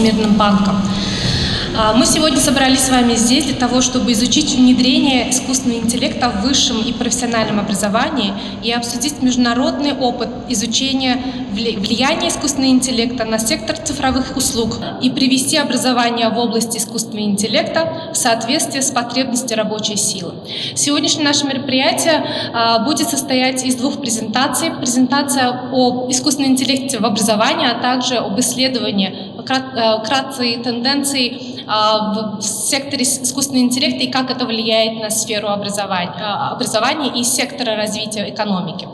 Всемирным банком. Мы сегодня собрались с вами здесь для того, чтобы изучить внедрение искусственного интеллекта в высшем и профессиональном образовании и обсудить международный опыт изучения влияния искусственного интеллекта на сектор цифровых услуг и привести образование в области искусственного интеллекта в соответствии с потребностями рабочей силы. Сегодняшнее наше мероприятие будет состоять из двух презентаций. Презентация о искусственном интеллекте в образовании, а также об исследовании вкратце тенденций в секторе искусственного интеллекта и как это влияет на сферу образования и сектора развития экономики.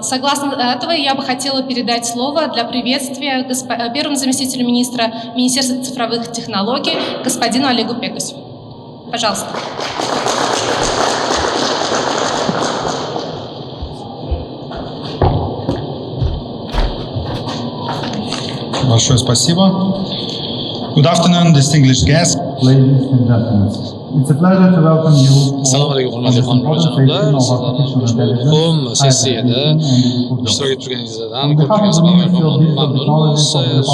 Согласно этого, я бы хотела передать слово для приветствия первому заместителю министра Министерства цифровых технологий господину Олегу Пегасю. Пожалуйста. Большое спасибо. Good afternoon, distinguished guests. Ladies and gentlemen, it's a pleasure to welcome you. Assalomu alaykum, hurmatli xonimlar va janoblar. Sizlarni ushbu muhim sessiyada ishtirok etib turganingizdan ko'pchiligimiz mamnunmiz.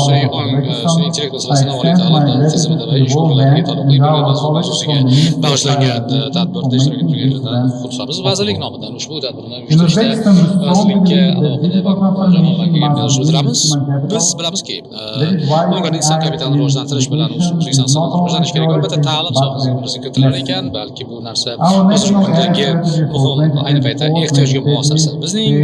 Sun'iy intellekt masalasini oliy ta'lim tizimida va ish o'rinlariga taalluqli bo'lgan mavzusiga bag'ishlangan tadbirda ishtirok etib turganingizdan xursandmiz. Vazirlik nomidan ushbu tadbirni uyushtirishda vazirlikka alohida minnatdorchilik bildiramiz. Biz bilamizki, O'zbekiston inson kapitalini rivojlantirish bilan O'zbekiston iqtisodiyoti rivojlanishi kerak. Albatta, ta'lim sohasiga kiritilgan ekan, balki bu narsa hozirgi kundagi muhim ayni paytda ehtiyojga mos. Bizning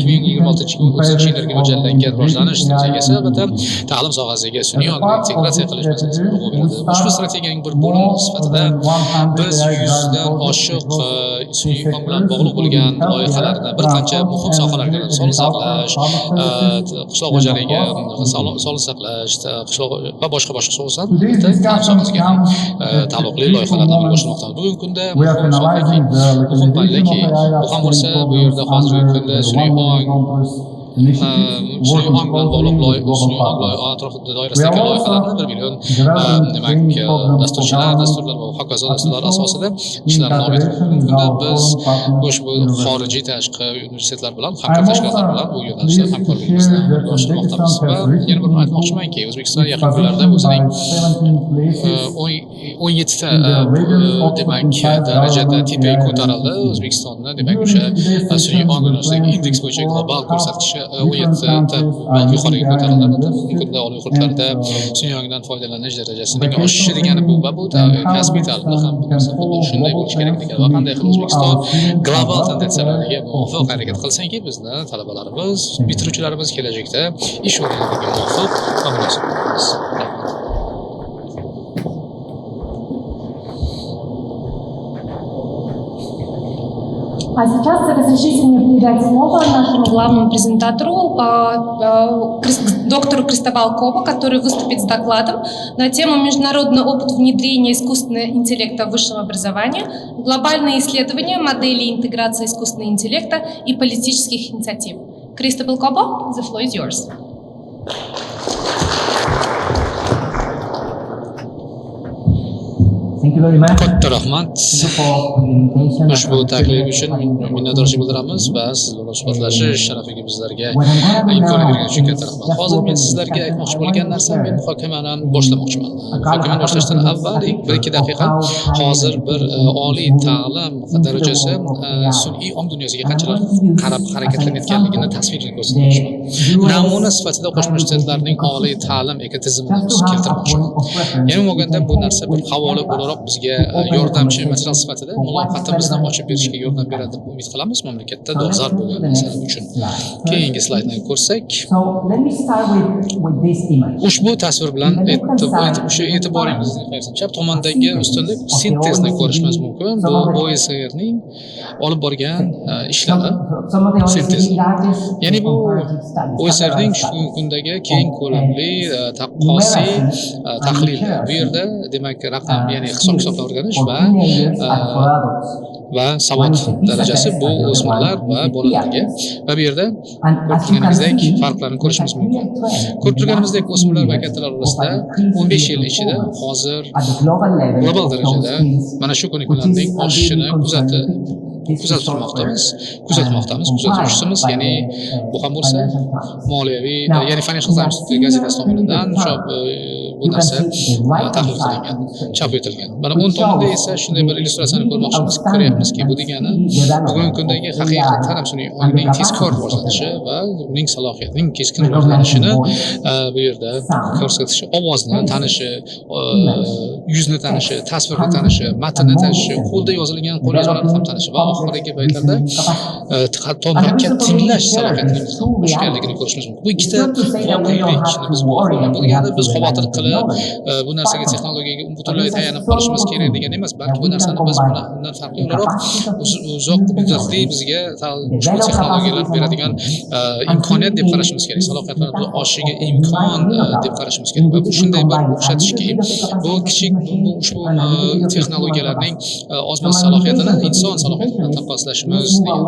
2026-2030 yillarga mo'ljallangan rivojlanish strategiyasi albatta ta'lim sohasiga sun'iy ongni integratsiya qilish masalasini urg'u beradi. Ushbu strategiyaning bir bo'limi sifatida biz 100 dan oshiq sun'iy ong bilan bog'liq bo'lgan loyihalarni bir qancha muhim sohalarga sog'liqni saqlash, qishloq xo'jaligi, sog'liqni saqlash, qishloq va boshqa sohalar ta'lim sohasiga taalluqli loyihalarni amalga oshirmoqdamiz. Bugungi kunda muhim pallaki bu ham bo'lsa, bu yerda hozirgi kunda sun'iy ong bilan bog'liq sun'iy ong atrofida doirasidagi loyihalarni 1 million demak dasturlar va hokazo dasturlar asosida ishlarni davom ettirmoqda. Bugungi kunda biz ushbu xorijiy tashqi universitetlar bilan hamkor tashkilotlar bilan bu yo'nalishda hamkorligimizni amalga oshirmoqdamiz. Va yana bir aytmoqchimanki, O'zbekiston yaqin kunlarda o'zining 17 ta demak darajada tipi ko'tarildi. O'zbekistonni demak o'sha sun'iy ong yo'nalishidagi indeks bo'yicha global ko'rsatkichi 17 ta yuqoriga ko'tarildi. Bugungi kunda oliy o'quv-yurtlarda sun'iy ongdan foydalanish darajasining oshishi degani bu va bu kasbiy ta'limda ham shunday bo'lishi kerak degan va qanday qilib O'zbekiston global tendensiyalarga muvofiq harakat qilsanki, bizni talabalarimiz, bitiruvchilarimiz kelajakda ish o'rinlariga muvofiq va munosib bo'lamiz. А сейчас разрешите мне передать слово нашему главному презентатору, доктору Кристобалу Кобо, который выступит с докладом на тему «Международный опыт внедрения искусственного интеллекта в высшем образовании, глобальные исследования модели интеграции искусственного интеллекта и политических инициатив». Кристобал Кобо, the floor is yours. Katta rahmat. Ushbu taklif uchun minnatdorchilik bildiramiz va siz bilan suhbatlashish sharafiga bizlarga imkoniyat berganingiz uchun katta rahmat. Hozir men sizlarga aytmoqchi bo'lgan narsam, men muhokamani boshlamoqchiman. Muhokamani boshlashdan avval 1-2 daqiqa hozir bir oliy ta'lim darajasi sun'iy ong dunyosiga qanchalar qarab harakatlanayotganligini tasvirni ko'rsatmoqchiman. Namuna sifatida Qo'shma Shtatlarning oliy ta'lim ekotizimini keltirmoqchiman. Ya'ni bo'lganda bu narsa bir havola o'laroq bizga yordamchi material sifatida muloqotimizni ochib berishga yordam beradi deb umid qilamiz mamlakatda dolzarb bo'lgan masala uchun. Keyingi slaydni ko'rsak, ushbu tasvir bilan o'sha e'tiboringizni chap tomondagi ustunlik sintezni ko'rishimiz mumkin. Bu OECDning olib borgan ishlari sintez. Ya'ni bu OECDning shu kundagi keng ko'lamli taqqosiy tahlil. Bu yerda demak raqam, ya'ni hisob-kitobni o'rganish va savod darajasi bu o'smirlar va bolalarga va bu yerda ko'rib turganingizdek farqlarni ko'rishimiz mumkin. Ko'rib turganimizdek o'smirlar va kattalar orasida 15 yil ichida hozir global darajada mana shu ko'nikmalarning oshishini kuzatmoqdamiz. Kuzatuvchimiz, ya'ni bu ham bo'lsa moliyaviy, ya'ni Financial Times gazetasi tomonidan chop bu narsa tahlil qilingan, chop etilgan. Mana o'ng tomonda esa shunday bir illyustratsiyani ko'ryapmizki, bu degani bugungi kundagi haqiqatan ham sun'iy ongning tezkor ko'rsatishi va uning salohiyatining keskin rivojlanishini bu yerda ko'rsatishi, ovozni tanishi, yuzni tanishi, tasvirni tanishi, matnni tanishi, qo'lda yozilgan qo'lyozmalarni ham tanishi va oxirgi paytlarda hatto murakkab tinglash salohiyatining ham oshkorligini ko'rishimiz mumkin. Bu ikkita voqelikni biz bu degani biz xavotir qilib bu narsaga texnologiyaga butunlay tayanib qolishimiz kerak degani emas, balki bu narsani biz bundan farqli o'laroq uzoq muddatli bizga ushbu texnologiyalar beradigan imkoniyat deb qarashimiz kerak, salohiyatlarimiz oshishiga imkon deb qarashimiz kerak va bu shunday bir o'xshatishki, bu kichik ushbu texnologiyalarning ozmas salohiyatini inson salohiyati bilan taqqoslashimiz degan.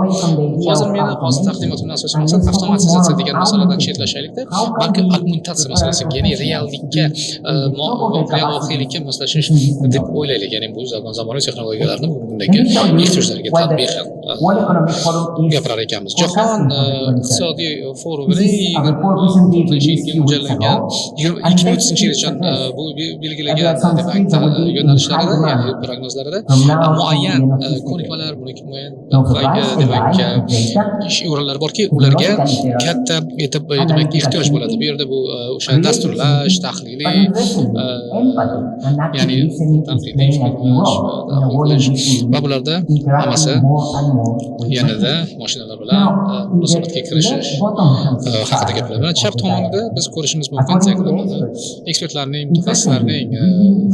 Hozir taqdimotimning asosiy maqsadi avtomatizatsiya degan masaladan chetlashaylikda, balki augmentatsiya masalasi, ya'ni reallikka, real voqelikka moslashish deb o'ylaylik. Ya'ni bu zamonaviy texnologiyalarni bugundagi ehtiyojlarga tatbiqan gapirar ekanmiz. Jahon iqtisodiy forumining 2030-yilga mo'ljallangan 2030-yilgacha bu belgilagan demak yo'nalishlarida, ya'ni prognozlarida muayyan ko'nikmalar, muayyan demak ish o'rinlari borki, ularga katta demak ehtiyoj bo'ladi. Bu yerda bu o'sha dasturlash, tahliliy, ya'ni tanqidiy va bularda hammasi yanada mashinalar bilan munosabatga kirishish haqida gapiradi. Chap tomonida biz ko'rishimiz mumkin ekspertlarning, mutaxassislarning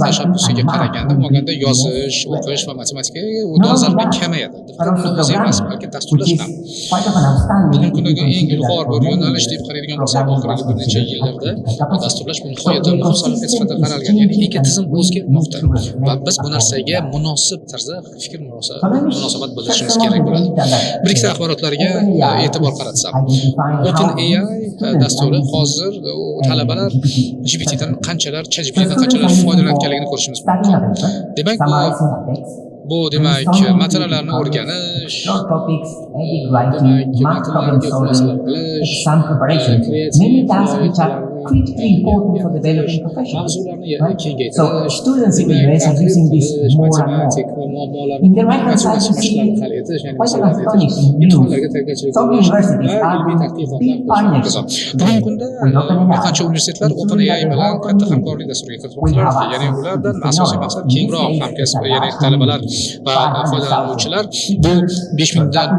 tashabbusiga qaraganda, bo'lganda yozish, o'qish va matematikaga nazarda kamayadi. Buni o'zi emas, balki dasturlash ham. Bugungi kundagi eng ilg'or bir yo'nalish deb qaraydigan bo'lsak, oxirgi bir necha yillarda dasturlash bu nihoyatda muhim salohiyat sifatida qaralgan. Ya'ni ekotizim o'zgarmoqda va biz bu narsaga munosib tarzda fikr munosabat bildirishimiz kerak bo'ladi. Bir ikkita axborotlarga e'tibor qaratsam, OpenAI dasturi hozir talabalar GPTdan qanchalar, ChatGPTdan qanchalar foydalanayotganligini ko'rishimiz mumkin. Demak, bu demak matnlarni o'rganish, demak matnlarga xulosalar qilish, critically important for developing professionals. Right? kengaytirish, So students in the US are using this more and more. In the right hand side, you see quite an astonishing news. Some universities are big partnerships bugungi kunda with OpenAI. qancha universitetlar OpenAI bilan katta hamkorlik dasturiga kirmoqda. Ya'ni ulardan asosiy maqsad kengroq hamkasb, ya'ni talabalar va foydalanuvchilar bu 5000 dan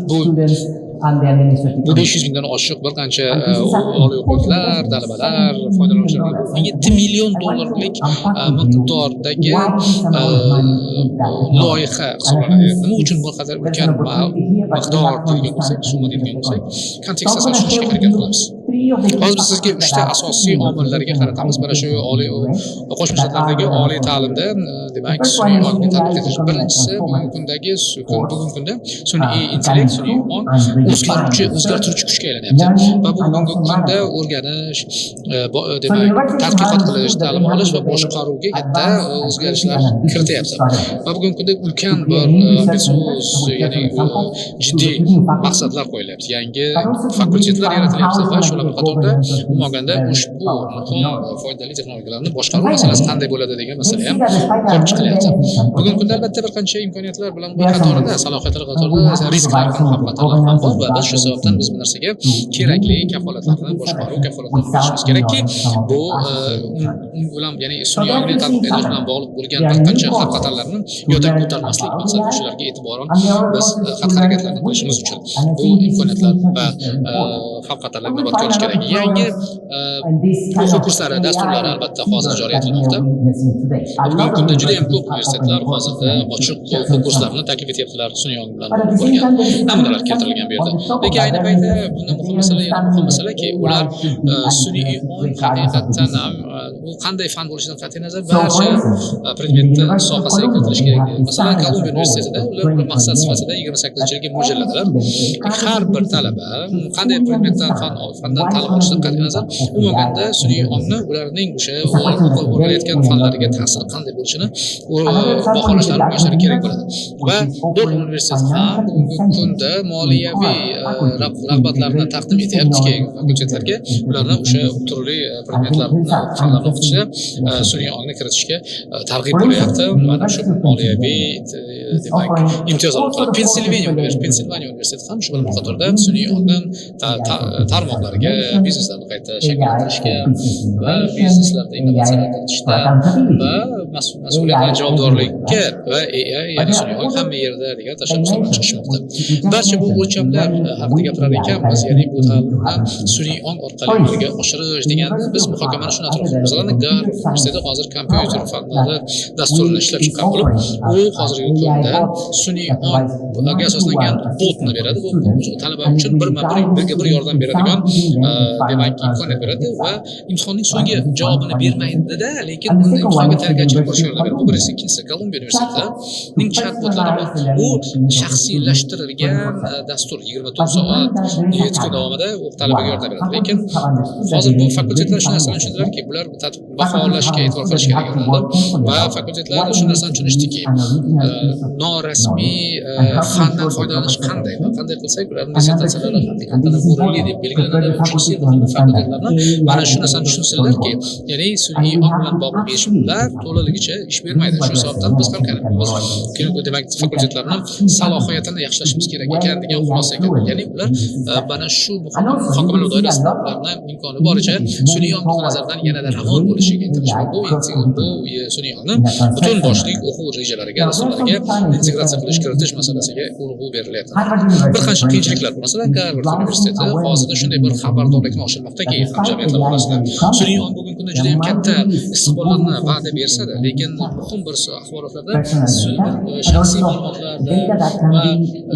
bu 500 mingdan oshiq bir qancha oliy o'quvchilar, talabalar, foydalanuvchilar $7 million miqdordagi loyiha hisoblanadi. Nima uchun bu qadar ulkan miqdor degan bo'lsak, summa degan bo'lsak, kontekstda tushunishga harakat qilamiz. Hozir biz sizga 3 ta asosiy omillarga qaratamiz. Mana shu oliy Qo'shma Shtatlardagi oliy ta'limda demak sun'iy ongni tatbiq etish. Birinchisi bugungi kunda sun'iy intellekt, sun'iy ong o'zgartiruvchi kuchga aylanyapti va bu bugungi kunda o'rganish, demak tadqiqot qilish, ta'lim olish va boshqaruvga katta o'zgarishlar kirityapti. Va bugungi kunda ulkan bir ambisiyoz, ya'ni jiddiy maqsadlar qo'yilyapti. Yangi fakultetlar yaratilyapti va shular qatorida umuman ushbu muhim foydali texnologiyalarni boshqaruv masalasi qanday bo'ladi degan masala ham ko'rib chiqilyapti. Bugungi kunda albatta bir qancha imkoniyatlar bilan bir qatorida, salohiyatlar qatorida risklar ham xavf-xatarlar ham bor va biz shu sababdan biz bu narsaga kerakli kafolatlarni boshqaruv kafolatlarini berishimiz kerakki, bu bilan ya'ni sun'iy ongni tatbiq etish bilan bog'liq bo'lgan bir qancha xavf-xatarlarni yo'ldan ko'tarmaslik maqsadida shularga e'tiboran biz xatti-harakatlarni qilishimiz uchun bu imkoniyatlar va xavf-xatarlarni inobatga olish kerak. Yangi o'quv kurslari, dasturlari albatta hozir joriy etilmoqda. Bugungi kunda juda ham ko'p universitetlar hozirda ochiq o'quv kurslarini taklif etyaptilar sun'iy ong bilan bo'lgan namunalar keltirilgan bu yerda. Lekin ayni paytda bundan muhim masalaki ular sun'iy ong haqiqatan ham bu qanday fan bo'lishidan qat'iy nazar barcha predmetni sohasiga kiritilishi kerak. Masalan, Kolumbiya universitetida ular maqsad sifatida 28-yilga mo'ljalladilar. Har bir talaba qanday predmetdan fandan ta'lim olishidan qat'iy nazar umumanda sun'iy ongni ularning o'sha o'rganayotgan fanlariga ta'siri qanday bo'lishini baholashlari bo'lishlari kerak bo'ladi. Va bir universitet ham bugungi kunda moliyaviy rag'batlarni taqdim etyaptiki fakultetlarga ularni o'sha turli predmetlarni fanlarni o'qitishda sun'iy ongni kiritishga targ'ib bo'lyapti. Mana shu moliyaviy demak imtiyozlar orqali Pensilvaniya universiteti ham shu bilan qatorda sun'iy ongdan tarmoqlarga bizneslarni qayta shakllantirishga va bizneslarda innovatsiyalar kiritishda va mas'uliyatli javobdorlikka va AI ya'ni sun'iy ong hamma yerda degan tashabbuslar chiqishmoqda. Barcha bu o'lchamlar haqida gapirar ekanmiz, ya'ni bu ta'limni sun'iy ong orqali amalga oshirish deganda biz muhokamani shuni atrofida, masalan, Garvard universiteti hozir kompyuter fanlari dasturini ishlab chiqqan bo'lib, u hozirgi kunda sun'iy ongga asoslangan botni beradi. Bu talaba uchun birga bir yordam beradigan demak imkoniyat beradi va imtihonning so'nggi javobini bermaydi-da, lekin imtihonga tayyorgarchilik ko'rishga yordam beradi. Bu birinchisi. Ikkinchisi, Kolumbiya universitetining chatbotlari bor. U shaxsiylashtirilgan dastur 24 soat 7 kun davomida talabaga yordam beradi. Lekin hozir bu fakultetlar shu narsani tushundilarki, bular baholashga e'tibor qilish kerak va fakultetlar shu narsani tushundiki, norasmiy fandan foydalanish qanday va qanday qilsak ularning dissertatsiyalari haqiqatan o'rinli deb belgilanadi. Uchinchisi, fakultetlarni mana shu narsani tushunsinlarki, ya'ni sun'iy ong bilan bog'liq eshiklar to'laligicha ish bermaydi. Shu sababdan biz ham demak fakultetlarni salohiyatini yaxshilashimiz kerak ekan degan xulosaga keldik. Ya'ni ular mana shu muhokamalar doirasida ularni imkoni boricha sun'iy ong nazaridan yanada ravon bo'lishiga intilishmoq. Bu sun'iy ongni butun boshli o'quv rejalariga, dasturlariga integratsiya qilish, kiritish masalasiga urg'u berilyapti. Bir qancha qiyinchiliklar bor. Masalan, Garvard universiteti hozirda shunday bir xabardorlikni oshirmoqdaki, hamjamiyatlar orasida sun'iy ong bugungi kunda juda ham katta istiqbollarni va'da bersa-da, lekin muhim bir axborotlarda shaxsiy ma'lumotlarda va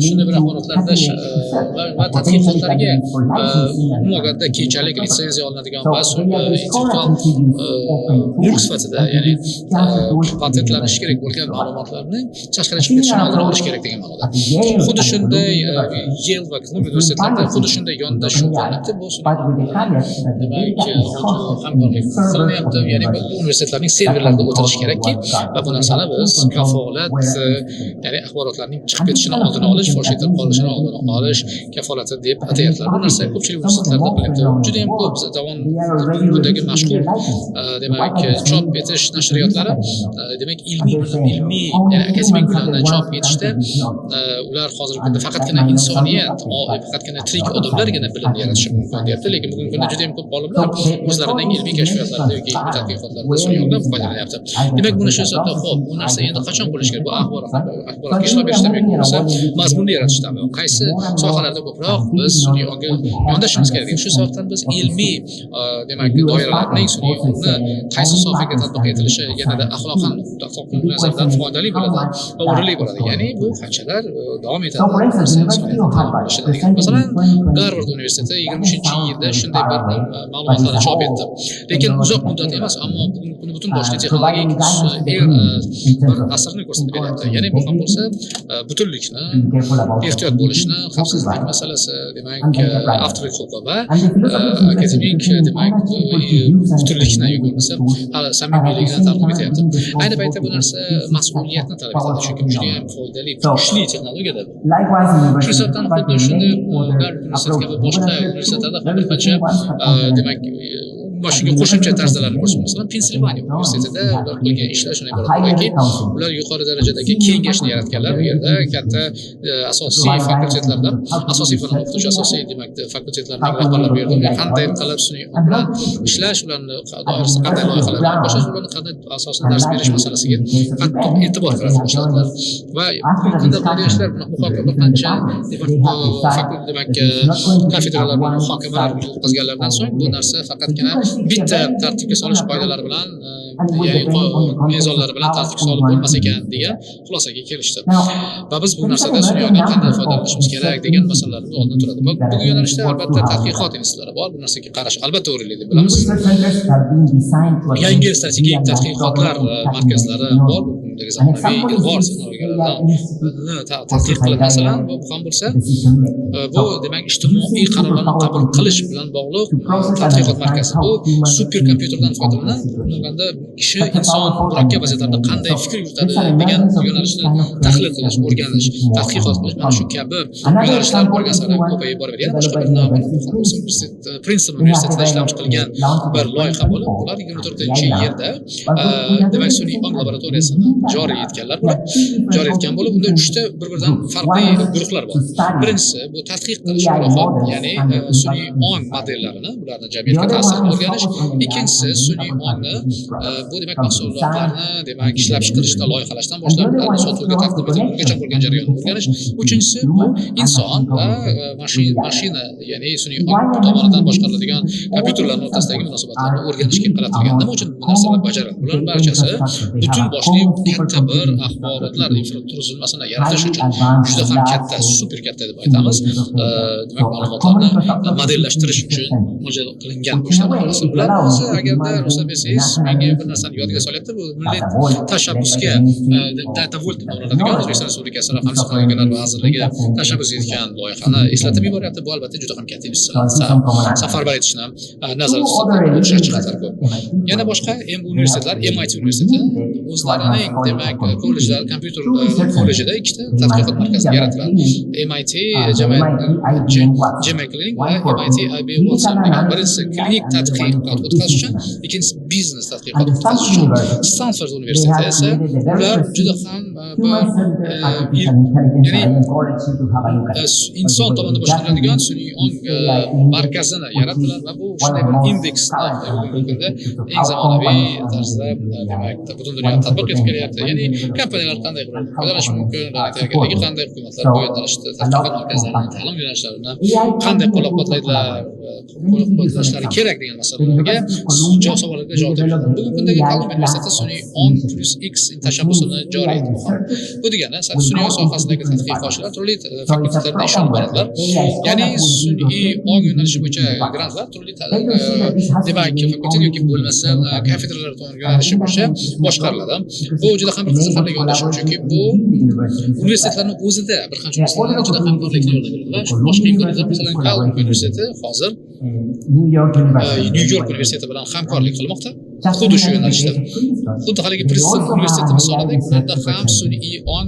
shunday bir axborotlarda va tadqiqotlarga umumaganda keyinchalik litsenziya olinadigan va intellektual mulk sifatida, ya'ni patentlanishi kerak bo'lgan ma'lumotlarni tashqariga chiqib ketishini oldini olish kerak degan ma'noda. Xuddi shunday Yale va Kolumbiya universitetlarida xuddi shunday yondashuv qilyapti. Bu demak hamkorlik qilinyapti. Ya'ni bu universitetlarning serverlarida o'tirishi kerakki va bu narsani biz kafolat, ya'ni axborotlarning chiqib ketishini oldini olish, fosh etilib qolishini oldini olish kafolati deb atayaptilar. Bu narsa ko'pchilik universitetlarda qilyapti. Juda ham ko'p zamon kundagi mashhur demak chop etish nashriyotlari demak ilmiy ya'ni akademik bilan chop etishda ular hozirgi kunda faqatgina insoniyat, faqatgina tirik odamlargina bilimni yaratishi mumkin deyapti. Lekin bugungi kunda juda ham ko'p olimlar o'zlarining ilmiy kashfiyotlarida yoki tadqiqotlarida sun'iy ongdan foydalanyapti. Demak, buni shu hisobda xo'p, bu narsa endi qachon bo'lishi kerak? Bu axborotga ishlov berishdami yoki bo'lmasa mazmunni yaratishdami? Qaysi sohalarda ko'proq biz sun'iy ongga yondashishimiz kerak? Shu sababdan biz ilmiy demak doiralarning sun'iy ongni qaysi sohaga tatbiq etilishi yanada axloqan nazardan foydali bo'ladi va o'rinli bo'ladi. Ya'ni bu qanchalar davom etadi. Masalan, Garvard universiteti 23-yilda shunday bir ma'lumotlarni chop etdi. Lekin uzoq muddat emas, ammo bugungi kunda butun boshli texnologik bir asrni ko'rsatib beryapti. Ya'ni bu ham bo'lsa butunlikni, ehtiyot bo'lishni, xavfsizlik masalasi, demak, avtorlik huquqi va akademik demak butunlikni yoki bo'lmasa samimiyligini taqdim etyapti. Ayni paytda bu narsa mas'uliyatni talab etadi, chunki juda ham foydali, kuchli texnologiyadir. Shu sababdan xuddi shunday Garvard universiteti kabi boshqa universitetlarda ham bir qancha demak shunga qo'shimcha tarzlarni ko'rsatamiz. Masalan, Pensilvaniya universitetida ular qilgan ishlar shunday bo'ladiki, ular yuqori darajadagi kengashni yaratganlar. Bu yerda katta asosiy fakultetlardan, asosiy fan o'qituvchi, asosiy demak fakultetlarning rahbarlari bu yerda qanday qilib sun'iy ong bilan ishlash, ularni doirasida qanday loyihalar bilan boshlash, ularni qanday asosida dars berish masalasiga qattiq e'tibor qaratib boshladilar. Va bunda qilgan ishlar muhokama bir qancha demak kafedralar bilan muhokamalar o'tkazganlardan so'ng bu narsa faqatgina bitta tartibga solish qoidalari bilan mezonlari bilan tartibga solib bo'lmas ekan degan xulosaga kelishdi. Va biz bu narsada sun'iy ongdan qanday foydalanishimiz kerak degan masalalarni oldin turadi. Bu yo'nalishda albatta tadqiqot institutlari bor. Bu narsaga qarash albatta o'rinli deb bilamiz. Yangi strategik tadqiqotlar markazlari bor. Bundagi zamonaviy ilg'or texnologiyalarni tadqiq qilib masalan bu ham bo'lsa bu demak ijtimoiy qarorlarni qabul qilish bilan bog'liq tadqiqot markazi. Bu super kompyuterdan foydalanadi. Bunda kishi inson murakkab vaziyatlarda qanday fikr yuritadi degan yo'nalishni tahlil qilish, o'rganish, tadqiqot qilish mana shu kabi yo'nalishlar borgan sari ko'payib boraveradi. Yana boshqa bir Princeton universitetida ishlab chiqilgan bir loyiha bo'lib, ular 24-yilda demak sun'iy ong laboratoriyasini joriy etganlar bular. Joriy etgan bo'lib, unda 3 ta bir-biridan farqli guruhlar bor. Birinchisi bu tadqiq qilish guruhi, ya'ni sun'iy ong modellarini, ularni jamiyatga ta'sirini o'rganish. Ikkinchisi sun'iy ongni bu demak mahsulotlarni demak ishlab chiqarishda loyihalashdan boshlab ularni sotuvga taqdim etishgacha bo'lgan jarayonni o'rganish. Uchinchisi bu inson va mashina, ya'ni sun'iy ong tomonidan boshqariladigan kompyuterlarning o'rtasidagi munosabatlarni o'rganishga qaratilgan. Nima uchun bu narsalar bajariladi? Bularning barchasi butun boshli katta bir axborotlar infratuzilmasini yaratish uchun juda ham katta, super katta deb aytamiz. Demak, ma'lumotlarni modellashtirish uchun mo'ljal qilingan bu ishlar. Bular o'zi agarda ruxsat bersangiz, menga bir narsani yodiga solyapti. Bu milliy tashabbusga data volt deb nomlanadigan O'zbekiston Respublikasi Raqamli texnologiyalar vazirligi tashabbus etgan loyihani eslatib yuboryapti. Bu albatta juda ham katta investitsiyalar safarbar etishni nazarda tutadi. Yana boshqa universitetlar, MIT universiteti o'zlarining demak kollejlar, kompyuter kollejida ikkita tadqiqot markazi yaratiladi. MIT Gemekling va MIT IB Watson degan birinchisi klinik tadqiqot o'tkazish uchun, ikkinchisi biznes tadqiqot o'tkazish uchun. Stanford universiteti esa ular juda ham ya'ni inson tomonidan boshqariladigan sun'iy ong markazini yaratdilar va bu shunday bir indeksni bugungi kunda eng zamonaviy tarzda demak butun dunyoda tatbiq etib kelyapti. Ya'ni kompaniyalar qanday foydalanishi mumkin, tayyorgarligi qanday, hukumatlar bu yo'nalishda tadqiqot markazlarini, ta'lim yo'nalishlarini qanday qo'llab-quvvatlashlari kerak degan masalalarga savollarga javob beradi. Bugungi kundagi ta'lim universiteti sun'iy ong plus X tashabbusini joriy etmoqda. Bu degani sun'iy ong sohasidagi tadqiqotchilar turli fakultetlarda ish olib boradilar. Ya'ni sun'iy ong yo'nalishi bo'yicha grantlar turli demak fakultet yoki bo'lmasa kafedralar yo'nalishi bo'yicha boshqariladi. Bu juda ham bir qiziqarli yo'nalish, chunki bu universitetlarning o'zida bir qancha universitetlar juda hamkorlikni yo'lga qo'yadi. Boshqa imkoniyatlar, masalan, Cal universiteti hozir New York universiteti bilan hamkorlik qilmoqda. Xuddi shu yo'nalishda. Xuddi haligi Princeton universiteti misolidek ularda ham sun'iy ong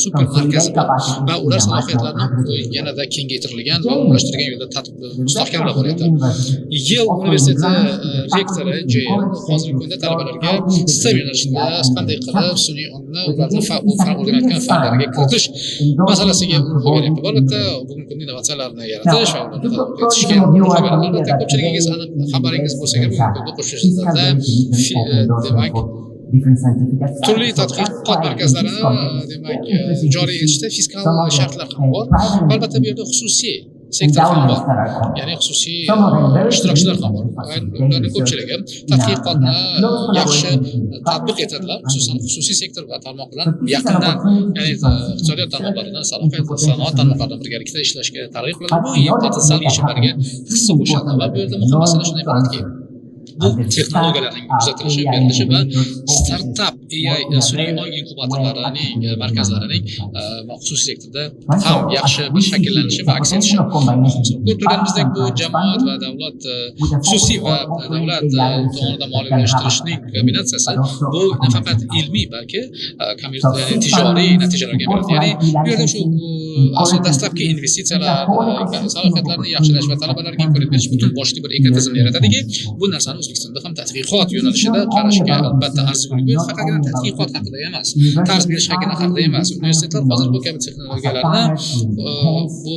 super markazi bor va ular salohiyatlarini yanada kengaytirilgan va umumlashtirilgan yo'lda mustahkamlab boryapti. Yale universiteti rektori Jay hozirgi kunda talabalarga STEM yo'nalishida qanday qilib sun'iy ongni ularning o'rganayotgan fanlariga kiritish masalasiga urg'u beryapti. Albatta, bugungi kunda innovatsiyalarni yaratish va ularni kiritishga urg'u beradi. Albatta, ko'pchiligingiz aniq xabaringiz bo'lsa kerak, bugungi kunda qo'shimchalarda demak turli tadqiqot markazlarini demak joriy etishda fiskal shartlar ham bor. Albatta, bu yerda xususiy sektor ham bor. Ya'ni xususiy ishtirokchilar ham bor. Ularning ko'pchiligi tadqiqotni yaxshi tatbiq etadilar, xususan xususiy sektor va tarmoqlar yaqindan, ya'ni iqtisodiyot tarmoqlaridan sanoat tarmoqlaridan birgalikda ishlashga targ'ib qiladi. Bu potensial yechimlarga hissa qo'shadi va bu yerda muhim masala shunday bo'ladiki, bu texnologiyalarning kuzatilishi, berilishi va startup AI sun'iy ong inkubatorlarining markazlarining xususiy sektorda ham yaxshi bir shakllanishi va aks etishi. Ko'rib turganimizdek, bu jamoat va davlat xususiy va davlat tomonidan moliyalashtirishning kombinatsiyasi bu nafaqat ilmiy, balki tijoriy natijalarga beradi. Ya'ni bu yerda shu aslida dastlabki investitsiyalar, salohiyatlarni yaxshilash va talabalarga imkoniyat berish butun boshli bir ekotizimni yaratadiki, bu narsani O'zbekistonda ham tadqiqot yo'nalishida qarashga albatta arzigulik. Bu faqatgina tadqiqot haqida emas, tarz berish haqida emas. Universitetlar hozir bu kabi texnologiyalarni bu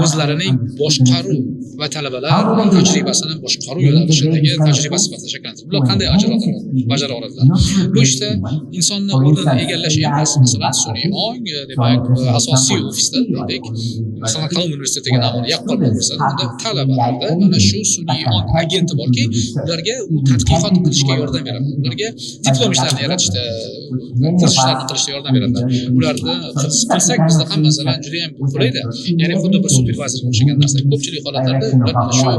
o'zlarining boshqaruv va talabalar tajribasini boshqaruv yo'nalishidagi tajriba sifatida shakllantirib, bular qanday bajara oladilar? Bu ishda insonni o'rnini egallash emas, masalan, sun'iy ong demak asosiy huquqiy ofisda deylik, masalan Qalin universitetiga namuna yaqqol bo'lsa, unda talabalarda mana shu sun'iy ong agenti borki, ularga tadqiqot qilishga yordam beradi. Ularga diplom ishlarini yaratishda, tezishlarni qilishda yordam beradi. Ularni qilsak bizda ham masalan juda ham qulayda. Ya'ni xuddi bir supervizorga o'xshagan narsa. Ko'pchilik holatlarda ular shu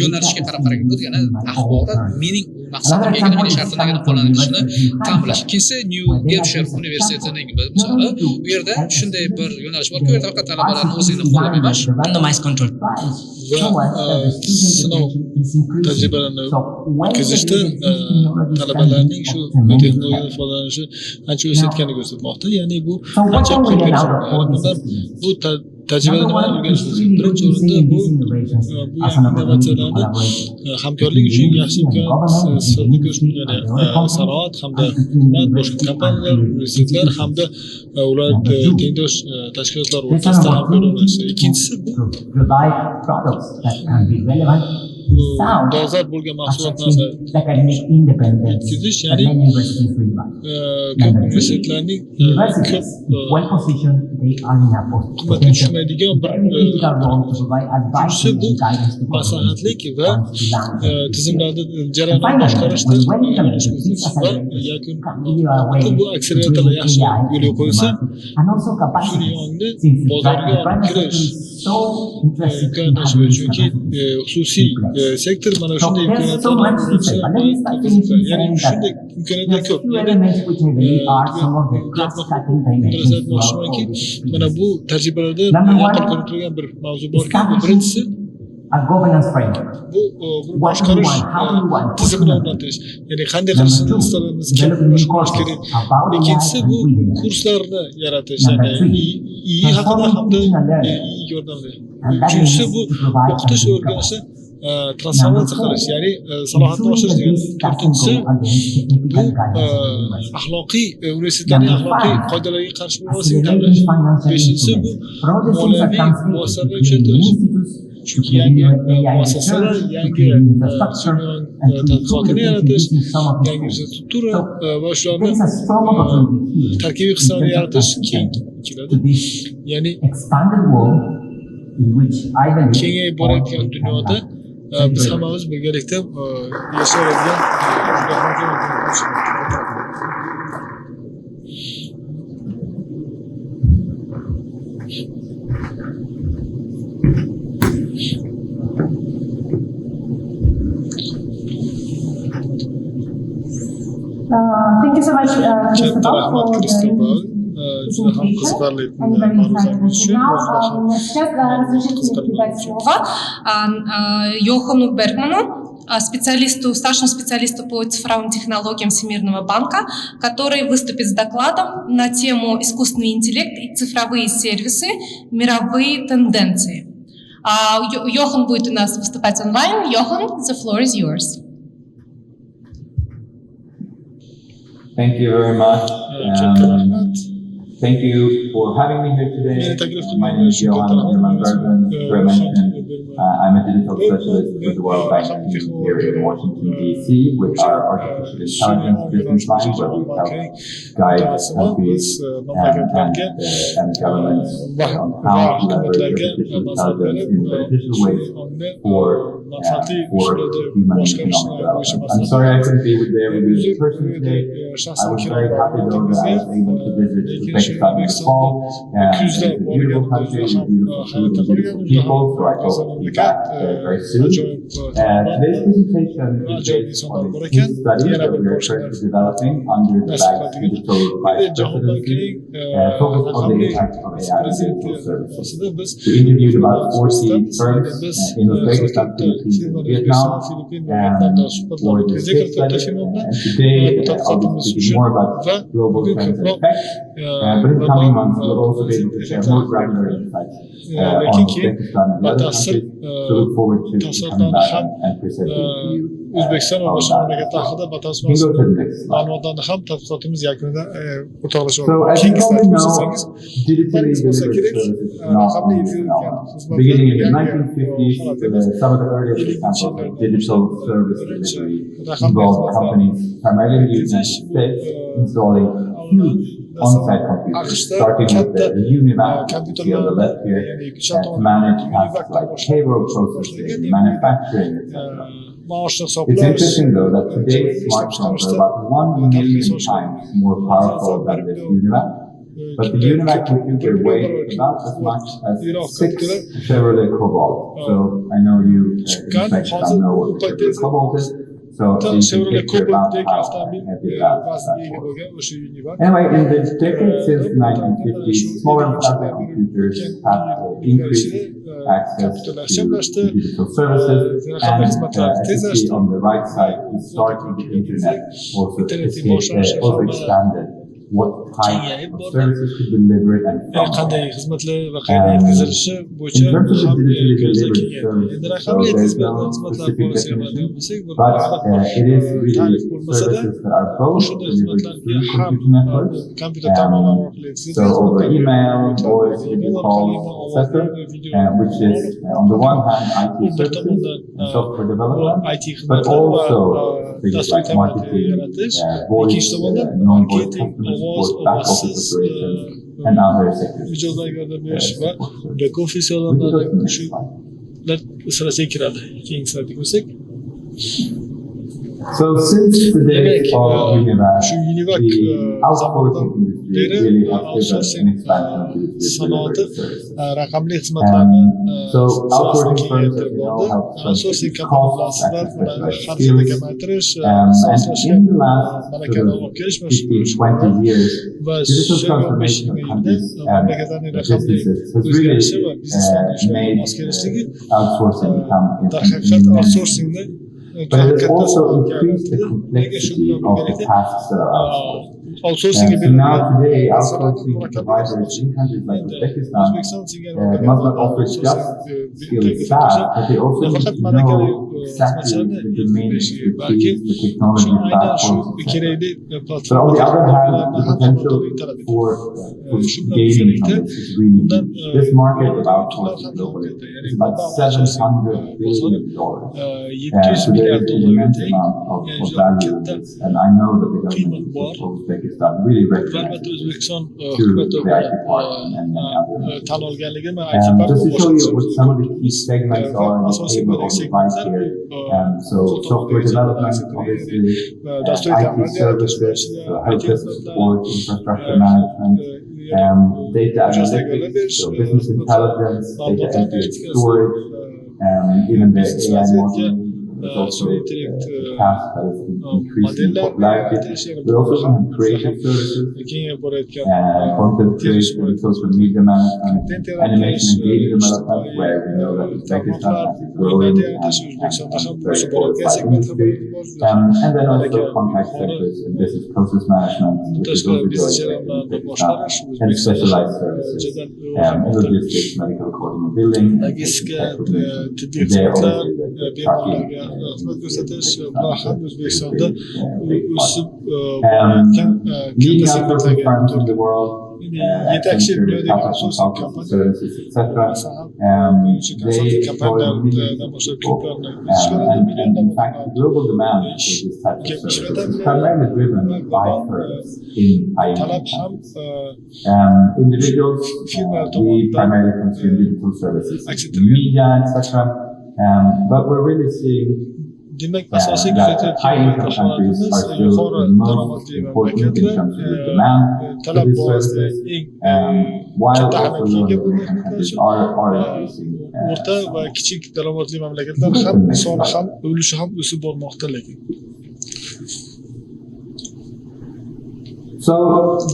yo'nalishga qarab qaragan. Bu degani axborot mening maqsadimga, mening shartimga qo'llanilishini ta'minlash. Ikkinchisi New Hampshire universitetining misoli, u yerda shunday bir yo'nalish borki, u yerda faqat talabalarni o'zini qo'llab emas, randomized control va sinov tajribalarini o'tkazishda talabalarning shu texnologiyadan foydalanishi ancha o'sayotganini ko'rsatmoqda. Ya'ni bu ancha bu tajribadan nimani o'rganish? Birinchi o'rinda bu innovatsiyalarni hamkorlik uchun yaxshi imkon sifatida ko'rish mumkin. Ya'ni sanoat hamda hukumat, boshqa kompaniyalar, universitetlar hamda ular tengdosh tashkilotlar o'rtasida hamkorlashsa. Ikkinchisi bu dolzarb bo'lgan mahsulotlarni yetkazish, ya'ni ko'p universitetlarning ko'p qimmatga tushmaydigan bir uchinchisi bu maslahatlik va tizimlarni jarayonini boshqarishdir va yakun bu aksariyatlar yaxshi yo'lga qo'yilsa, sun'iy ongni bozorga olib kirish imkoniyati, chunki xususiy sektor mana shunday imkoniyatlarni ya'ni shunday imkoniyatlar ko'p. Mana bu tajribalarda yaqqol ko'rinib turgan bir mavzu borki, birinchisi bu boshqarish tizimini o'rnatish, ya'ni qanday qilishni istaymiz, kim boshqarish kerak. Ikkinchisi bu kurslarni yaratish, ya'ni iyi haqida hamda yordamda. Uchinchisi bu o'qitish o'rganishni transformatsiya qilish, ya'ni salohiyatni oshirish degan. To'rtinchisi bu axloqiy universitetlarning axloqiy qoidalarga qarshi bo'lmasligini ta'minlash. Beshinchisi bu moliyaviy muassasalarni kuchaytirish. Chunki yangi muassasalar, yangi tadqiqotini yaratish, yangi infrastruktura va shularni tarkibiy qismlarini yaratish keng keladi. Ya'ni kengayib borayotgan dunyoda biz hammamiz birgalikda yashaydigan Thank you so much, Christopher, for the juda ham qiziqarli ma'ruzalar Сейчас разрешите мне передать слово Йохану Бергману, старшему специалисту по цифровым технологиям Всемирного банка, который выступит с докладом на тему искусственный интеллект и цифровые сервисы, мировые тенденции. Йохан будет у нас выступать онлайн. Йохан, the floor is yours. Thank you very much. Thank you for having me here today. My name is Johan Bergman. As I mentioned, I'm a digital specialist with the World Bank team here in Washington, D.C. with our artificial intelligence business line, where we help guide countries and governments on how to leverage artificial intelligence in beneficial ways for human economic development. I'm sorry I couldn't be there with you in person today. I was very happy though that I was able to visit Uzbekistan this fall. It's a beautiful country with beautiful food and beautiful people, so I hope to be back very soon. Today's presentation is based on a case study that we are currently developing under the bank's digital vice presidency, focused on the impact of AI on digital services. We interviewed about 40 firms in Uzbekistan, Philippines, and Vietnam for this case study. And today I'll be speaking more about global trends and effects. But in the coming months, we'll also be able to share more granular insights on Uzbekistan and the other countries. So look forward to coming back and presenting to you. O'zbekiston va boshqa mamlakatlar haqida batafsil ma'lumotlarni ham tadqiqotimiz yakunida o'rtoqlashib olamiz. Keyingi slayd ko'rsatsangiz, bankingiz bo'lsa kerak, raqamli beginning in the 1950s, some of the earliest examples of digital service delivery involved companies primarily in the United States installing huge on-site computers, starting with the UNIVAC you see on the left here, to manage tasks like payroll processing, manufacturing, etc. It's interesting though that today's smartphones are about 1 million times more powerful than this UNIVAC. But the UNIVAC computer weighs about as much as 6 Chevrolet Cobalt. So I know you in fact don't know what the Chevrolet Cobalt is. So you can picture about how heavy that was. Anyway, in the decade since 1950, smaller and faster computers have increased access to digital services, and as you see on the right side, the start of the internet also expanded what type of services could be delivered and from. qanday xizmatlar va qayerda yetkazilishi bo'yicha In terms of ham the digitally ko'zda delivered kelgan. Endi services, so raqamli there's no xizmatlar specific borasida definition, bo'lsak, bir but it is really ta'rif bo'lmasa-da, services that are both shunday delivered xizmatlarga through ham computer networks, kompyuter tarmoqlari orqali so over email, voice, video calls, etc., which is on the one hand IT services and software development, but also things like marketing, voice, non-voice customer support, back office operations, and other sectors. mijozlarga yordam berish va back office yordamlari shular sirasiga kiradi. Keyingi slaydga o'tsak, So since the days of UNIVAC, shu UNIVAC the outsourcing industry beri really has driven outsourcing an expansion of these sanoati delivery services. raqamli xizmatlarni So outsourcing sohasiga firms, as kengaytirib you know, oldi. help Outsourcing reduce kompaniyalar costs, access bilan specialized xarajatni skills, kamaytirish, and asoslashgan in the last malakani sort of olib kelish 15-20 years, va digital shu 15 transformation of yilda countries and mamlakatlarning raqamli businesses has o'zgarishi va really bizneslarning shu made mos kelishligi outsourcing become darhaqiqat immense. outsourcingni But it has katta also sanoatga increased the aylantirdi. Nega shu complexity bilan of the birgalikda tasks that are outsourced. outsourcingga So now today, berilgan outsourcing providers in countries like Uzbekistan O'zbekiston singari must not offer just skilled staff, but they also need to know exactly the domain expertise, the technology platforms, etc. kerakli But on the other hand, the potential for gaining from this is really huge. This market of outsourcing globally is about $700 billion. So there is an immense amount of value in this, and I know that the government of Uzbekistan really recognizes albatta O'zbekiston through hukumati the IT part and other. tan olganligi va IT Just to show you what some of the key segments are in the table on the right here. So software development, obviously, IT services, help desk support, infrastructure management, data analytics, so business intelligence, data entry and storage, even the AI modeling. It's also a task that is increasing in popularity. We also have creative services, content creation, social media management, animation and game development, where we know that Uzbekistan has a growing and very qualified industry. And then also contact centers and business process management, which is also growing in Uzbekistan, and specialized services, logistics, medical coding and billing, and tibbiy they're xizmatlar, obviously the bemorlarga trucking, xizmat ko'rsatish bular ham O'zbekistonda o'sib leading katta outsourcing segmentlarga firms in the world, yetakchi Accenture, dunyodagi Tata outsourcing Consultancy kompaniyalar Services, etc. They employ millions of people, and in fact, the global demand for this type of services is primarily driven by firms in high-income countries. Individuals, we primarily consume digital services, media, etc. But we're really seeing demak asosiy that high-income countries are still the most important in terms of the demand for these services, while also low-income countries are increasing. o'rta va kichik daromadli mamlakatlar ham soni ham ulushi ham o'sib bormoqda lekin. So,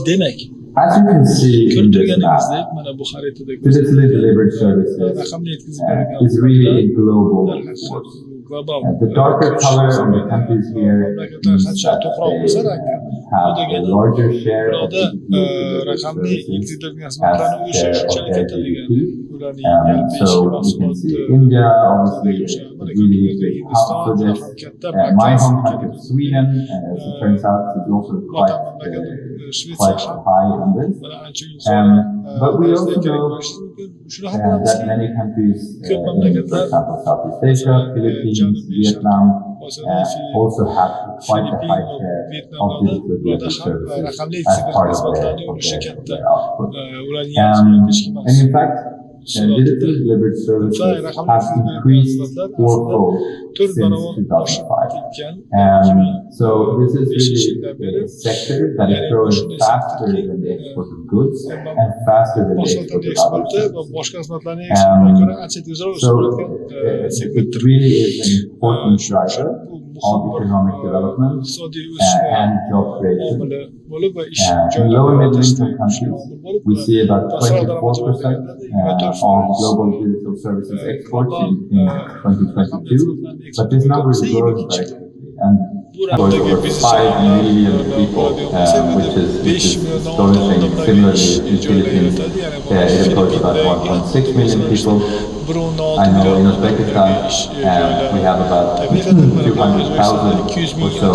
Demak, as you can see in ko'rib this turganingizdek, map, mana bu xaritada digitally delivered services raqamli yetkazib berilgan is really a global force. global The darker color on the countries here mamlakatlar means qancha that to'qroq bo'lsa rangi have a larger share of bularda digitally delivered raqamli services yetkazilgan as xizmatlarni ulushi share of shunchalik their katta degani GDP. ularning yalpi So ichki you can mahsulot see India, obviously, is a really big hub for this. My home country of Sweden, as it turns out, is also quite high on this. But we also know that many countries, for example, Southeast Asia, Philippines, Vietnam, also have quite a high share of digital delivery services as part of their output. And in fact, digital delivered services have increased fourfold since 2005. So this is really a sector that is growing faster than the export of goods and faster than the export of other services. So it really is an important driver of economic development and job creation. In low and middle income countries, we see about 24% of global digital services exports in 2022, but this number is growing very quickly. And over 5 million people, which is astonishing. Similarly, in Philippines, it employs about 1.6 million people. I know in Uzbekistan, we have about 200,000 or so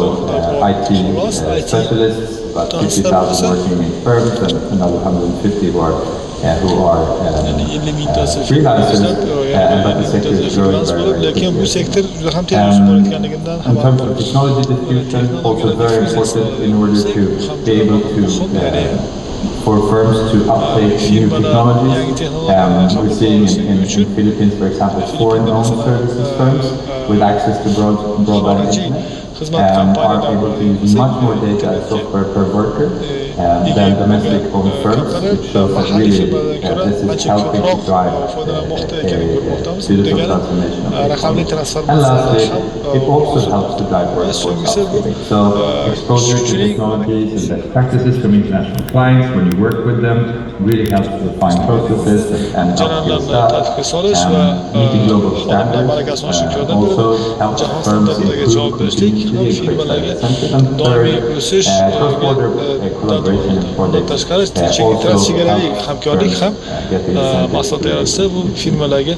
IT specialists, about 50,000 working in firms, and another 150 who are freelancers, but the sector is growing very quickly. In terms of technology diffusion, also very important in order to be able to for firms to uptake new technologies. We're seeing in Philippines, for example, foreign-owned services firms with access to broadband internet are able to use much more data and software per worker than domestic-owned firms, which shows that really this is helping to drive digital transformation of the economy. And lastly, it also helps to drive workforce upskilling. So exposure to technologies and best practices from international clients when you work with them really helps to define processes and upskill staff. Meeting global standards also helps firms improve continuously and create better incentive. And third, cross-border collaboration and projects also help firms get the incentive. firmalarga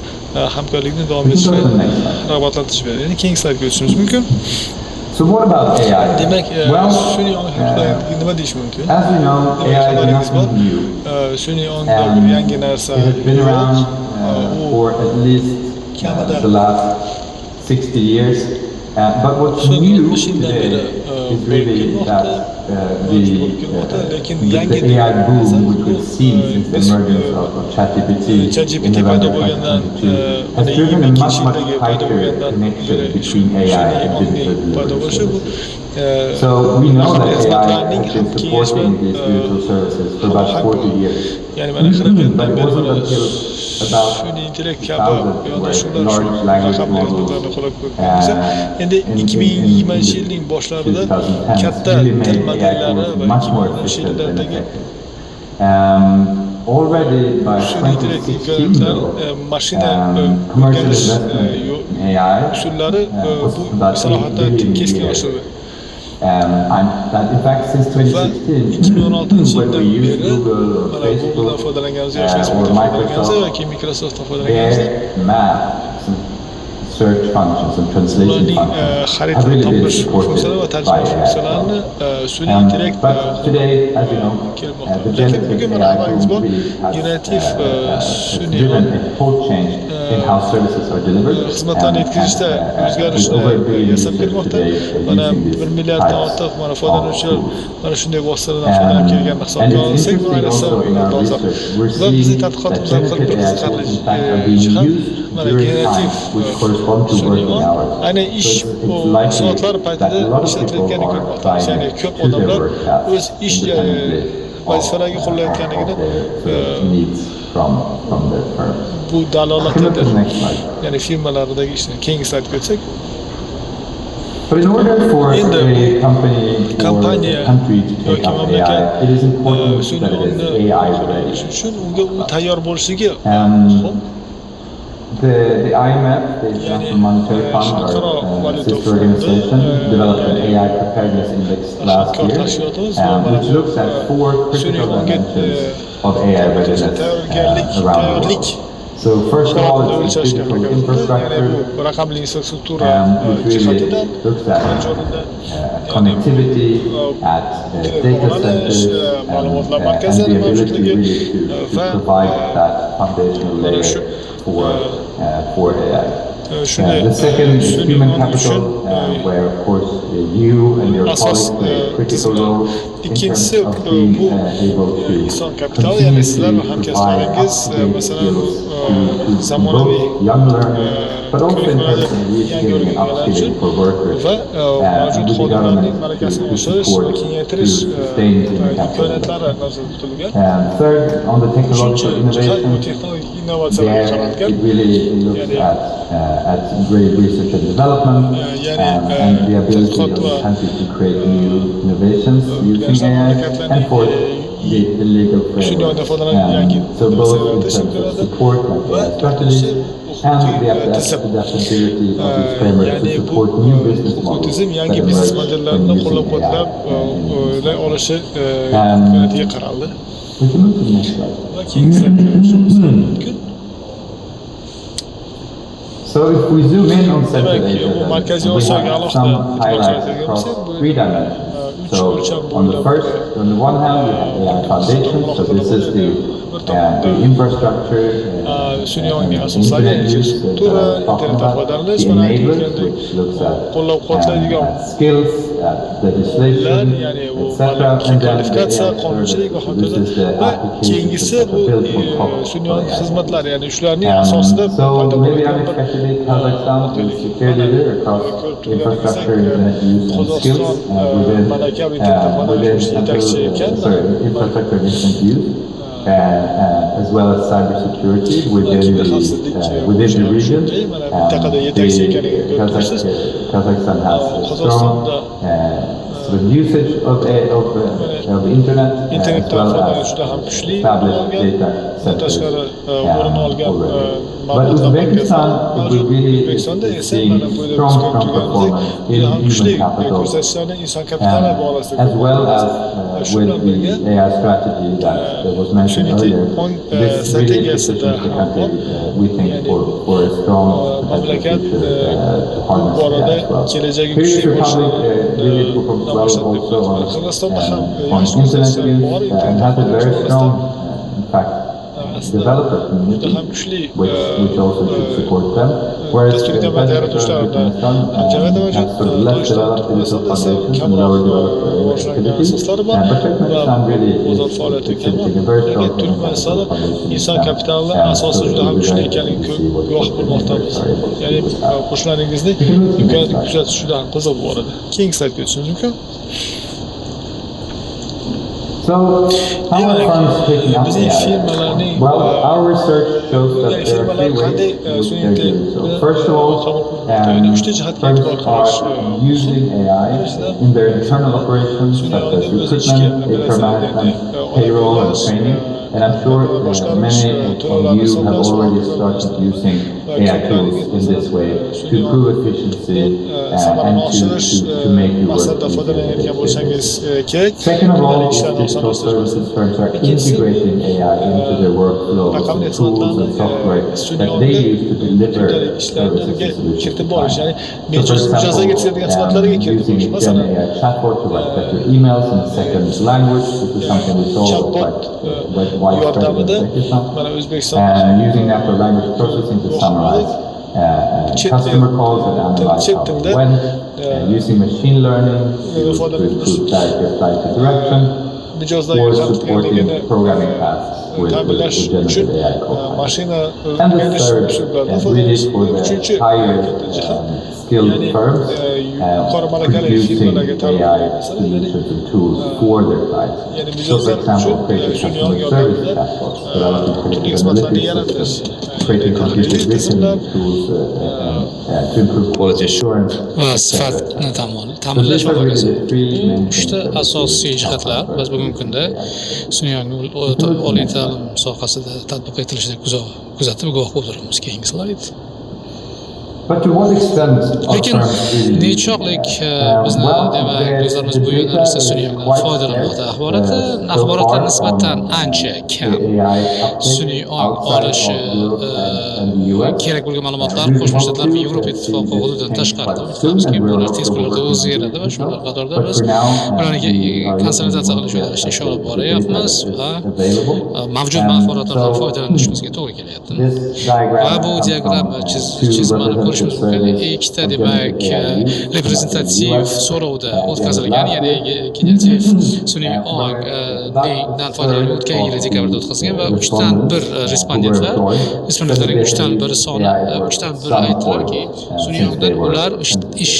hamkorlikni davom etishga rag'batlantirish beradi. Ya'ni keyingi slaydga o'tishimiz mumkin. So what about AI? Demak, Well, sun'iy ong haqida nima deyish mumkin? as we know, AI is nothing new. Sun'iy ong And yangi narsa. it has been around for at least the last 60 years. But what's new today is really that the AI boom, which we've seen since the emergence of ChatGPT in November 2022, has driven a much tighter connection between AI and digital delivery. So we know that AI has been supporting these digital services for about 40 years. But it wasn't until about 2000 where large language models endi 2020 yilning boshlarida katta til modellari va much more efficient and effective. Already by 2016, mashina commercial investment in AI usullari was bu about islohotda $8 billion keskin a year. oshirdi. And in fact, since 2016, 2016 when we yildan use beri Google, mana Google'dan Facebook, foydalanganimizda, or Facebook'dan foydalanganimizda Microsoft, yoki Microsoft'dan foydalanganimizda their maps and search functions and translation ularning functions have xaritani really been topish funksiyalari va supported by tarjima AI. funksiyalarini sun'iy intellekt But today, as you know, kelmoqda. the Lekin generative bugun mana AI xabaringiz bor, boom really generativ has sun'iy driven a whole change in how services are delivered. xizmatlarni yetkazishda o'zgarishni yasab kelmoqda. Mana 1 milliarddan ortiq mana foydalanuvchilar mana shunday vositalardan foydalanib kelganini hisobga olsak, bu ayniqsa dolzarb. Va bizning tadqiqotimiz orqali bir qiziqarli jihat mana generativ sun'iy ong ayni ish soatlari paytida ishlatilayotganini ko'rmoqdamiz. Ya'ni ko'p odamlar o'z ish vazifalariga qo'llayotganligini bu dalolat etadi. Ya'ni firmalaridagi ishni. Keyingi slaydga o'tsak. But in order for a company or kompaniya country to take yoki up mamlakat AI, it is important that sun'iy it ongni is AI ready. qo'llash uchun unga u tayyor bo'lishligi The IMF, the International Monetary Fund, our sister organization, developed an AI preparedness index last year, which looks at 4 critical dimensions of AI readiness around the world. So first of all, it's digital infrastructure, raqamli infrastruktura which really looks at connectivity, at data centers, and the ability really to provide that foundational layer for AI. shuni The second is sun'iy human ongni uchun capital, where of course you and your asos colleagues play a critical role in ikkinchisi terms of being bu able to inson kapitali, ya'ni sizlar va hamkasblaringiz masalan to zamonaviy both young learners, but also in terms of yangi reskilling and o'rganganlar uchun upskilling for workers, va and mavjud with the xodimlarning government malakasini to oshirish support, va to kengaytirish sustain human capital. imkoniyatlari nazarda tutilgan. And third, on the Uchinchi technological jihat bu innovation, texnologik innovatsiyalarga there qaratilgan. it really looks at great research and development and the ability of the country to create new innovations using AI, and fourth, the legal framework. So both in terms of support like AI strategies and the adaptability of these frameworks to support new business models that yangi biznes emerge modellarini from using qo'llab-quvvatlab AI. olishi imkoniyatiga qaraldi. We can move to the next slide. Va keyingi slaydga o'tishimiz mumkin. So if we zoom in on Central Demak, Asia, bu then Markaziy we Osiyoga have alohida some e'tibor highlights qaratadigan across bo'lsak, bu 3 dimensions. uch So o'lcham on the bo'ylab first, on the one hand, we have AI foundation. So this is the infrastructure, sun'iy ongning and asoslari, internet use that infrastruktura, I was talking internetdan about, foydalanish, the mana enablers, aytgandek, which looks at qo'llab-quvvatlaydigan skills, legislation, ya'ni bu etc. And then the kvalifikatsiya, AI qonunchilik va service. hokazo. This is the Va applications keyingisi that bu are built on top sun'iy of ong AI. xizmatlari, ya'ni shularning asosida So paydo maybe bo'lgan I'm bir especially Kazakhstan is a clear leader across infrastructure, internet use and skills within infrastructure and internet use, as well as cybersecurity within the region. Kazakhstan has a strong sort of usage of internet as well as established data centers already. But Uzbekistan will really seeing strong performance in human capital, as well as with the AI strategy that was mentioned earlier. This really positions the country, we think, for a strong potential future to harness AI as well. Kyrgyz Republic really performs well also on internet use and has a very strong, in fact, developer community, which also should support them. Whereas Turkmenistan has sort of less developed digital foundations and lower developed activities, but Turkmenistan really is exhibiting a very strong Turkmenistonda inson kapitalini asosi juda ham kuchli ekanligiga guvoh bo'lmoqdamiz. Ya'ni qo'shnilaringizni imkoniyatini kuzatish juda ham qiziq bu orada. Keyingi slaydga o'tishimiz mumkin. So, how are firms taking up Bizning AI? firmalarning Well, our research shows that there are three ways in which they're doing so. First of all, firms are using AI in their internal operations, such as recruitment, HR management, payroll, and training. And I'm sure many of you have already started using AI tools in this way to improve efficiency and to make your work easier. Second of all, digital services firms are integrating AI into their workflow with tools and software that they use to deliver services and solutions to clients. So for example, using Gen AI chatbot to write better emails in a second language. This is something we saw quite widespread in Uzbekistan. And using natural language processing to summarize customer calls and analyze how they went. Using machine learning to improve direct reply to direction. Or supporting programming tasks with generative AI code. And the third, really for the higher skilled firms, producing AI solutions and tools for their clients. So for example, creating customer service chatbots, developing predictive analytics systems, creating computer vision tools to improve quality assurance. Va sifatni ta'minlash va hokazo. Bu uchta asosiy jihatlar biz bugungi kunda sun'iy oliy ta'lim sohasida tatbiq etilishida kuzatib guvoh bo'lib turibmiz. Keyingi slayd. But to what extent Lekin nechog'lik bizni demak do'stlarimiz bu yo'nalishda sun'iy ongdan foydalanmoqda. Axborotlar nisbatan ancha kam. Sun'iy ong olishi kerak bo'lgan ma'lumotlar Qo'shma Shtatlar va Yevropa Ittifoqi hududidan tashqarida. Bilamizki, bular tez kunlarda o'zgaradi va shular qatorida biz ularga konsolidatsiya qilish yo'nalishida ish olib boryapmiz va mavjud axborotlardan foydalanishimizga to'g'ri kelyapti. Va bu diagramm chizmani ko'rish ko'rishimiz mumkin. Ikkita demak reprezentativ so'rovda o'tkazilgan, ya'ni generativ sun'iy ongdan foydalanib o'tgan yili dekabrda o'tkazilgan va 3dan 1 respondentlarning 3dan 1 soni 3dan 1 aytdilarki, sun'iy ongdan ular ish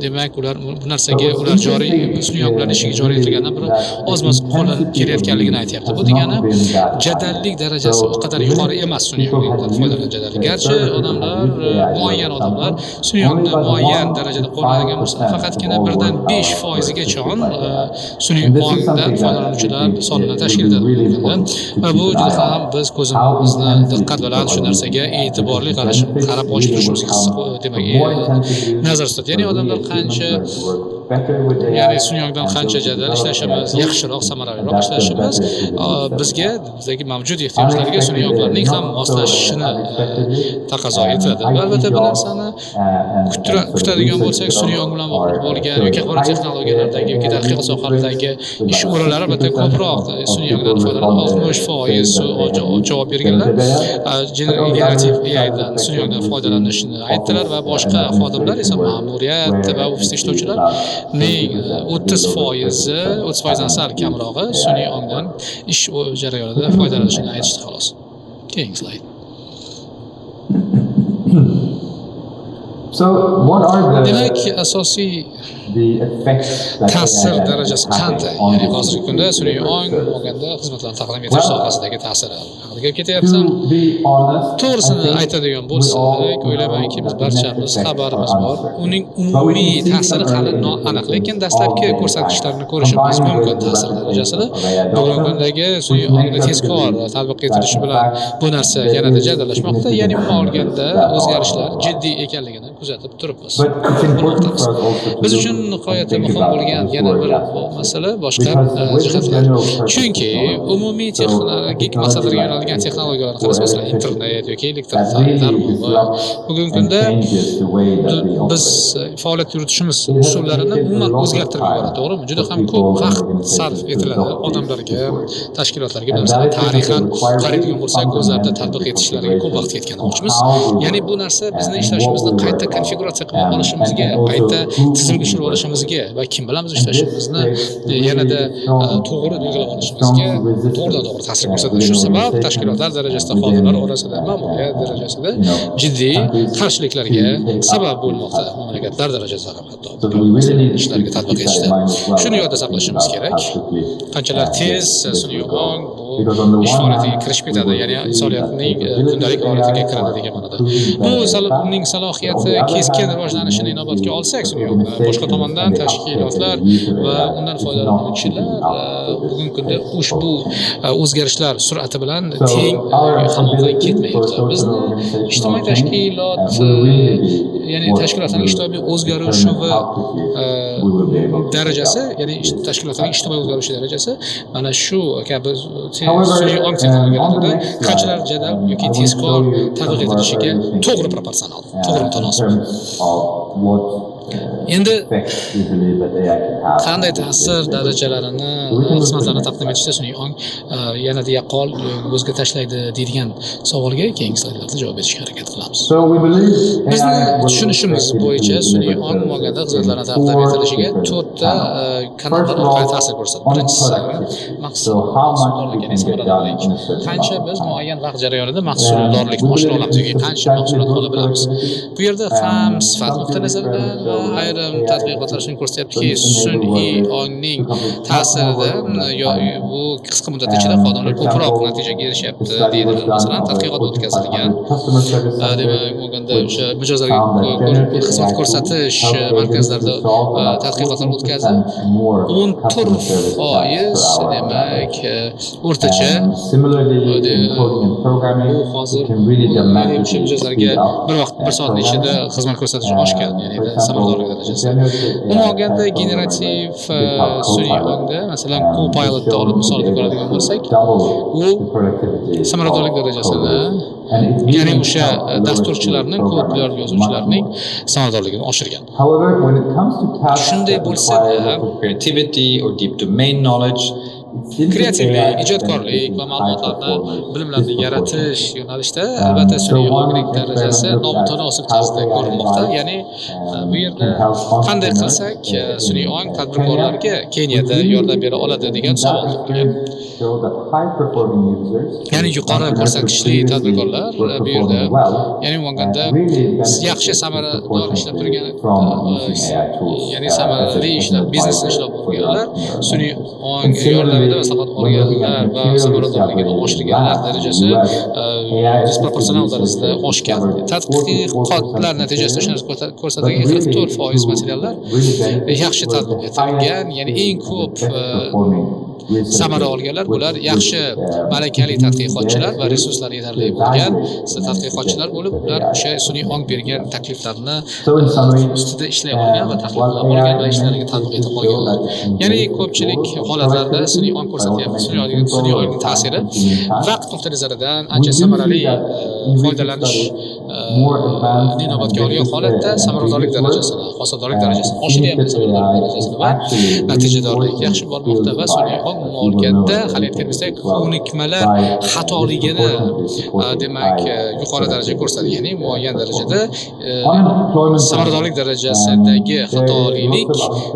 demak ular bu narsaga ular joriy sun'iy onglarning ishiga joriy etilgandan bir oz-moz qo'llanib kelayotganligini aytyapti. Bu degani jadallik darajasi o qadar yuqori emas sun'iy ongdan foydalangan jadallik. Garchi odamlar muayyan odamlar sun'iy ongni muayyan darajada qo'llanadigan bo'lsa, faqatgina 1dan 5%gacha sun'iy ongdan foydalanuvchilar sonini tashkil etadi. Va bu juda ham biz ko'zimizni diqqat bilan shu narsaga e'tiborli qarab ochib turishimiz demak nazar tutadi. Ya'ni odamlar qancha ya'ni sun'iy ongdan qancha jadal ishlashimiz, yaxshiroq, samaraliroq ishlashimiz bizga bizdagi mavjud ehtiyojlarga sun'iy onglarning ham moslashishini taqozo etadi. Va albatta bu narsani kutadigan bo'lsak, sun'iy ong bilan bog'liq bo'lgan yoki axborot texnologiyalaridagi yoki tadqiqot sohasidagi ish o'rinlari albatta ko'proq sun'iy ongdan foydalanib 60% javob berganlar generativ AIdan sun'iy ongdan foydalanishni aytdilar va boshqa xodimlar esa ma'muriyat va ofisda ishlovchilarning 30%dan sal kamrog'i sun'iy ongdan ish jarayonida foydalanishini aytishdi xolos. Keyingi slayd. So what are Demak, asosiy ta'sir darajasi qanday? Ya'ni hozirgi kunda sun'iy ong olganda xizmatlarni taqdim etish sohasidagi ta'siri haqida gap ketyapti. To'g'risini aytadigan bo'lsak, o'ylaymanki biz barchamiz xabarimiz bor. Uning umumiy ta'siri hali noaniq, lekin dastlabki ko'rsatkichlarni ko'rishimiz mumkin ta'sir darajasini. Bugungi kundagi sun'iy ongni tezkor tatbiq etilishi bilan bu narsa yanada jadallashmoqda. Ya'ni umuman olganda o'zgarishlar jiddiy ekanligini kuzatib turibmiz. Biz uchun nihoyatda muhim bo'lgan yana bir masala boshqa jihatlar. Chunki umumiy texnologik maqsadlarga yo'nalgan texnologiyalarni qarasak, masalan, internet yoki elektr tarmog'i bugungi kunda biz faoliyat yuritishimiz usullarini umuman o'zgartirib yuboradi, to'g'rimi? Juda ham ko'p vaqt sarf etiladi odamlarga, tashkilotlarga, masalan, tarixan qaraydigan bo'lsak, o'zlarida tatbiq etishlariga ko'p vaqt ketgan demoqchimiz. Ya'ni bu narsa bizni ishlashimizni qayta konfiguratsiya qilib olishimizga, qayta tizimga tushirib olishimizga va kim bilan biz ishlashimizni yanada to'g'ri belgilab olishimizga to'g'ridan-to'g'ri ta'sir ko'rsatadi. Shu sabab tashkilotlar darajasida, xodimlar orasida, ma'muriyat darajasida jiddiy qarshiliklarga sabab bo'lmoqda. Mamlakatlar darajasida ham hatto ishlarga tatbiq etishda. Shuni yodda saqlashimiz kerak. Qanchalar tez sun'iy ong bu ish faoliyatiga kirishib ketadi, ya'ni insoniyatning kundalik faoliyatiga kiradi degan ma'noda. Bu uning salohiyati keskin rivojlanishini inobatga olsak, sun'iy ong boshqa tomondan tashkilotlar va undan foydalanuvchilar bugungi kunda ushbu o'zgarishlar sur'ati bilan teng hamohang ketmayapti. Bizni ijtimoiy tashkilot ya'ni tashkilotlarning ijtimoiy o'zgarishi va darajasi, ya'ni tashkilotlarning ijtimoiy o'zgarishi darajasi mana shu kabi sun'iy ong texnologiyalarida qanchalar jadal yoki tezkor tatbiq etilishiga to'g'ri proporsional, to'g'ri mutanosib. Endi qanday ta'sir darajalarini xizmatlarni taqdim etishda sun'iy ong yanada yaqqol o'zga tashlaydi deydigan savolga keyingi slaydlarda javob berishga harakat qilamiz. Bizni tushunishimiz bo'yicha sun'iy ong olganda xizmatlarni taqdim etilishiga 4 ta kanallar orqali ta'sir ko'rsatadi. Birinchisi mahsuldorlik, ya'ni samaradorlik. Qancha biz muayyan vaqt jarayonida mahsuldorlikni oshira olamiz yoki qancha mahsulot ola bilamiz. Bu yerda ham sifat nuqtai nazaridan ayrim tadqiqotlar shuni ko'rsatyaptiki, sun'iy ongning ta'sirida bu qisqa muddat ichida xodimlar ko'proq natijaga erishyapti deydilar. Masalan, tadqiqot o'tkazilgan. Demak, bo'lganda o'sha mijozlarga xizmat ko'rsatish markazlarida tadqiqotlar o'tkazib, 14% demak o'rtacha bu hozir o'sha mijozlarga bir soatning ichida xizmat ko'rsatish oshgan, ya'ni samaradorlik darajasi. Umuman olganda generativ sun'iy ongda, masalan, Copilot'ni olib misolga ko'radigan bo'lsak, u samaradorlik darajasini, ya'ni o'sha dasturchilarning, kodlar yozuvchilarning samaradorligini oshirgan. Shunday bo'lsa-da, creativity or deep domain knowledge, kreativlik, ijodkorlik va ma'lumotlarni, bilimlarni yaratish yo'nalishida albatta sun'iy ongning darajasi nomutanosib tarzda ko'rinmoqda. Ya'ni bu yerda qanday qilsak sun'iy ong tadbirkorlarga Keniyada yordam bera oladi degan savol tug'ilgan. Ya'ni yuqori ko'rsatkichli tadbirkorlar bu yerda, ya'ni Ugandada yaxshi samarador ishlab turgan, ya'ni samarali ishlab, biznesni ishlab turganlar, sun'iy ong yordamida maslahat olganlar va samaradorligini oshirganlar darajasi disproporsional tarzda oshgan. Tadqiqotlar natijasida shuni ko'rsatadiki, 44% materiallar yaxshi tadbiq etilgan, ya'ni eng ko'p samara olganlar bular yaxshi malakali tadqiqotchilar va resurslari yetarli bo'lgan tadqiqotchilar bo'lib, ular o'sha sun'iy ong bergan takliflarni ustida ishlay olgan va tahlil olgan va ishlariga tatbiq etib olganlar. Ya'ni ko'pchilik holatlarda sun'iy ong ko'rsatyapti. Sun'iy ongning ta'siri vaqt nuqtai nazaridan ancha samarali foydalanish inobatga olgan holatda samaradorlik darajasini, hosildorlik darajasini oshiryapti, samaradorlik darajasini va natijadorlik yaxshi bormoqda va sun'iy ong muolajalarda hali aytganimizdek ko'nikmalar xatoligini demak yuqori daraja ko'rsatadi. Ya'ni muayyan darajada samaradorlik darajasidagi xatolik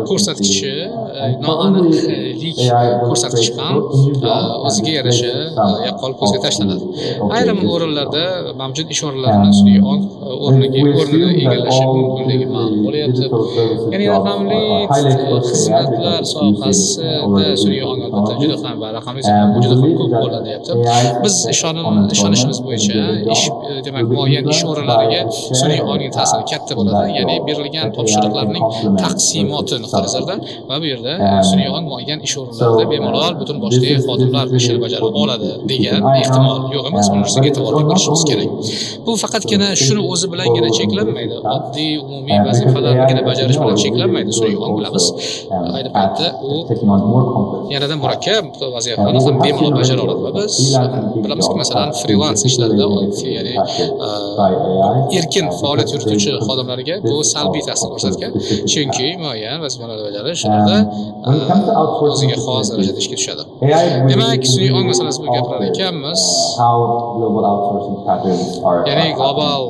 ko'rsatkichi noaniqlik ko'rsatkichi ham o'ziga yarasha yaqqol ko'zga tashlanadi. Ayrim o'rinlarda mavjud ish o'rinlarini sun'iy ong o'rnini egallashi mumkinligi ma'lum bo'lyapti. Ya'ni raqamli xizmatlar sohasida sun'iy ong albatta juda ham va raqamli juda ham ko'p qo'llanyapti. Biz ishonishimiz bo'yicha demak muayyan ish o'rinlariga sun'iy ongning ta'siri katta bo'ladi. Ya'ni berilgan topshiriqlarning taqsimoti nuqtai nazaridan va bu yerda sun'iy ong muayyan ish o'rinlarida bemalol butun boshli xodimlar ishini bajara oladi degan ehtimol yo'q emas. Buni ustiga e'tiborli bo'lishimiz kerak. Bu faqatgina shuni o'zi bilangina cheklanmaydi. Oddiy umumiy vazifalarni bajarish bilan cheklanmaydi. Sun'iy ong bilamiz. Ayni paytda u yanada murakkab vazifalarni ham bemalol bajara oladi va biz bilamizki, masalan, freelance ishlarida, ya'ni erkin faoliyat yurituvchi xodimlarga bu salbiy ta'sir ko'rsatgan. Chunki muayyan vazifalarni bajarish ularda o'ziga xos darajada ishga tushadi. Demak, sun'iy ong masalasi bu gapirar ekanmiz. Ya'ni global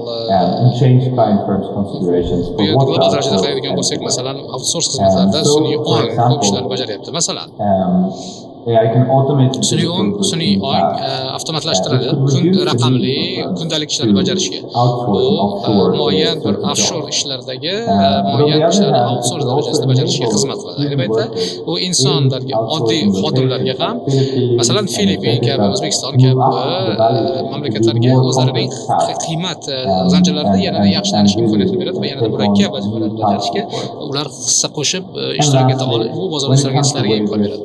darajada qaraydigan bo'lsak, masalan, outsource xizmatlarda sun'iy ong ko'p ishlarni bajaryapti. Masalan, sun'iy ong avtomatlashtiriladi raqamli kundalik ishlarni bajarishga. Bu muayyan bir offshore ishlardagi muayyan ishlarni outsource darajasida bajarishga xizmat qiladi. Ayni paytda u insonlarga, oddiy xodimlarga ham, masalan, Filippin kabi, O'zbekiston kabi mamlakatlarga o'zlarining qiymat zanjirlarida yanada yaxshilanish imkoniyatini beradi va yanada murakkab vazifalarni bajarishga ular hissa qo'shib ishtirok eta olib, bu bozorda ishtirok etishlariga imkon beradi.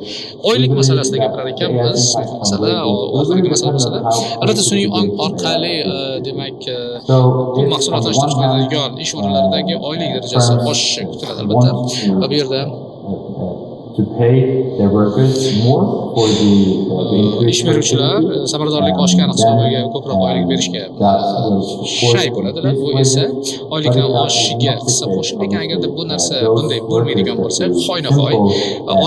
Oylik masalasida gapirar ekanmiz, masala oxirgi masala bo'lsa-da, albatta sun'iy ong orqali demak bu mahsulotlarni ishlab chiqaradigan ish o'rinlaridagi oylik darajasi oshishi kutiladi albatta. Va bu yerda ish beruvchilar samaradorlik oshgan hisobiga ko'proq oylik berishga shay bo'ladilar. Bu esa oylikni oshishiga hissa qo'shib, lekin agarda bu narsa bunday bo'lmaydigan bo'lsa, hoynahoy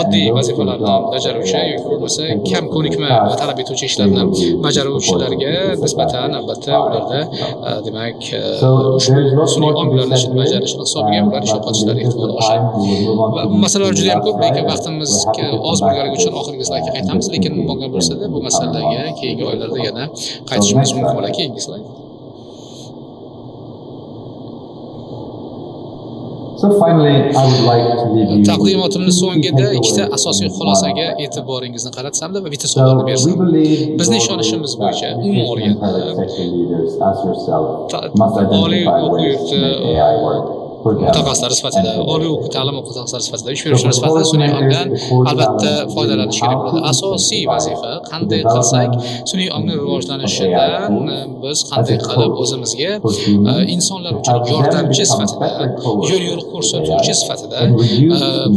oddiy vazifalarni bajaruvchi yoki bo'lmasa kam ko'nikma va talab etuvchi ishlarni bajaruvchilarga nisbatan albatta ularda demak sun'iy ong bilan ishni bajarish hisobiga ular ish yo'qotishlari ehtimoli oshadi. Masalalar juda ham ko'p, lekin vaqtimiz oz bo'lganligi uchun oxirgi slaydga qaytamiz, lekin bo'lgan bo'lsa-da bu masalaga keyingi oylarda yana qaytishimiz mumkin bo'ladi. Keyingi slayd. Taqdimotimning so'ngida ikkita asosiy xulosaga e'tiboringizni qaratsamda va bitta savolni bersam. Bizning ishonishimiz bo'yicha umuman olganda oliy o'quv yurti mutaxassislari sifatida, oliy o'quv ta'lim mutaxassislari sifatida, ish beruvchilar sifatida sun'iy ongdan albatta foydalanish kerak bo'ladi. Asosiy vazifa qanday qilsak sun'iy ongning rivojlanishidan biz qanday qilib o'zimizga insonlar uchun yordamchi sifatida, yo'l yo'riq ko'rsatuvchi sifatida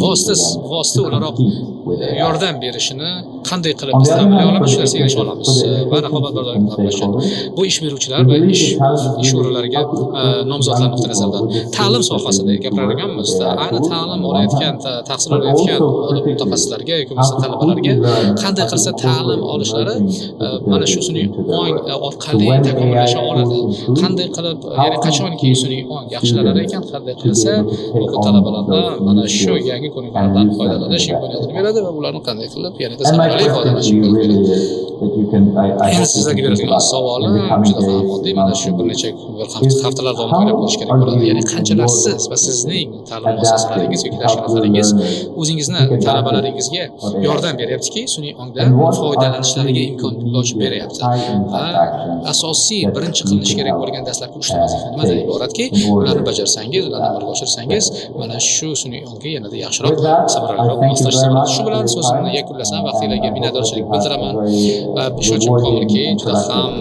vosita o'laroq yordam berishini qanday qilib biz ta'minlay olamiz, shu narsaga erisha olamiz va raqobatbardoshlikni qilishni. Bu ish beruvchilar va ish o'rinlariga nomzodlar nuqtai nazaridan ta'lim sohasida gapirganmizda, ayni ta'lim olayotgan, tahsil olayotgan mutaxassislarga yoki bo'lmasa talabalarga qanday qilsa ta'lim olishlari mana shu sun'iy ong orqali takomillasha oladi. Qanday qilib, ya'ni qachonki sun'iy ong yaxshilanar ekan, qanday qilsa o'quvchi talabalarga mana shu yangi ko'nikmalardan foydalanish imkoniyatini beradi va ularni qanday qilib yanada samarali foydalanish imkoniyatini beradi. Endi sizlarga beradigan savolim juda ham oddiy. Mana shu bir necha haftalar davomida o'ylab ko'rish kerak bo'ladi. Ya'ni qanchalar siz va sizning ta'lim muassasalaringiz yoki tashkilotlaringiz o'zingizni talabalaringizga yordam beryaptiki, sun'iy ongdan foydalanishlariga imkon ochib beryapti. Va asosiy birinchi qilinish kerak bo'lgan dastlabki 3 ta vazifa nimadan iboratki, ularni bajarsangiz, ularni amalga oshirsangiz, mana shu sun'iy ongga yanada yaxshiroq, samaraliroq moslashsa bo'ladi. Shu bilan so'zimni yakunlasam, vaqtinglarga minnatdorchilik bildiraman. Ishonchim komilki, juda ham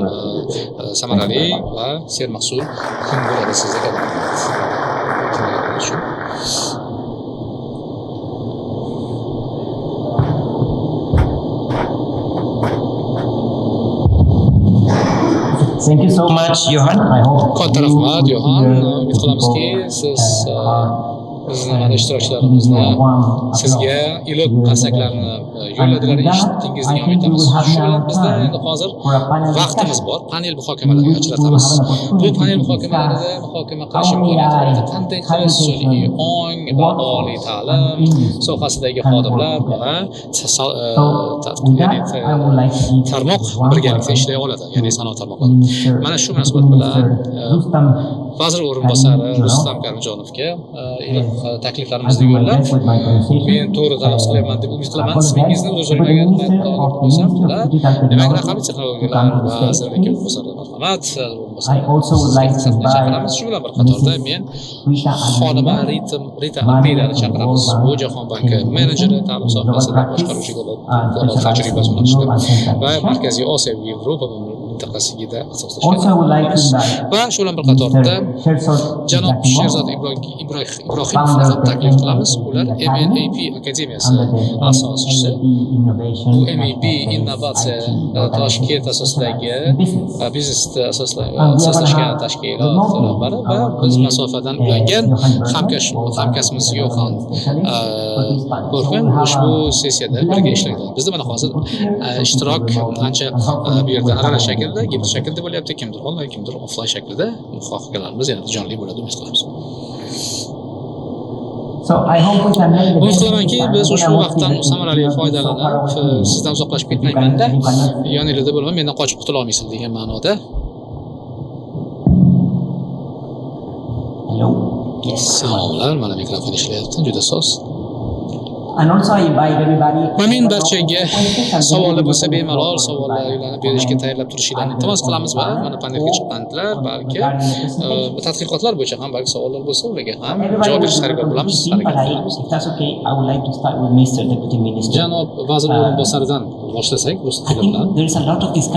samarali va sermahsul kun bo'ladi sizlarga. Thank you so much, Johan. I hope Katta rahmat, Johan. Umid qilamizki, siz bizni mana ishtirokchilarimizni sizga iliq qarsaklarni yo'lladilar, eshitdingiz degan umidamiz. Shu bilan bizda endi hozir vaqtimiz bor, panel muhokamalariga ajratamiz. Bu panel muhokamalarida muhokama qilish imkoniyati qanday qilish sun'iy ong va oliy ta'lim sohasidagi xodimlar va tarmoq birgalikda ishlay oladi, ya'ni sanoat tarmoqlari. Mana shu munosabat bilan vazir o'rinbosari Rustam Karimjonovga takliflarimizni yo'llab, men to'g'ri tanaffus qilyapman deb umid qilaman. Ismingizni o'zgarmagan hayotda olib qo'ysam, demak raqamli texnologiyalar vazirligi o'rinbosari marhamat, chaqiramiz. Shu bilan bir qatorda men xonima Rita Almeidani chaqiramiz. Bu Jahon banki menejeri, ta'lim sohasida boshqaruvchi tajribasi bilan ishlagan va Markaziy Osiyo va Yevropa mintaqasiga asoslashgan. Va shu bilan bir qatorda janob Sherzod Ibrohimovni ham taklif qilamiz. Ular MNAP akademiyasi asoschisi. Bu MNAP innovatsiya Toshkent asosidagi biznesda asoslashgan tashkilot rahbari va biz masofadan ulangan hamkasbimiz Yohan Korxman ushbu sessiyada birga ishlaydi. Bizda mana hozir ishtirok ancha bu yerda aralash shaklda, gibrid shaklda bo'lyapti. Kimdir onlayn, kimdir offlayn shaklda muhokamalarimiz yana jonli bo'ladi, umid qilamiz. Umid qilamanki, biz ushbu vaqtdan samarali foydalanib, sizdan uzoqlashib ketmayman-da, yoningizda bo'laman, mendan qochib qutula olmaysiz degan ma'noda. Salomlar, mana mikrofon ishlayapti, juda soz. Va men barchaga savollar bo'lsa bemalol savollarni berishga tayyorlab turishinglarni iltimos qilamiz va mana panelga chiqqanlar balki tadqiqotlar bo'yicha ham balki savollar bo'lsa ularga ham javob berishga harakat qilamiz. Janob vazir o'rinbosaridan boshlasak, rus tili bilan.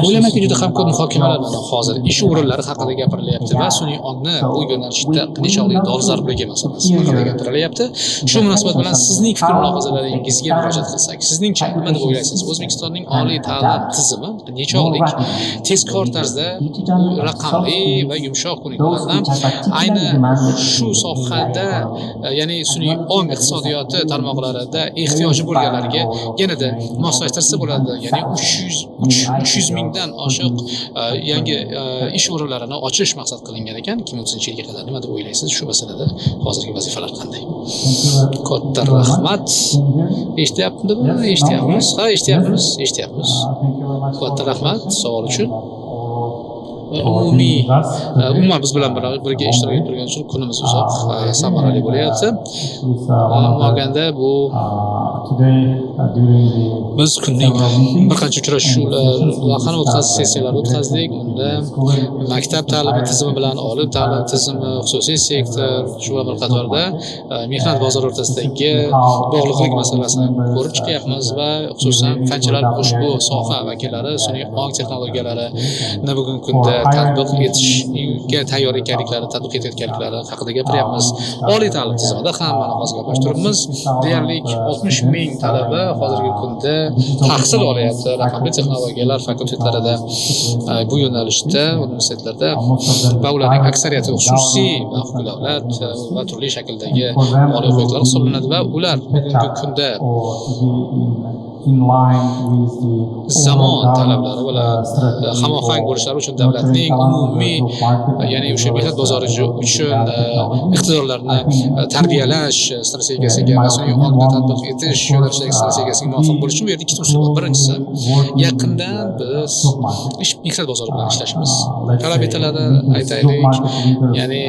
O'ylaymanki juda ham ko'p muhokamalar mana hozir ish o'rinlari haqida gapirilyapti va sun'iy ongni bu yo'nalishda nechog'li dolzarbligi masalasi haqida gapirilyapti. Shu munosabat bilan sizning fikr-mulohazalaringizga murojaat qilsak, sizningcha nima deb o'ylaysiz? O'zbekistonning oliy ta'lim tizimi nechog'lik tezkor tarzda raqamli va yumshoq ko'nikmalardan ayni shu sohada, ya'ni sun'iy ong iqtisodiyoti tarmoqlarida ehtiyoji bo'lganlarga yanada moslashtirsa bo'ladi. Ya'ni 300 mingdan oshiq yangi ish o'rinlarini ochish maqsad qilingan ekan 2030-yilga qadar. Nima deb o'ylaysiz? Shu masalada hozirgi vazifalar qanday? Katta rahmat. Eshityapmizmi? Eshityapmiz. Ha, eshityapmiz. Katta rahmat savol uchun. Umuman biz bilan birga ishtirok etib turgan uchun kunimiz uzoq samarali bo'lyapti. Olganda bu biz kunning bir qancha uchrashuvlar va o'tkazib sessiyalar o'tkazdik. Unda maktab ta'limi tizimi bilan oliy ta'lim tizimi, xususiy sektor, shu bilan bir qatorda mehnat bozori o'rtasidagi bog'liqlik masalasini ko'rib chiqyapmiz va xususan qanchalar ushbu soha vakillari sun'iy ong texnologiyalarini bugungi kunda tatbiq etishga tayyor ekanliklari, tatbiq etayotganliklari haqida gapiryapmiz. Oliy ta'lim tizimida hammani hozir gaplashib turibmiz. Deyarli 60 ming talaba hozirgi kunda tahsil olyapti raqamli texnologiyalar fakultetlarida, bu yo'nalishda universitetlarda va ularning aksariyati xususiy va huquqiy davlat va turli shakldagi oliy o'quv hisoblanadi va ular bugungi kunda zamon talablari bilan hamohang bo'lishlari uchun davlatning umumiy, ya'ni o'sha mehnat bozori uchun iqtidorlarni tarbiyalash strategiyasiga va sun'iy ongni tatbiq etish yo'nalishidagi strategiyasiga muvofiq bo'lishi bu yerda ikkita usul bor. Birinchisi, yaqindan biz mehnat bozori bilan ishlashimiz talab etiladi. Aytaylik, ya'ni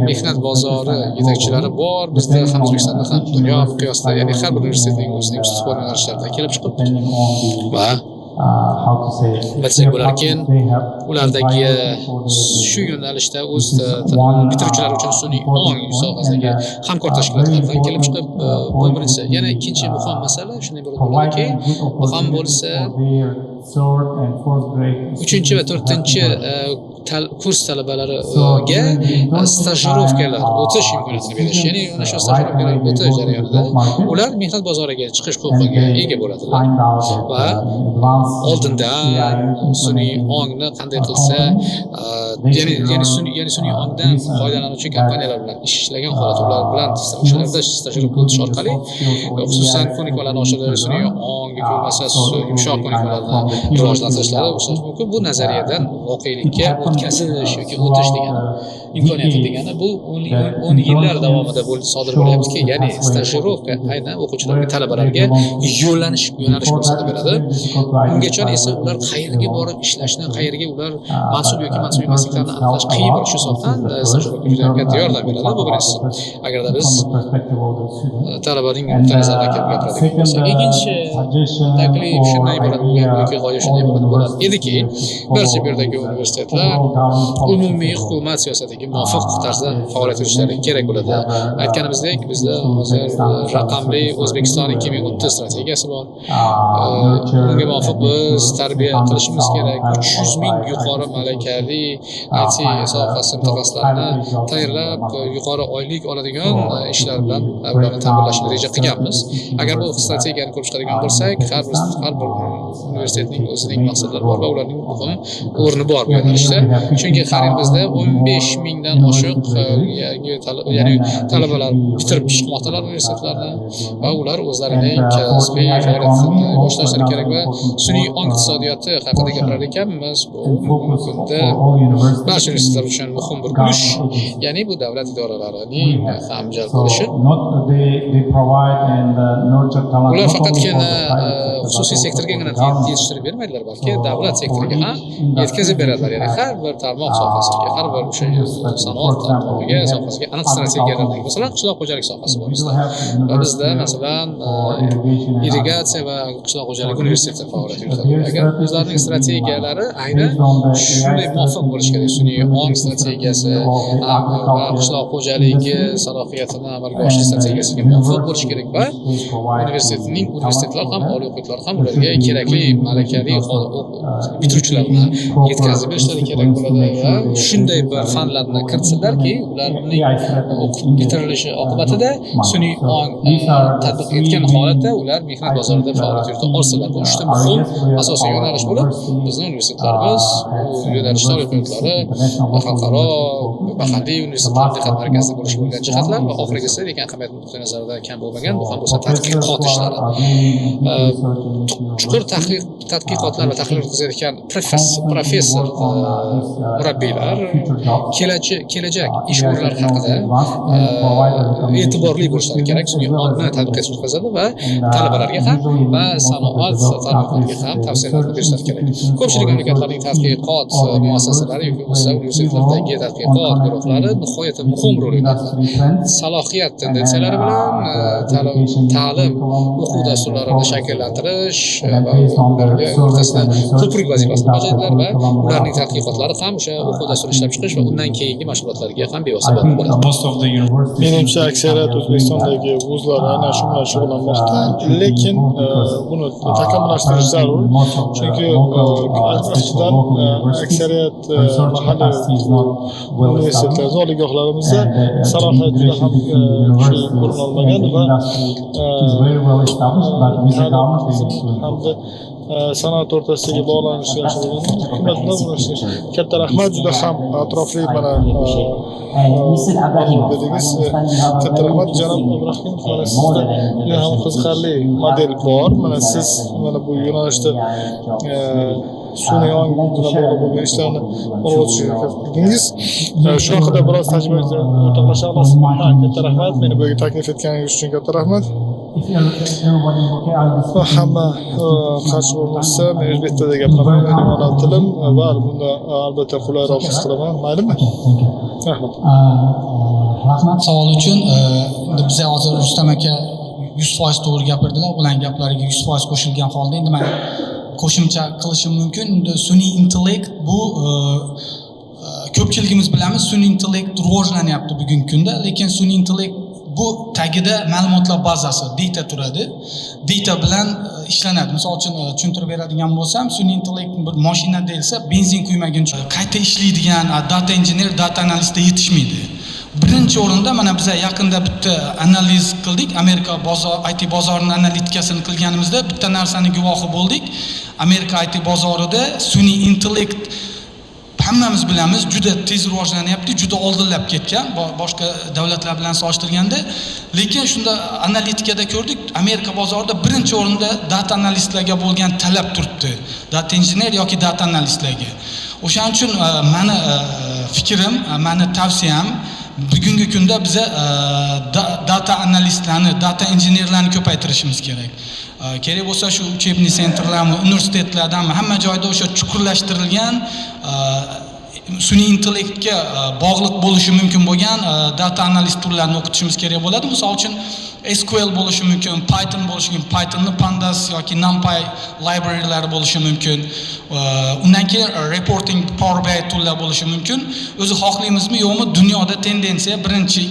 mehnat bozori yetakchilari bor bizda ham O'zbekistonda ham dunyo miqyosida, ya'ni har bir universitetning o'zining ustuvor yo'nalishlaridan kelib chiqib va bilsak bo'larkan, ulardagi shu yo'nalishda o'z bitiruvchilar uchun sun'iy ong sohasidagi hamkor tashkilotlardan kelib chiqib, bu birinchisi. Yana ikkinchi muhim masala shunday bo'lib qoladiki, bu ham bo'lsa 3 va 4 kurs talabalariga stajirovkalar o'tish imkoniyatini berish, ya'ni mana shu stajirovkalar o'tish jarayonida ular mehnat bozoriga chiqish huquqiga ega bo'ladilar va oldindan sun'iy ongni qanday qilsa, ya'ni sun'iy ongdan foydalanuvchi kompaniyalar bilan ishlagan holatda ular bilan o'shalarda stajirovka o'tish orqali xususan ko'nikmalarni oshirish, sun'iy ong yoki bo'lmasa yumshoq ko'nikmalarni rivojlantirishlari mumkin. Bu nazariyadan voqelikka o'tkazish yoki o'tish degani imkoniyati degani bu 10 yillar davomida sodir bo'lyaptiki, ya'ni stajirovka aynan o'quvchilarga, talabalarga yo'nalish ko'rsatib beradi. Ungacha esa ular qayerga borib ishlashni, qayerga ular mansub yoki mansub emasliklarini aniqlash qiyin bo'lishi hisobidan stajirovka juda katta yordam beradi. Bu birinchisi. Agarda biz talabaning nazaridan kelib gapiradigan bo'lsak, ikkinchi taklif shunday bo'ladi yoki g'oya shunday bo'ladi ediki, barcha bu yerdagi universitetlar umumiy hukumat siyosatiga muvofiq tarzda faoliyat yurishlari kerak bo'ladi. Aytganimizdek, bizda hozir raqamli O'zbekiston 2030 strategiyasi bor. Unga muvofiq biz tarbiya qilishimiz kerak. 300 ming yuqori malakali IT sohasi mutaxassislarini tayyorlab, yuqori oylik oladigan ishlar bilan ularni ta'minlashni reja qilganmiz. Agar bu strategiyani ko'rib chiqadigan bo'lsak, har bir universitetning o'zining maqsadlari bor va ularning muhim o'rni bor bu yo'nalishda. Chunki har yil bizda 15 mingdan oshiq ya'ni talabalar bitirib chiqmoqdalar universitetlarni va ular o'zlarining kasbiy faoliyatini boshlashlari kerak va sun'iy ong iqtisodiyoti haqida gapirar ekanmiz. Bu kunda barcha universitetlar uchun muhim bir ulush, ya'ni bu davlat idoralarining ham jalb bo'lishi. Ular faqatgina xususiy sektorgagina yetishtirib bermaydilar, balki davlat sektoriga ham yetkazib beradilar. Ya'ni har bir tarmoq sohasiga, har bir o'sha sanoat tarmog'iga, sohasiga aniq strategiyalardan, masalan, qishloq xo'jalik sohasi bor bizda. Va bizda masalan irrigatsiya va qishloq xo'jaligi universiteti faoliyat yuritadi. Agar o'zlarining strategiyalari aynan shunday muvofiq bo'lishi kerak. Sun'iy ong strategiyasi va qishloq xo'jaligi salohiyatini amalga oshirish strategiyasiga muvofiq bo'lishi kerak va universitetlar ham, oliy o'quvchilar ham ularga kerakli malakali bitiruvchilarni yetkazib berishlari kerak bo'ladi va shunday bir fanlarni kiritsalarki, ularning o'qib bitirilishi oqibatida sun'iy ong tatbiq etgan holatda ular mehnat bozorida faoliyat yurita olsalar. Bu juda muhim asosiy yo'nalish bo'lib, bizning universitetlarimiz bu yo'nalishda oliy o'quvchilari xalqaro, mahalliy universitetlar diqqat markazida bo'lishi bo'lgan jihatlar va oxirgisi, lekin ahamiyat nuqtai nazaridan kam bo'lmagan, bu ham bo'lsa tadqiqot ishlari. Chuqur tadqiqotlar va tahlil o'tkazayotgan professor murabbiylar kelajak ish o'rinlari haqida e'tiborli bo'lishlari kerak. Sun'iy ongni tadqiq o'tkazadi va talabalarga ham va sanoat tarmoqlariga ham tavsiyalar berishlari kerak. Ko'pchilik mamlakatlarning tadqiqot muassasalari yoki universitetlardagi tadqiqot guruhlari nihoyatda muhim rol o'ynaydi. Salohiyat tendensiyalari bilan ta'lim o'quv dasturlarini shakllantirish va ularga o'rtasida ko'prik vazifasini bajaradilar va ularning tadqiqotlari ham o'sha o'quv dasturini ishlab chiqish va undan keyingi mashg'ulotlarga ham bevosita bog'liq bo'ladi. Most of the universities. Menimcha aksariyat O'zbekistondagi vuzlar aynan shu bilan shug'ullanmoqda, lekin buni takomillashtirish zarur. Chunki aksariyat mahalliy universitetlar, oliygohlarimizda salohiyat juda ham kuchli o'rin olmagan va hamda sanoat o'rtasidagi bog'lanish yaxshi bo'lgan. Hukumat bilan birlashgan. Katta rahmat, juda ham atrofli mana dedingiz. Katta rahmat janob Ibrohimov, mana sizda juda ham qiziqarli model bor. Mana siz mana bu yo'nalishda sun'iy ong bilan bog'liq bo'lgan ishlarni olib o'tishga kirdingiz. Shu haqida biroz tajribangizni o'rtoqlasha olasizmi? Katta rahmat. Meni bu yerga taklif etganingiz uchun katta rahmat. Va hamma qarshi bo'lmasa, men o'zbek tilida gapiraman, mening ona tilim va bunda albatta qulayroq his qilaman. Maylimi? Rahmat. Rahmat savol uchun. Biz hozir Rustam aka 100% to'g'ri gapirdilar. Ularning gaplariga 100% qo'shilgan holda endi men qo'shimcha qilishim mumkin. Sun'iy intellekt bu ko'pchiligimiz bilamiz, sun'iy intellekt rivojlanyapti bugungi kunda, lekin sun'iy intellekt bu tagida ma'lumotlar bazasi, data turadi. Data bilan ishlanadi. Misol uchun tushuntirib beradigan bo'lsam, sun'iy intellekt bir mashina deyilsa, benzin quymaguncha qayta ishlaydigan data engineer, data analistga yetishmaydi. Birinchi o'rinda mana biz yaqinda bitta analiz qildik. Amerika IT bozorini analitikasini qilganimizda bitta narsani guvohi bo'ldik. Amerika IT bozorida sun'iy intellekt hammamiz bilamiz, juda tez rivojlanyapti, juda oldinlab ketgan boshqa davlatlar bilan solishtirganda. Lekin shunda analitikada ko'rdik, Amerika bozorida birinchi o'rinda data analistlarga bo'lgan talab turibdi. Data engineer yoki data analistlarga. O'shaning uchun meni fikrim, meni tavsiyam bugungi kunda biza data analistlarni, data engineerlarni ko'paytirishimiz kerak. Kerak bo'lsa shu uchebniy sentrlarmi, universitetlardanmi hamma joyda o'sha chuqurlashtirilgan sun'iy intellektga bog'liq bo'lishi mumkin bo'lgan data analist turlarini o'qitishimiz kerak bo'ladi. Misol uchun SQL bo'lishi mumkin, Python bo'lishi mumkin, Pythonning Pandas yoki NumPy librarylari bo'lishi mumkin. Undan keyin reporting Power BI turlar bo'lishi mumkin. O'zi xohlaymizmi yo'qmi, dunyoda tendensiya birinchi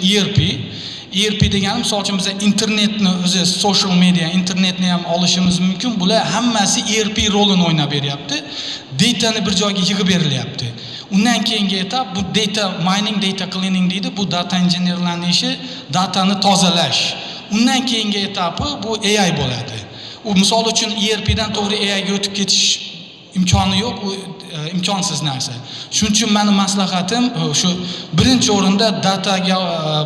ERP degani misol uchun biz internetni o'zi social media, internetni ham olishimiz mumkin. Bular hammasi ERP rolini o'ynab beryapti. Datani bir joyga yig'ib berilyapti. Undan keyingi etap bu data mining, data cleaning deydi. Bu data engineerlarning ishi datani tozalash. Undan keyingi etapi bu AI bo'ladi. U misol uchun ERP dan to'g'ri AI ga o'tib ketish imkoni yo'q, u imkonsiz narsa. Shuning uchun meni maslahatim shu birinchi o'rinda dataga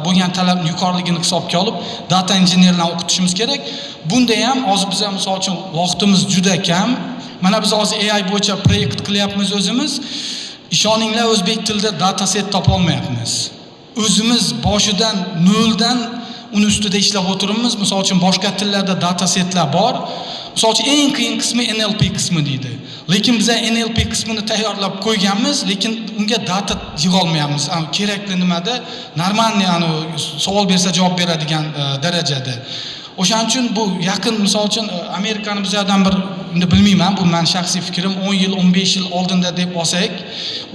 bo'lgan talabni yuqoriligini hisobga olib, data engineerlarni o'qitishimiz kerak. Bunda ham hozir biz misol uchun vaqtimiz juda kam. Mana biz hozir AI bo'yicha proyekt qilyapmiz o'zimiz. Ishoninglar, o'zbek tilida data set topa olmayapmiz. O'zimiz boshidan noldan uni ustida ishlab o'tiribmiz. Misol uchun boshqa tillarda data setlar bor. Misol uchun eng qiyin qismi NLP qismi deydi. Lekin biz NLP qismini tayyorlab qo'yganmiz, lekin unga data yig'a olmayapmiz. Kerakli nimada normalniy savol bersa javob beradigan darajada. O'shaning uchun bu yaqin misol uchun Amerikani bizlardan bir bilmayman, bu men shaxsiy fikrim, 10 yil, 15 yil oldinda deb olsak,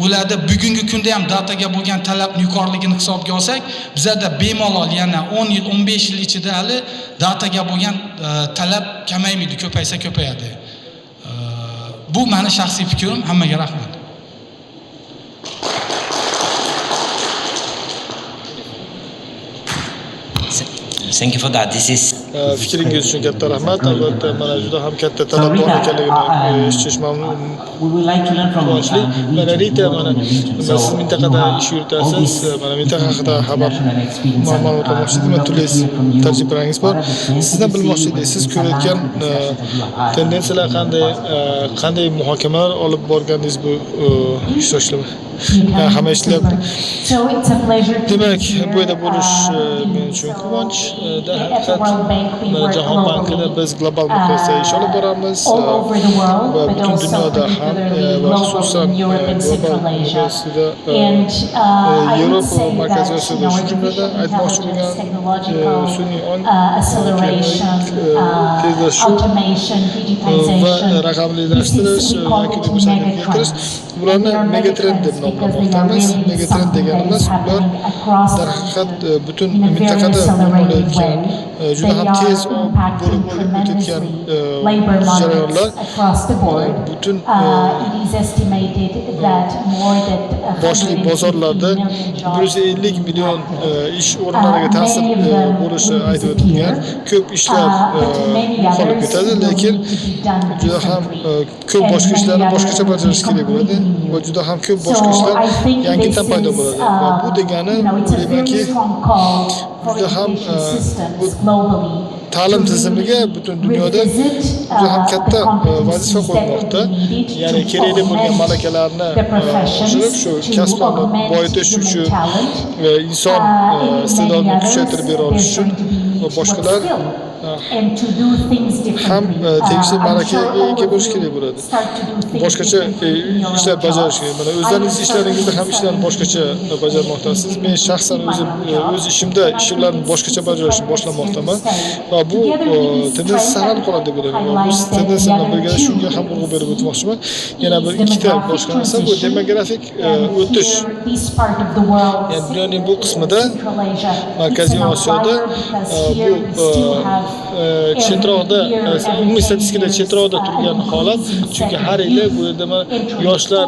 ularda bugungi kunda ham dataga bo'lgan talabni yuqoriligini hisobga olsak, bizlarda bemalol yana 10 yil, 15 yil ichida hali dataga bo'lgan talab kamaymaydi, ko'paysa ko'payadi. Bu meni shaxsiy fikrim. Hammaga rahmat. Thank you for that. This is Fikringiz uchun katta rahmat. Albatta mana juda ham katta talab bor ekanligini eshitish mamnun. we would like to learn from Mana Rita, mana siz mintaqada ish yuritasiz, mana mintaqa haqida xabar ma'lumot olmoqchi edim. Turli tajribangiz bor. Sizdan bilmoqchi edik, siz ko'rayotgan tendensiyalar qanday muhokamalar olib borgandingiz bu ishtirokchilar? Hamma ishlayapti. So it's a pleasure to Demak, be here, bu yerda bo'lish men uchun quvonch. at the World Bank Bank, we work Jahon bankida biz global miqyosda ish olib boramiz all over the world, va but butun also dunyoda ham particularly va globally xususan in Europe and Central global Asia. miqyosida And I would Yevropa va say that Markaziy Osiyoda shu jumladan artificial aytmoqchi intelligence, bo'lgan technological sun'iy ong acceleration, tezlashuv automation, va digitization, raqamlilashtirish this is, we call it yoki shaklga keltirish megatrends. bularni And they are megatrend deb megatrends because they are nomlamoqdamiz. really Megatrend something that deganimiz is ular happening across the darhaqiqat region butun in a very mintaqada accelerated bo'layotgan way. juda They ham are tez impacting bo'lib o'tayotgan tremendously labor jarayonlar markets across the board. butun It is estimated that more than boshli 150 bozorlarda million jobs 150 million ish o'rinlariga ta'sir bo'lishi aytib o'tilgan. Ko'p ishlar yo'qolib ketadi, lekin juda ham ko'p boshqa ishlarni boshqacha bajarish kerak bo'ladi va juda ham ko'p boshqa ishlar yangidan paydo bo'ladi. Va bu degani o'ylaymanki juda ham bu ta'lim tizimiga butun dunyoda juda ham katta vazifa qo'ymoqda. Ya'ni kerakli bo'lgan malakalarni oshirib, shu kasblarni boyitish uchun, inson iste'dodini kuchaytirib bera olish uchun va boshqalar ham tegishli malakaga ega bo'lish kerak bo'ladi. Boshqacha ishlar bajarish kerak. Mana o'zlaringiz ishlaringizda ham ishlarni boshqacha bajarmoqdasiz. Men shaxsan o'z ishimda ishlarni boshqacha bajarishni boshlamoqdaman va bu tendensiya saqlanib qoladi deb o'ylayman. Va bu tendensiya bilan birga shunga ham urg'u berib o'tmoqchiman. Yana bir ikkita boshqa narsa bu demografik o'tish. Ya'ni dunyoning bu qismida Markaziy Osiyoda bu chetroqda, umumiy statistikada chetroqda turgan holat, chunki har yili bu yerda yoshlar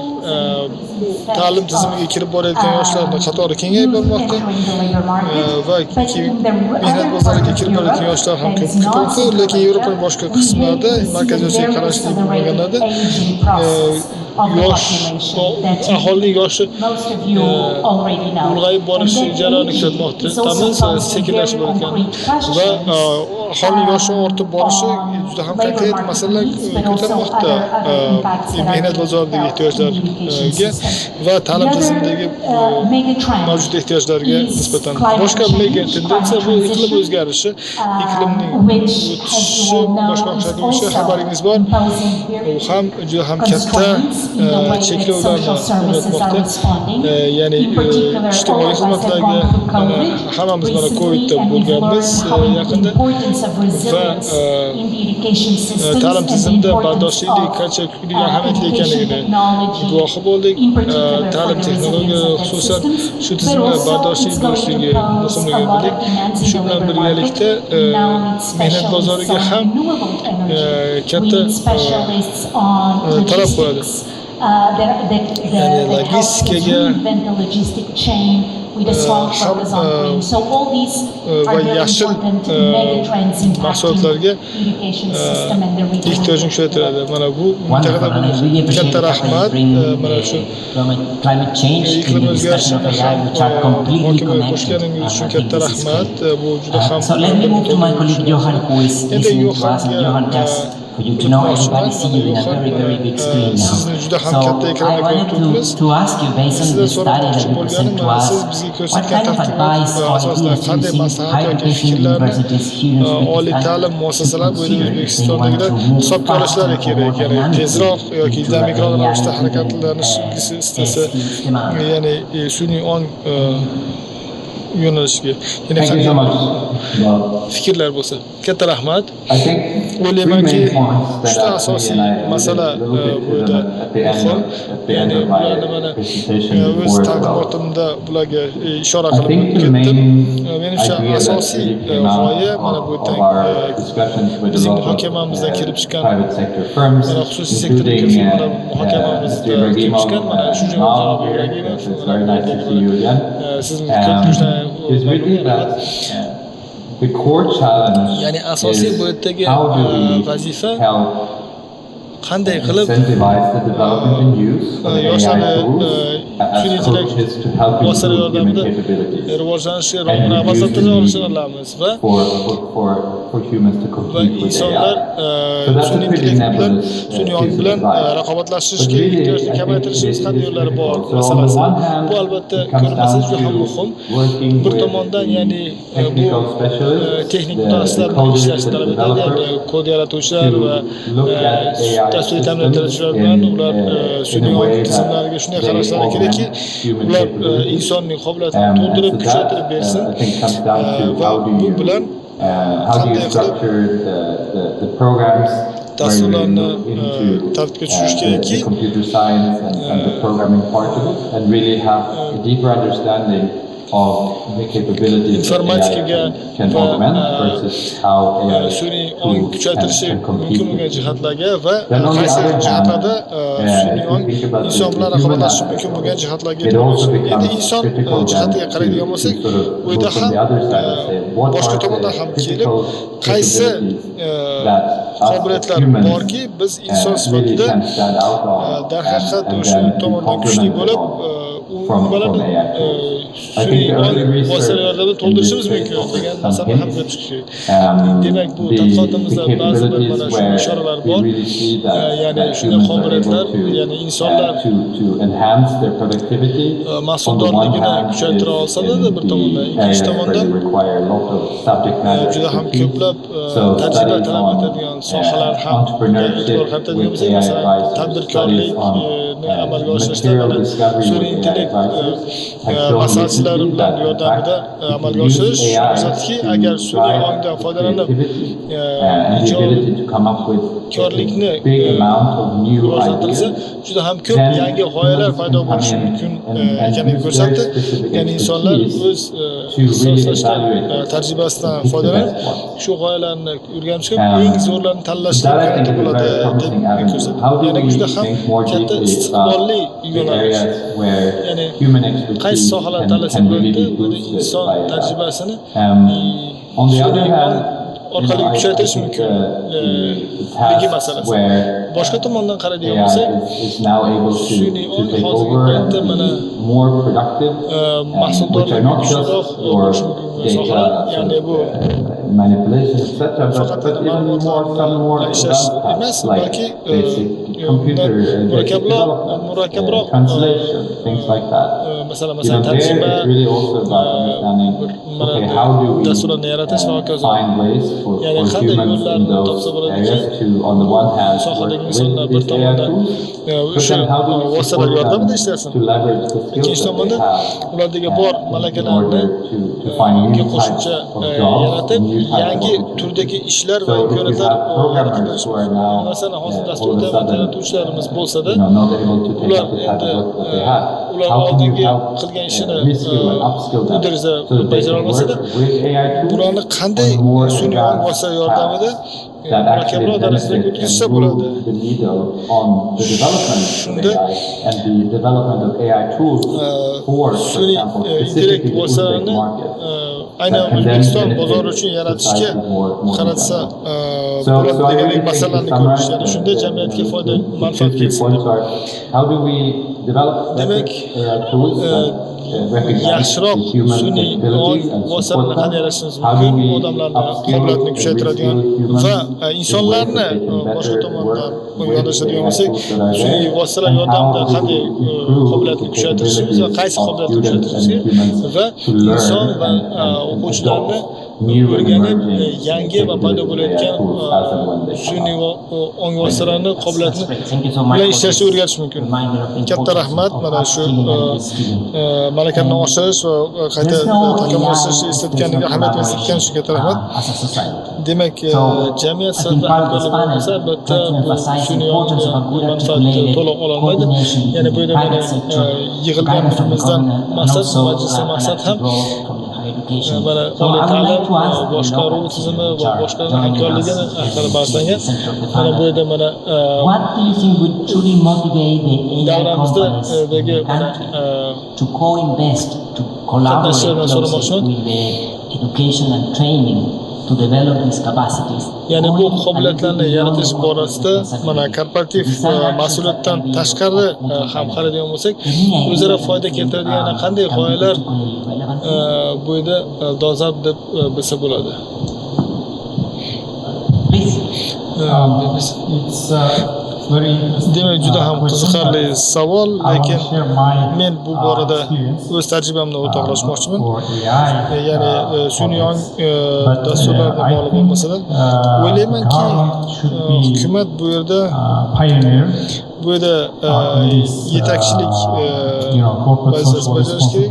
ta'lim tizimiga kirib borayotgan yoshlarning qatori kengayib bormoqda va mehnat bozoriga kirib borayotgan yoshlar ham ko'paymoqda, lekin Yevropaning boshqa qismlarida, Markaziy Osiyoga qarashli bo'lganlarda yosh aholining yoshi ulg'ayib borishi jarayoni kuzatmoqdamiz, sekinlashib borayotgani va aholining yoshi ortib borishi juda ham konkret masalalar ko'tarmoqda mehnat bozoridagi ehtiyojlarga va ta'lim tizimidagi mavjud ehtiyojlarga nisbatan. Boshqa mega tendensiya bu iqlim o'zgarishi, iqlimning o'tishi, boshqa o'xshatuvchi xabaringiz bor. U ham juda ham katta cheklovlarni o'rnatmoqda. Ya'ni ijtimoiy xizmatlarga hammamiz mana Covidda bo'lganmiz yaqinda va ta'lim tizimida bardoshlilik qancha kuchli ahamiyatli ekanligini guvohi bo'ldik. Ta'lim texnologiyalari xususan shu tizimda bardoshli bo'lishligi muhimligini bildik. Shu bilan birgalikda mehnat bozoriga ham katta talab qo'yadi. Ya'ni logistikaga va yashil mahsulotlarga ehtiyojni kuchaytiradi. Mana bu mintaqada katta rahmat. Mana shu iqlim o'zgarishiga muhokamaga qo'shganingiz uchun katta rahmat. Bu juda ham endi Yo'xanga for you to know everybody see you in a very, very big screen now. So I wanted to ask you, based on the study that you present to us, what kind of advice or ideas do you think higher education universities, oliy ta'lim muassasalari bu O'zbekistondagida hisobga olishlari kerak. Ya'ni tezroq yoki dinamikroq ravishda harakatlanish istasa, ya'ni sun'iy ong yo'nalishiga. Yana fikrlar bo'lsa, katta rahmat. O'ylaymanki, juda asosiy masala bu yerda muhim. Ya'ni ularni mana o'z taqdimotimda bularga ishora qilib ketdim. Menimcha asosiy g'oya mana bu bizning muhokamamizdan kelib chiqqan, mana xususiy sektorga mana muhokamamizda kelib chiqqan mana shu javob sizni ko'p ya'ni asosiy bu yerdagi vazifa qanday qilib incentivize the development and use of AI yoshlarni tools as sun'iy intellekt coaches to help vositalari improve human yordamida capabilities rivojlanishiga and rag'bat reduce the solishni need olamiz va for humans to va compete with insonlar AI. So that's a sun'iy pretty intellekt bilan nebulous sun'iy ong piece of bilan advice. raqobatlashishga But really, ehtiyojni I think kamaytirishimiz it qanday is yo'llari bor critical. So on the masalasi. one hand, Bu albatta it comes ko'rmasiz down juda ham to muhim. working Bir with tomondan ya'ni the technical bu specialists, texnik the mutaxassislar bilan coders, ishlashni the talab etadi, ya'ni developers, kod yaratuvchilar to va look at AI dasturiy systems ta'minotchilar bilan ular in sun'iy a ong way tizimlariga that shunday they qarashlari kerakki, augment human ular capabilities. insonning qobiliyatini And to'ldirib, so kuchaytirib that, bersin I think, comes down to va how do bu you bilan qanday qilib structure the programs where you dasturlarni look into tartibga tushirish the kerakki, computer science and the programming part of it, and really have a deeper understanding of the capabilities that informatikaga AI can va augment versus how AI sun'iy ong tools kuchaytirishi can compete mumkin bo'lgan with it. jihatlarga va Then on the qaysi other hand, jihatlarda sun'iy if we ong think about inson bilan the human raqobatlashishi aspect mumkin of bo'lgan it, jihatlarga it e'tibor also berishimiz. Endi becomes inson critical jihatiga then qaraydigan to bo'lsak, sort of bu yerda look from ham the other side and say what boshqa are tomondan ham the kelib critical qaysi capabilities that us qobiliyatlar humans borki biz inson really sifatida can stand out on darhaqiqat and o'sha then be tomondan kuchli complemented bo'lib on u from nimalarni AI tools. I think sun'iy the ong early vositalari research yordamida in this to'ldirishimiz space mumkin offers degan some narsani ham hints. ko'rish kerak. Demak bu tadqiqotimizda The ba'zi bir mana capabilities shu where ishoralar we bor. really see that, Ya'ni that shunday humans are qobiliyatlar, able ya'ni insonlar to enhance their productivity on the one mahsuldorligini hand kuchaytira is olsa-da in bir tomondan, the ikkinchi areas where tomondan you require a lot of subject matter juda ham expertise. ko'plab So tajriba studies talab on etadigan sohalar ham entrepreneurship e'tibor qaratadigan with bo'lsak, AI masalan advisors, studies tadbirkorlikni on amalga oshirishda material mana discovery sun'iy with AI intellekt advisors have shown maslahatchilari recently bilan that in yordamida fact amalga if you use oshirish AI ko'rsatdiki, to agar sun'iy drive ongdan the foydalanib creativity and the ability to come up with korlikni a big amount of new rivojlantirsa ideas, juda ham ko'p then yangi g'oyalar humans paydo can come bo'lishi in mumkin and ekanini use ko'rsatdi. their specific Ya'ni insonlar o'z expertise to really ixtisoslashgan evaluate tajribasidan and pick the foydalanib best ones. shu g'oyalarni o'rganishga eng zo'rlarini tanlashga That I imkoniyati think is a bo'ladi very deb promising avenue. ko'rsatdi. How do Ya'ni we juda ham think more katta deeply istiqbolli about the yo'nalish. areas where Ya'ni human qaysi expertise sohalarni can tanlasak really bo'ladi, be buni boosted inson by AI? tajribasini On the other sun'iy ong hand, orqali I kuchaytirish think mumkin the ligi tasks masalasi. where Boshqa tomondan qaraydigan AI bo'lsak, is now able sun'iy to ong take hozirgi over and paytda mana be more productive, which are mahsuldorligi not just kuchliroq for bo'lishi mumkin sohalar, ya'ni bu manipulation, etc., but even more, some more ishlash advanced emas, tasks like balki basic computer basic murakkabroq development, translation, things like that. masalan There tarjima it's really also about understanding, okay, how do we dasturlarni yaratish va hokazo. find ways for Ya'ni qanday humans in yo'llarni those topsa bo'ladiki, areas to, on the one hand, work sohadagi with insonlar bir these AI tomondan tools, but o'sha then how do we vositalar support yordamida them ishlasin. to leverage the skills Ikkinchi that they tomondan have ulardagi bor in malakalarni order to find new types qo'shimcha of jobs, yaratib, new types of yangi opportunities. turdagi ishlar va So if you imkoniyatlar have programmers who are now masalan hozir all dastur of a sudden yaratuvchilarimiz bo'lsa-da, not able to take ular up the type endi of work that they have. ular How can you oldingi help qilgan ishini reskill and upskill them darajada so that they bajara can olmasa-da, work with AI tools bularni qanday on more sun'iy ong advanced vositalar yordamida tasks that actually murakkabroq darajada benefit o'tkazsa and bo'ladi. move the needle on the development of Shunda AI and the development of AI tools for sun'iy example, intellekt specifically the Uzbek vositalarini market. aynan that can then O'zbekiston benefit bozori uchun yaratishga society more qaratsa So bo'ladi I degan really think to masalalarni summarize ko'rish, ya'ni shunda jamiyatga foyda, the manfaat two kelsin points deb. are how do we develop Demak, AI tools that recognize yaxshiroq the human sun'iy ong capabilities and vositalarini support qanday them? yarashimiz How do mumkin, we odamlarni upskill qobiliyatini and kuchaytiradigan reskill humans va in ways insonlarni that they can boshqa better tomondan work with yondashadigan AI bo'lsak, tools that are sun'iy there? vositalar And yordamida how do qanday we improve qobiliyatni the kuchaytirishimiz va qaysi capabilities of qobiliyatni students and kuchaytirishimiz humans va to learn inson va and o'quvchilarni adopt new and o'rganib emerging yangi va paydo capabilities of bo'layotgan AI tools as and when they come sun'iy out. ong vositalarini qobiliyatini Thank you so much bilan for ishlashni this o'rgatish mumkin. reminder of the Katta importance rahmat of mana shu upskilling and reskilling. malakani oshirish va qayta There's no takomillashtirishni AI eslatganiga, educational ahamiyatini eslatgani uchun katta rahmat. collaboration as a society. Demak, So, jamiyat I think sifatida part of this hamkorlik bo'lmasa, panel albatta try to bu emphasize the sun'iy importance of a ongni good manfaatni articulated to'liq ololmaydi. coordination Yana bu in the yerda private mana sector, guidance from the yig'ilganimizdan government, and maqsad, also majlisdan an maqsad active ham role from the higher education. mana So oliy I would ta'lim, like to ask the boshqaruv local tizimi which va are boshqalarni joining us hamkorligini in haqida the bahslangan. center of the Mana bu panel. yerda mana What do you think would truly motivate the AI companies in davramizdagi the mana country to co-invest, to collaborate qatnashchilardan closely so'ramoqchiman. with the education and training to develop these capacities. Ya'ni bu Going a little qobiliyatlarni beyond yaratish what borasida is mana responsibility. korporativ Design actions mas'uliyatdan that can be tashqari of ham qaraydigan bo'lsak, any o'zaro idea foyda that keltiradigan yana qanday can be g'oyalar particularly relevant. bu yerda dolzarb deb bilsa bo'ladi. Please. It's very interesting. Demak, juda ham qiziqarli savol, lekin men bu borada o'z tajribamni o'rtoqlashmoqchiman. Ya'ni sun'iy ong dasturlarga bog'liq bo'lmasa-da, o'ylaymanki, hukumat bu yerda yetakchilik vazifasi bajarish kerak.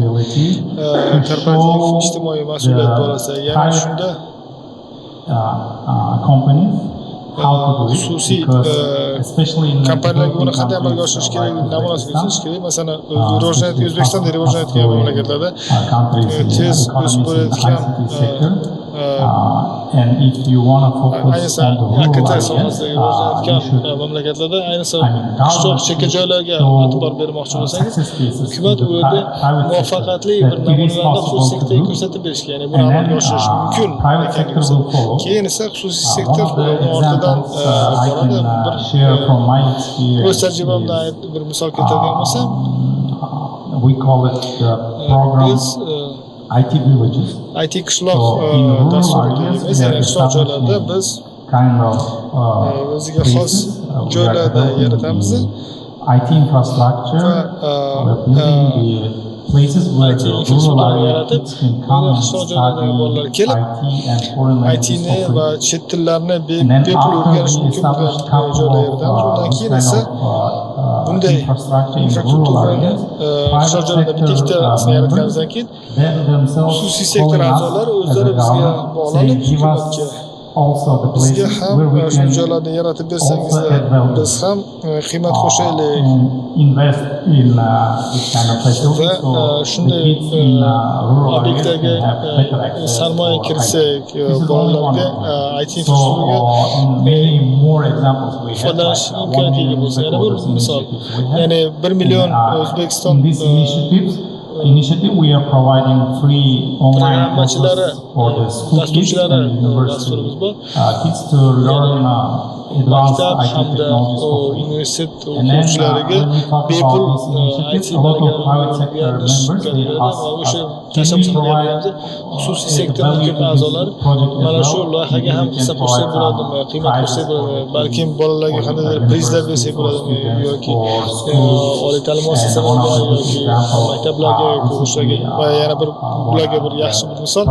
Korporativ ijtimoiy mas'uliyat borasida, ya'ni shunda xususiy kompaniyalarga buni qanday amalga oshirish kerak, namunasini ko'rsatish kerak. Masalan, O'zbekistonda rivojlanayotgan mamlakatlarda tez o'sib borayotgan ayniqsa AKT sohasidagi rivojlanayotgan mamlakatlarda, ayniqsa qishloq chekka joylarga e'tibor bermoqchi bo'lsangiz, hukumat u yerda muvaffaqiyatli bir namunalarni xususiy sektorga ko'rsatib berishga, ya'ni buni amalga oshirish mumkin ekanligini. Keyin esa xususiy sektor ortidan boradi. O'z tajribamdan bir misol keltiradigan bo'lsam, biz IT qishloq dasturi deymiz, ya'ni qishloq joylarda biz o'ziga xos joylarda yaratamiz IT infrastructure IT infrastrukturani yaratib, qishloq joylardagi bolalar kelib, ITni va chet tillarni bepul o'rganish mumkin bo'lgan joylar yaratamiz. Undan keyin esa bunday infrastrukturani qishloq joylarda bitta-ikkitasini yaratganimizdan keyin xususiy sektor a'zolari o'zlari bizga bog'lanib, hukumatga bizga ham shu joylarni yaratib bersangizlar, biz ham qiymat qo'shaylik va shunday obyektlarga sarmoya kiritsak, bolalarga IT infrastrukturaga foydalanish imkoniyatiga bo'lsa, yana bir misol, ya'ni 1 million O'zbekiston initiative we are providing free online courses for the school kids and university kids to learn advanced IT technologies for free. And then when we talk about this initiative, a lot of private sector members they ask us, can we provide xususiy sektorning ko'p a'zolari mana shu loyihaga ham hissa qo'shsak bo'ladimi, qiymat qo'shsak bo'ladimi, balkim bolalarga qandaydir prizlar bersak bo'ladimi yoki oliy ta'lim muassasalariga yoki maktablarga yoki o'shalarga va yana bir ularga bir yaxshi bir misol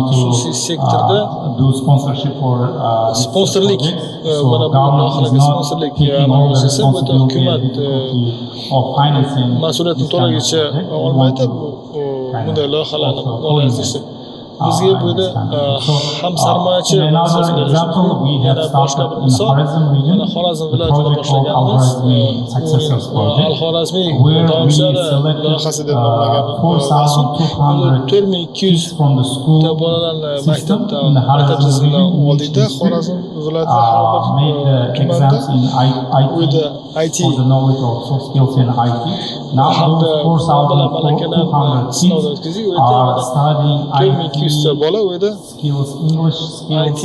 xususiy sektorda sponsorlik mana bu loyihalarga sponsorlik amalga oshirsa, bu yerda hukumat mas'uliyatni to'laligicha olmaydi bunday loyihalarni moliyalashtirishda. Bizga bu yerda ham sarmoyachi yana boshqa bir misol, mana Xorazm viloyatida boshlaganmiz Al-Xorazmiy davomchilari loyihasi deb nomlangan mas'ul 4200 ta bolalarni maktab tizimidan oldida Xorazm viloyatida har bir tumanda u yerda IT hamda muomala malakalarni sinovdan o'tkazib, u yerda 4200 ta bola u yerda IT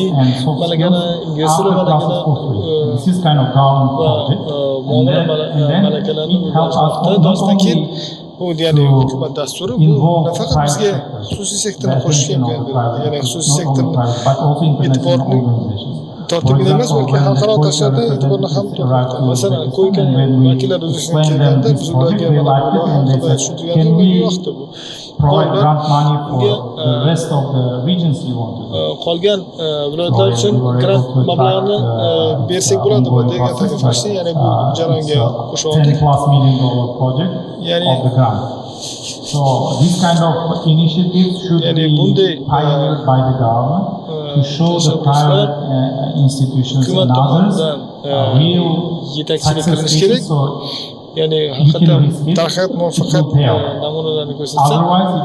malakani, ingliz tili malakani va muomala malakalarini o'rganishmoqda. Darsdan keyin bu ya'ni hukumat dasturi bu nafaqat bizga xususiy sektorni qo'shishga imkon beradi, ya'ni xususiy sektorni e'tiborini tortib emas, balki xalqaro tashkilotlar e'tiborini ham tortadi. Masalan, Ko'ykaning vakillari O'zbekistonga kelganda biz ularga mana bu loyihani tushuntirganda ularga yoqdi bu. Qolgan viloyatlar uchun grant mablag'ini bersak bo'ladimi degan taklif qilishdi, ya'ni bu jarayonga qo'shib oldik. Ya'ni So this kind of initiatives should be pioneered by the government to show the private institutions and others real success. Ya'ni haqiqatan taraqqiyot muvaffaqiyat namunalarini ko'rsatsa,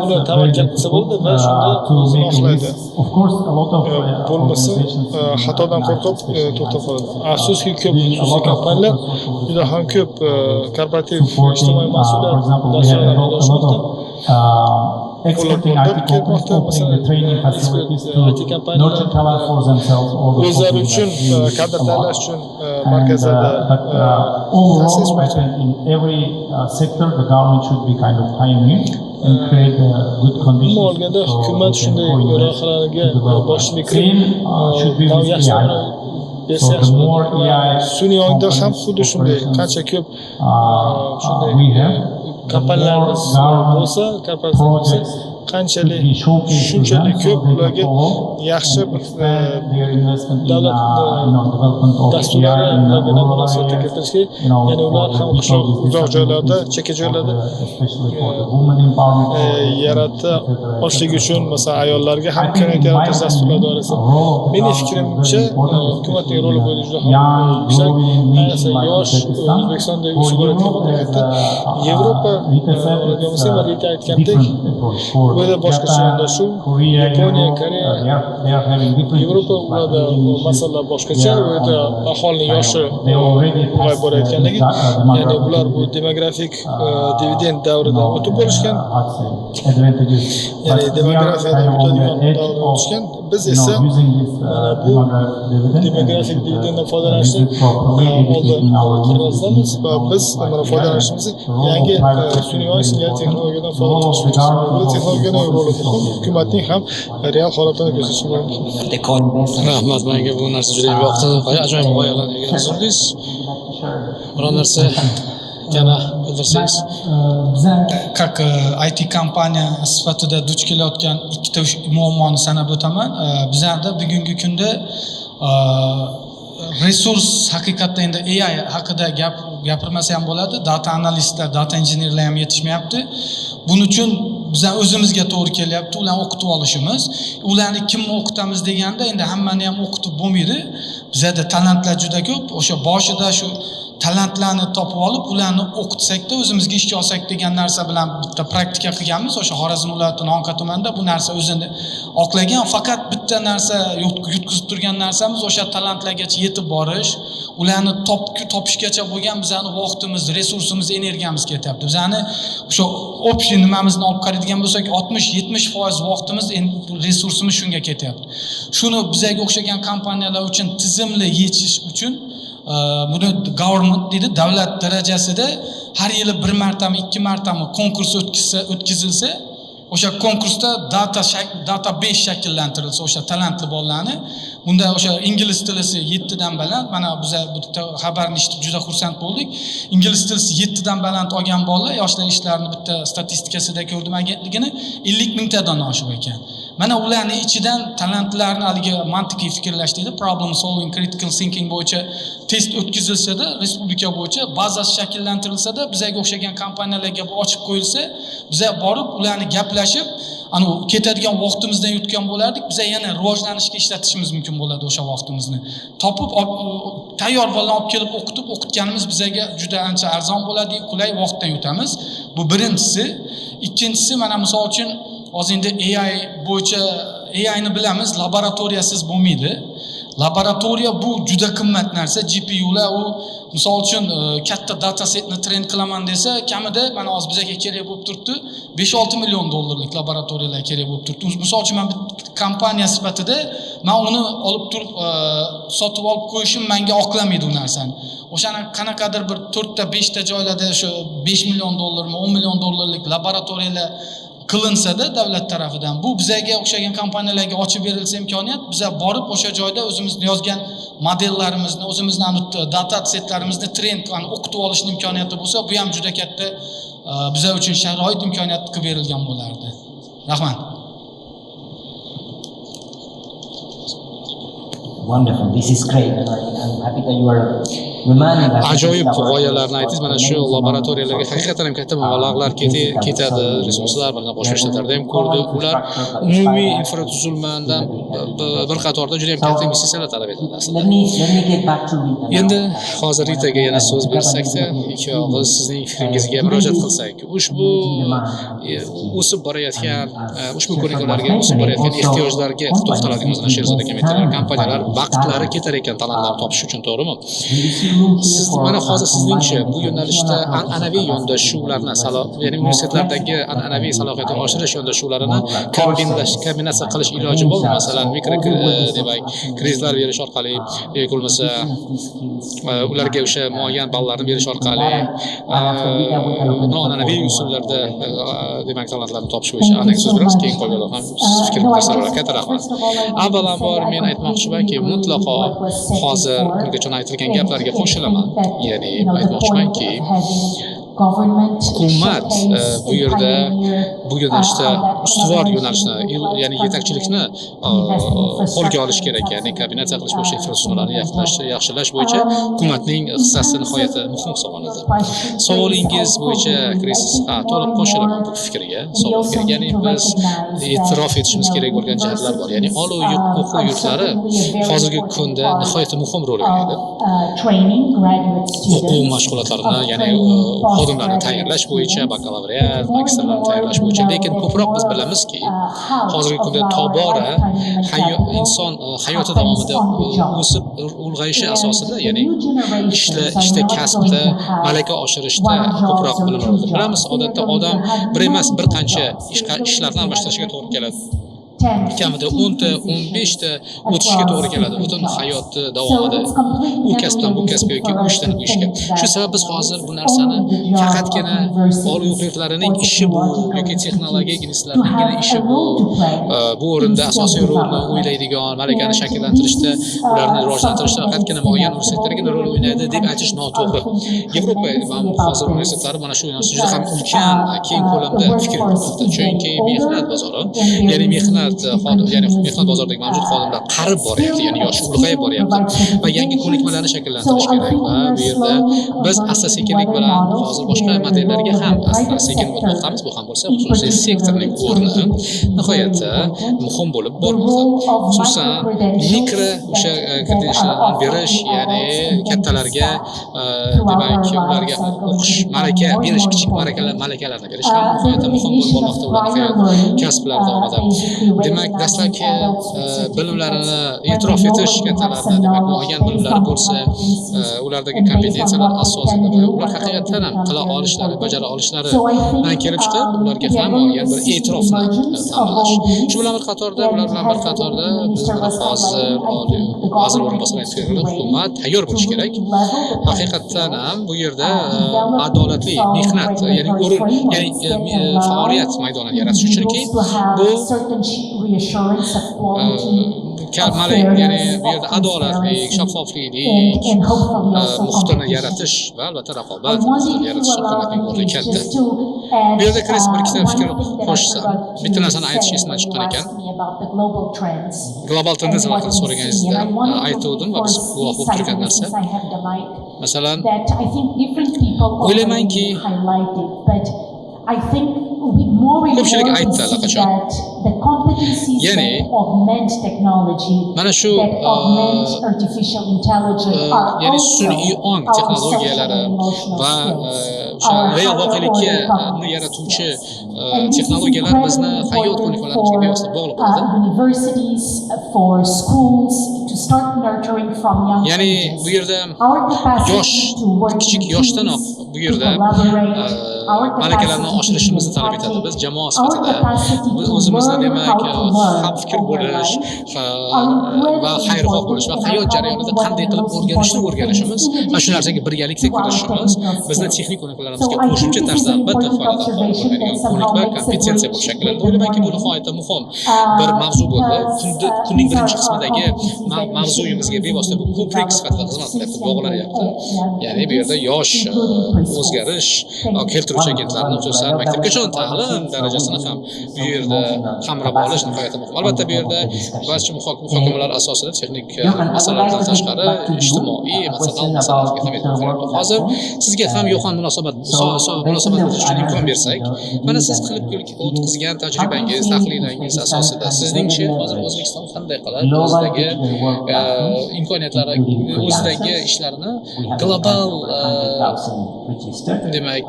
uni tavakkal qilsa bo'ladi va shunda o'zini oqlaydi. Bo'lmasa xatodan qo'rqib to'xtab qoladi. Afsuski, ko'p xususiy kompaniyalar juda ham ko'p korporativ ijtimoiy mas'uliyat dasturlarini amalga oshirmoqda. exporting IT companies opening the training facilities to nurture talent for themselves or the o'zlari uchun kadr tanlash uchun markazlarda overall, I think in every sector, the government should be kind of pioneer and create good conditions. Umuman olganda hukumat shunday loyihalarga boshchilik qilib should be with AI. bersa yaxshi bo'ladi. Sun'iy ongda ham xuddi shunday qancha ko'p shunday kompaniyalarimiz bo'lsa, korporatsiyalarimiz qanchalik shunchalik ko'p ularga yaxshi davlat dasturlari munosabatga keltirishga, ya'ni ular ham qishloq uzoq joylarda, chekka joylarda yarata olishligi uchun masalan ayollarga ham imkoniyat yaratish dasturlari doirasida mening fikrimcha hukumatning roli bu juda ham yuksak. Ayniqsa yosh O'zbekistonda o'sib borayotgan mamlakatda Yevropa Marita aytgandek burada boshqacha yondashuv, Yaponiya, Koreya, Yevropa ularda masalalar boshqacha, u yerda aholining yoshi ulg'ayib borayotganligi, ya'ni ular bu demografik dividend davridan o'tib bo'lishgan, ya'ni demografiyadan yutadigan davrdan o'tishgan. Biz esa mana bu demografik dividenddan foydalanishni oldimiz va biz mana foydalanishimizni yangi sun'iy ong singari texnologiyadan foydalanishimiz. Bu texnologiyaning roli muhim, hukumatning ham real holatini ko'rsatishi muhim. Rahmat, menga bu narsa juda ham yoqdi. Ajoyib g'oyalarni ilgari surdingiz. Biror narsa yana bildirsangiz. Biza как IT kompaniya sifatida duch kelayotgan ikkita muammoni sanab o'taman. Bizlarda bugungi kunda resurs haqiqatda endi AI haqida gapirmasa ham bo'ladi. Data analistlar, data injenerlar ham yetishmayapti. Buning uchun bizlar o'zimizga to'g'ri kelyapti, ularni o'qitib olishimiz. Ularni kimni o'qitamiz deganda endi hammani ham o'qitib bo'lmaydi. Bizlarda talantlar juda ko'p. O'sha boshida shu talantlarni topib olib, ularni o'qitsakda, o'zimizga ishga olsak degan narsa bilan bitta praktika qilganmiz. O'sha Xorazm viloyati Nonqa tumanida bu narsa o'zini oqlagan. Faqat bitta narsa yutqizib turgan narsamiz o'sha talantlargacha yetib borish, ularni topishgacha bo'lgan bizning vaqtimiz, resursimiz, energiyamiz ketyapti. Bizning o'sha общий nimamizni olib qaraydigan bo'lsak, 60-70% vaqtimiz, resursimiz shunga ketyapti. Shuni bizga o'xshagan kompaniyalar uchun tizimli yechish uchun buni government deydi, davlat darajasida har yili bir martami, ikki martami konkurs o'tkazilsa, o'sha konkursda data base shakllantirilsa, o'sha talantli bolalarni, bunda o'sha ingliz tilisi 7 dan baland, mana biz bu xabarni eshitib juda xursand bo'ldik. Ingliz tilisi 7 dan baland olgan bolalar yoshlar ishlarini bitta statistikasida ko'rdim agentligini 50 mingtadan oshiq ekan. Mana ularning ichidan talantlarni haligi mantiqiy fikrlash deydi, problem solving, critical thinking bo'yicha test o'tkazilsa-da, respublika bo'yicha bazasi shakllantirilsa-da, bizga o'xshagan kompaniyalarga ochib qo'yilsa, biz borib ularni gaplashib, ana ketadigan vaqtimizdan yutgan bo'lardik. Biz yana rivojlanishga ishlatishimiz mumkin bo'ladi o'sha vaqtimizni. Topib tayyor bolalarni olib kelib o'qitganimiz bizga juda ancha arzon bo'ladi, qulay vaqtdan yutamiz. Bu birinchisi. Ikkinchisi, mana misol uchun hozir endi AI bo'yicha AI ni bilamiz, laboratoriyasiz bo'lmaydi. Laboratoriya bu juda qimmat narsa. GPUlar u misol uchun katta data setni train qilaman desa, kamida mana hozir bizga kerak bo'lib turibdi, 5-6 million dollarlik laboratoriyalar kerak bo'lib turibdi. Misol uchun men kompaniya sifatida men uni olib turib sotib olib qo'yishim menga oqlamaydi u narsani. O'shani qanaqadir bir 4 ta 5 ta joylarda shu 5 million dollarmi, 10 million dollarlik laboratoriyalar qilinsa-da davlat tarafidan, bu bizga o'xshagan kompaniyalarga ochib berilsa imkoniyat, biz borib o'sha joyda o'zimizni yozgan modellarimizni, o'zimizning data setlarimizni train qilib o'qitib olishning imkoniyati bo'lsa, bu ham juda katta bizlar uchun sharoit imkoniyat qilib berilgan bo'lardi. Rahmat. Wonderful. This is great. I'm happy that you are reminding us. Ajoyib g'oyalarni aytdingiz. Mana shu laboratoriyalarga haqiqatan ham katta mablag'lar ketadi, resurslar bilan boshqa ishlardan ham ko'rdik. Ular umumiy infratuzilmadan bir qatorda juda ham katta investitsiyalar talab etadi aslida. Let me get back to Rita. Endi hozir Ritaga yana so'z bersak-da, ikki og'iz sizning fikringizga murojaat qilsak, ushbu o'sib borayotgan, ushbu ko'nikmalarga o'sib borayotgan ehtiyojlarga to'xtaladigan Sherzod aka aytdilar, kompaniyalar vaqtlari ketar ekan talantlarni topish uchun, to'g'rimi? here for mana hozir sizningcha bu combined yo'nalishda educational an'anaviy approaches yondashuvlarni ya'ni universitetlardagi an'anaviy salohiyatni oshirish yondashuvlarini kombinatsiya qilish iloji bormi? Masalan, demak kreditlar berish orqali yoki bo'lmasa ularga o'sha muayyan ballarni berish orqali noan'anaviy usullarda demak talantlarni topish bo'yicha aniq so'z beramiz. Keyin qolganlar ham fikr bildirsalar. Katta rahmat. Avvalambor men aytmoqchimanki, mutlaqo hozir bungacha aytilgan gaplarga qo'shilaman. Ya'ni aytmoqchimanki, hukumat bu yerda bu yo'nalishda ustuvor yo'nalishni, ya'ni yetakchilikni qo'lga olish kerak. Ya'ni kombinatsiya qilish bo'yicha infratuzilmalarni yaxshilash bo'yicha hukumatning hissasi nihoyatda muhim hisoblanadi. Savolingiz bo'yicha kirasiz. To'liq qo'shilaman bu fikrga, savolga. Ya'ni biz e'tirof etishimiz kerak bo'lgan jihatlar bor. Ya'ni oliy o'quv yurtlari hozirgi kunda nihoyatda muhim rol o'ynaydi. O'quv mashg'ulotlarini, ya'ni xodimlarni tayyorlash bo'yicha, bakalavriat, magistrlarni tayyorlash bo'yicha, lekin ko'proq biz bilamizki, hozirgi kunda tobora inson hayoti davomida o'sib ulg'ayishi asosida, ya'ni ishda, kasbda, malaka oshirishda ko'proq bilimlar oladi. Bilamiz, odatda odam bir emas, bir qancha ishlarni almashtirishga to'g'ri keladi. Kamida 10 ta, 15 ta o'tishga to'g'ri keladi butun hayoti davomida. U kasbdan bu kasbga yoki u ishdan bu ishga. Shu sabab biz hozir bu narsani faqatgina oliy o'quv yurtlarining ishi bu yoki texnologik institutlarning ishi bu o'rinda asosiy rolni o'ylaydigan, malakani shakllantirishda, ularni rivojlantirishda faqatgina muayyan universitetlargina rol o'ynaydi deb aytish noto'g'ri. Yevropa va hozir universitetlari mana shu yo'nalishda juda ham ulkan, keng ko'lamda fikr yuritmoqda. Chunki mehnat bozori, ya'ni mehnat bozoridagi mavjud xodimlar qarib boryapti, ya'ni yoshi ulg'ayib boryapti va yangi ko'nikmalarni shakllantirish kerak va bu yerda biz asta-sekinlik bilan hozir boshqa modellarga ham asta-sekin o'tmoqdamiz. Bu ham bo'lsa, xususiy sektorning o'rni nihoyatda muhim bo'lib bormoqda. Xususan mikro o'sha kreditlarni berish, ya'ni kattalarga demak ularga o'qish, malaka berish, kichik malakalarni berish ham nihoyatda muhim bo'lib bormoqda ularning hayot kasblari davomida. Demak, dastlabki bilimlarini e'tirof etish kattalarni, demak, muayyan bilimlari bo'lsa, ulardagi kompetensiyalar asosida va ular haqiqatan ham qila olishlari, bajara olishlaridan kelib chiqib, ularga ham muayyan bir e'tirofni ta'minlash. Shu bilan bir qatorda, ular bilan bir qatorda biz mana hozir vazir o'rinbosari aytganlar, hukumat tayyor bo'lishi kerak. Haqiqatan ham bu yerda adolatli mehnat, ya'ni o'rin, ya'ni faoliyat maydonini yaratish uchunki bu ya'ni bu yerda adolatlik, shaffoflik muhitini yaratish va albatta raqobat muhitini yaratish hukumatning o'rni katta. Bu yerda Kris bir ikkita fikr qo'shsam, bitta narsani aytish esimdan chiqqan ekan. Global tendensiyalar haqida so'raganingizda aytdim va biz guvoh bo'lib turgan narsa. Masalan, o'ylaymanki ko'pchilik aytdi allaqachon. Ya'ni mana shu ya'ni sun'iy ong texnologiyalari va o'sha real voqelikka yaratuvchi texnologiyalar bizni hayot ko'nikmalarimizga bevosita bog'liq bo'ladi. Ya'ni bu yerda kichik yoshdanoq bu yerda malakalarni oshirishimizni talab etadi. Biz jamoa sifatida o'zimizni demak ham fikr bo'lish va xayrixoh bo'lish va hayot jarayonida qanday qilib o'rganishimiz va shu narsaga birgalikda kirishimiz bizni texnik ko'nikmalarimizga qo'shimcha tarzda albatta foydadan bo'lmaydigan ko'nikma, kompetensiya bo'lib shakllanadi. O'ylaymanki bu nihoyatda muhim bir mavzu bo'ldi. Kunning birinchi qismidagi mavzuyimizga bevosita bu ko'prik sifatida xizmat qilyapti, bog'lanyapti. Ya'ni bu yerda yosh o'zgarish keltiruvchi agentlarni, xususan maktabgacha ta'lim darajasini ham bu yerda qamrab olish nihoyatda muhim. Albatta bu yerda barcha muhokamalar asosida texnik masalalardan tashqari ijtimoiy, emosional masalalarga ham e'tibor qaratdi. Hozir sizga ham yo'qon munosabat munosabat uchun imkon bersak, mana siz qilib o'tkazgan tajribangiz, tahlilingiz asosida sizningcha hozir O'zbekiston qanday qiladi o'zidagi imkoniyatlari, o'zidagi ishlarni global demak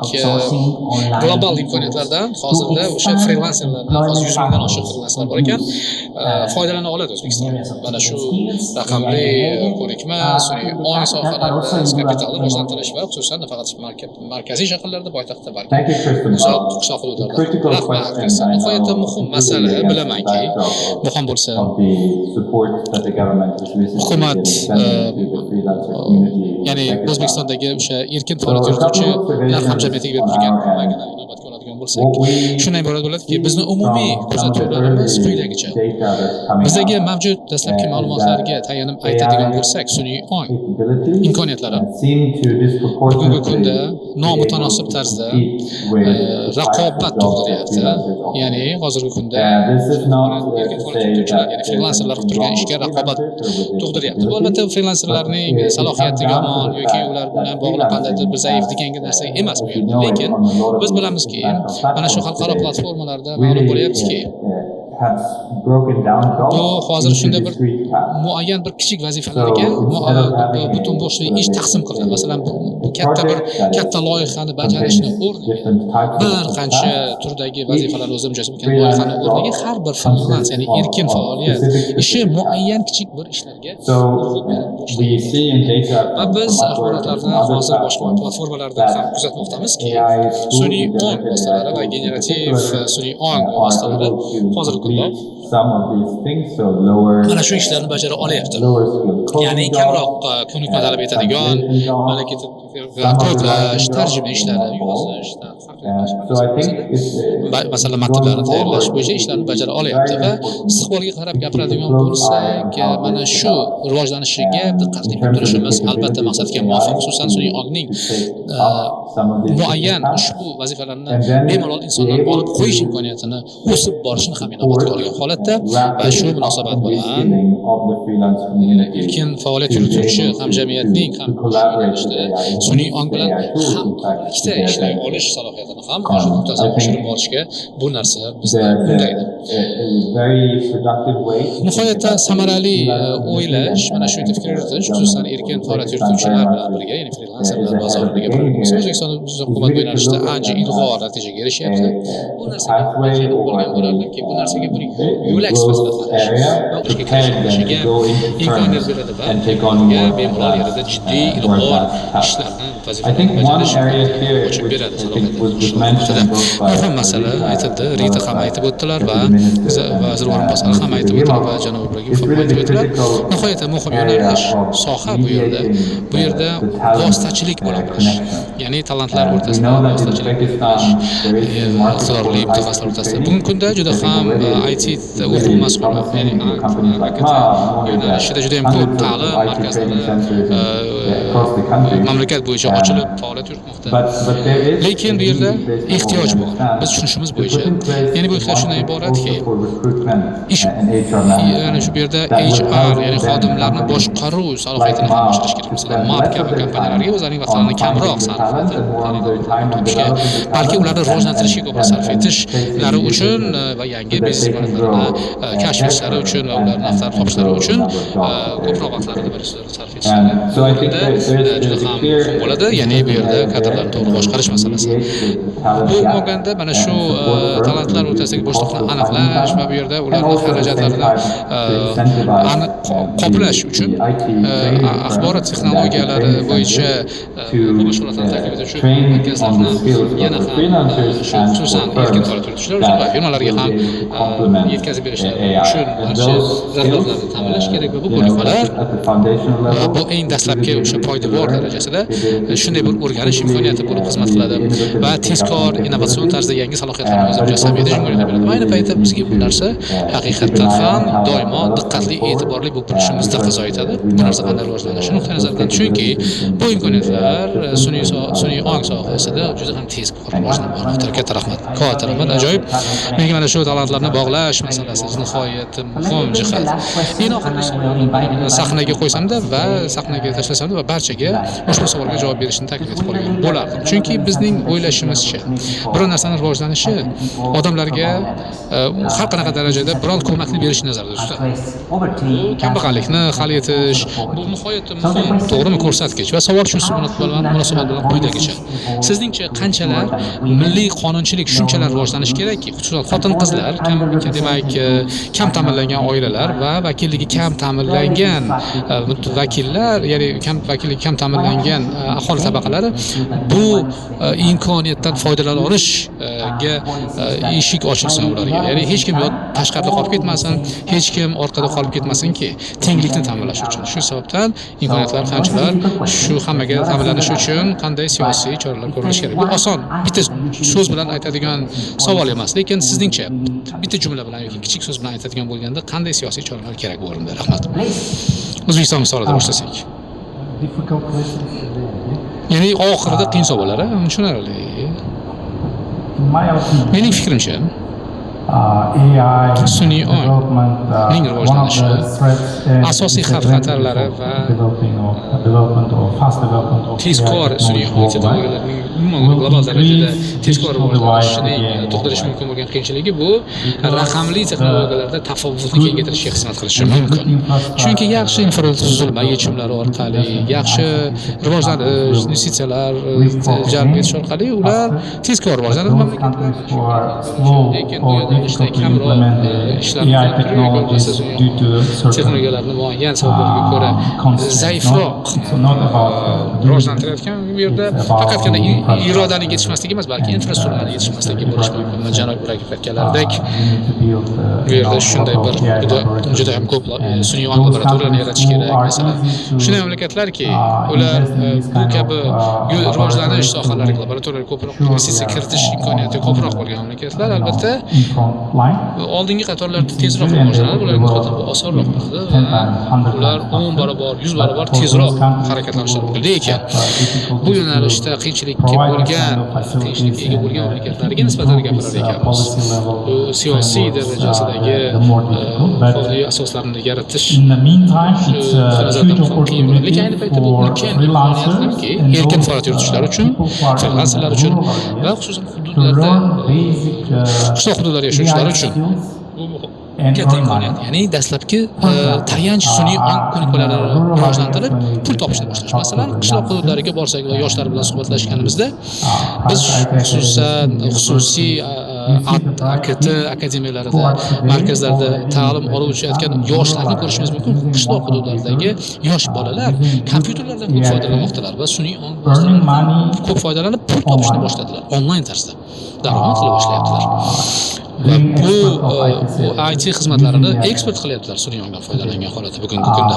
global imkoniyatlardan hozirda o'sha frilanserlardan hozir 100 mingdan oshiq frilanserlar bor ekan, foydalana oladi O'zbekiston. Mana shu raqamli ko'rikma, sun'iy ong sohalarida kapitalni rivojlantirish va xususan nafaqat markaziy shaharlarda, poytaxtda balki uzoq qishloq hududlarda. Rahmat. Nihoyatda muhim masala, bilamanki, muhim bo'lsa hukumat ya'ni O'zbekistondagi o'sha erkin faoliyat yurituvchilar hamjamiyatiga berib turgan ko'magini inobatga oladigan bo'lsak, shunday bo'ladiki, bizni umumiy kuzatuvlarimiz quyidagicha. Bizdagi mavjud dastlabki ma'lumotlarga tayanib aytadigan bo'lsak, sun'iy ong imkoniyatlari bugungi kunda nomutanosib tarzda raqobat tug'diryapti. Ya'ni hozirgi kunda erkin faoliyat yurituvchilar, ya'ni frilanserlar qilib turgan ishga raqobat tug'diryapti. Bu albatta frilanserlarning salohiyati yomon yoki ular bilan bog'liq qandaydir bir zaif degan narsa emas bu yerda. Lekin biz bilamizki, mana shu xalqaro platformalarda ma'lum bo'lyaptiki, bu hozir shunday bir muayyan bir kichik vazifalarga butun boshli ish taqsim qilinadi. Masalan, katta loyihani bajarishni o'rniga bir qancha turdagi vazifalar o'z o'zimchasi bo'lgan loyihani o'rniga har bir freelans, ya'ni erkin faoliyat ishi muayyan kichik bir ishlarga va biz axborotlarni hozir boshqa platformalarda ham kuzatmoqdamizki, sun'iy ong vositalari va generativ sun'iy ong vositalari hozirgi kunda mana shu ishlarni bajara olyapti. Ya'ni kamroq ko'nikma talab etadigan kodlash, tarjima ishlari, yozish, masalan matnlarni tayyorlash bo'yicha ishlarni bajara olyapti va istiqbolga qarab gapiradigan bo'lsak, mana shu rivojlanishiga diqqat qilib turishimiz albatta maqsadga muvofiq. Xususan sun'iy ongning muayyan ushbu vazifalarni bemalol insondan olib qo'yish imkoniyatini o'sib borishini ham inobatga olgan holatda va shu munosabat bilan erkin faoliyat yurituvchi hamjamiyatning ham sun'iy ong bilan hamkorlikda ishlay olish salohiyatini ham muntazam oshirib borishga bu narsa bizni undaydi. Nihoyatda samarali o'ylash, mana shu fikr yuritish, xususan erkin faoliyat yurituvchilar bilan birga, ya'ni frilanserlar bozoriga birga O'zbekiston hukumat bu yo'nalishda ancha ilg'or natijaga erishyapti. Bu narsaga bo'lgan bo'lardiki, bu narsaga bir yo'lak sifatida qarash va ishga kirishishiga imkoniyat beradi va bemalol yerida jiddiy ilg'or ishlarni vazifalarni bajarish ochib beradi. Muhim masala aytildi, Rita ham aytib o'tdilar va vazir o'rinbosari ham aytib o'tdilar va janob Ibragimov ham aytib o'tdilar. Nihoyatda muhim yo'nalish soha bu yerda vositachilik bo'la bilish, ya'ni talantlar o'rtasida vositachilik bo'lish, iqtidorli mutaxassislar o'rtasida. Bugungi kunda juda ham IT o'quv mas'uli, ya'ni yo'nalishida juda ham ko'p ta'lim markazlari mamlakat bo'yicha ochilib faoliyat yuritmoqda. Lekin bu yerda ehtiyoj bor. Biz tushunishimiz bo'yicha, ya'ni bu ehtiyoj shundan iboratki, ish ya'ni shu yerda HR, ya'ni xodimlarni boshqaruv salohiyatini ham oshirish kerak. Masalan, marka va kompaniyalarga o'zlarining vaqtlarini kamroq sarf etib, balki ularni rivojlantirishga ko'proq sarf etishlari uchun va yangi biznes imkoniyatlarini kashf etishlari uchun va ularni naftar topishlari uchun ko'proq vaqtlarini sarf etishlari juda ham muhim bo'ladi. Ya'ni bu yerda kadrlarni to'g'ri boshqarish masalasi. Bu bo'lganda mana shu talantlar o'rtasidagi bo'shliqni aniqlash va bu yerda ularning xarajatlarini aniq qoplash uchun axborot texnologiyalari bo'yicha mashg'ulotlarni taklif etuvchi markazlarni yana ham xususan erkin faoliyat yurituvchilar uchun va firmalarga ham yetkazib berishlar uchun barcha zaruriyatlarni ta'minlash kerak va bu ko'nikmalar bu eng dastlabki o'sha poydevor darajasida shunday bir o'rganish imkoniyati bo'lib xizmat qiladi va tezkor innovatsion tarzda yangi salohiyatlarni o'z o'lchasida etish imkoniyati beradi. Ayni paytda bizga bu narsa haqiqatdan ham doimo diqqatli, e'tiborli bo'lib turishimizni taqozo etadi. Bu narsa qanday rivojlanishi nuqtai nazaridan chunki bu imkoniyatlar sun'iy ong sohasida juda ham tez rivojlanib bormoqda. Katta rahmat, ajoyib. Menga mana shu talantlarni bog'lash masalasi masalasi nihoyatda muhim jihat. Eng oxirgi savol sahnaga qo'ysamda va sahnaga tashlasamda va barchaga ushbu savolga javob berishni taklif etib qolgan bo'lardim. Chunki bizning o'ylashimizcha biror narsani rivojlanishi odamlarga har qanaqa darajada biron ko'makni berish nazarda tutadi. Kambag'allikni hal etish bu nihoyatda muhim, to'g'rimi, ko'rsatkich va savol shu munosabat bilan quyidagicha. Sizningcha qanchalar milliy qonunchilik shunchalar rivojlanishi kerakki, xususan xotin-qizlar, demak, kam ta'minlangan oilalar va vakilligi kam ta'minlangan vakillar, ya'ni vakilligi kam ta'minlangan aholi tabaqalari bu imkoniyatdan foydalana olishga eshik ochilsin ularga. Ya'ni hech kim tashqarida qolib ketmasin, hech kim orqada qolib ketmasinki, tenglikni ta'minlash uchun. Shu sababdan imkoniyatlar qanchalar shu hammaga ta'minlanishi uchun qanday siyosiy choralar ko'rilishi kerak? Bu oson, bitta so'z bilan aytadigan savol emas, lekin sizningcha bitta jumla bilan yoki kichik so'z bilan aytadigan bo'lganda qanday siyosiy choralar kerak bu o'rinda? Rahmat. O'zbekiston misolida boshlasak. Ya'ni oxirida qiyin savollar, tushunarli. Mening fikrimcha sun'iy ongning rivojlanishi asosiy xavf-xatarlari va tezkor sun'iy ong texnologiyalarining umuman global darajada tezkor rivojlanishining tug'dirishi mumkin bo'lgan qiyinchiligi bu raqamli texnologiyalarda tafovutni kengaytirishga xizmat qilishi mumkin. Chunki yaxshi infratuzilma yechimlari orqali, yaxshi rivojlanish, investitsiyalar jalb etish orqali ular tezkor rivojlanadi mamlakatlar. Lekin bu yo'nalishda kamroq ishlar texnologiyalarni muayyan sabablarga ko'ra zaifroq rivojlantirayotgan bu yerda faqatgina irodaning yetishmasligi emas, balki infratuzilmaning yetishmasligi bo'lishi mumkin. Janob Ibragimov aytganlaridek, bu yerda shunday bir juda ham ko'p sun'iy ong laboratoriyalarini yaratish kerak. Masalan, shunday mamlakatlarki, ular bu kabi rivojlanish sohalariga laboratoriyalarga ko'proq investitsiya kiritish imkoniyati ko'proq bo'lgan mamlakatlar albatta oldingi qatorlarda tezroq rivojlanadi, ularga nisbatan bu osonroq bo'ladi. Ular 10 barobar, 100 barobar tezroq harakatlanishlari mumkin. Lekin bu yo'nalishda qiyinchilikka bo'lgan, qiyinchilikka ega bo'lgan mamlakatlarga nisbatan gapirar ekanmiz. Bu siyosiy darajasidagi qonuniy asoslarni yaratish nazardan qiyin bo'ladi. Lekin ayni paytda bu ulkan imkoniyat hamki, erkin faoliyat yuritishlari uchun, frilanserlar uchun va xususan hududlarda, qishloq hududlarda yashovchilar uchun katta imkoniyat. Ya'ni dastlabki tayanch sun'iy ong ko'nikmalarini rivojlantirib, pul topishni boshlash. Masalan, qishloq hududlariga borsak va yoshlar bilan suhbatlashganimizda biz xususan xususiy AKT akademiyalarida, markazlarda ta'lim oluvchilayotgan yoshlarni ko'rishimiz mumkin. Qishloq hududlaridagi yosh bolalar kompyuterlardan ko'p foydalanmoqdalar va sun'iy ong ko'p foydalanib pul topishni boshladilar onlayn tarzda. Daromad qila boshlayaptilar. Va bu IT xizmatlarini eksport qilyaptilar sun'iy ongdan foydalangan holatda bugungi kunda.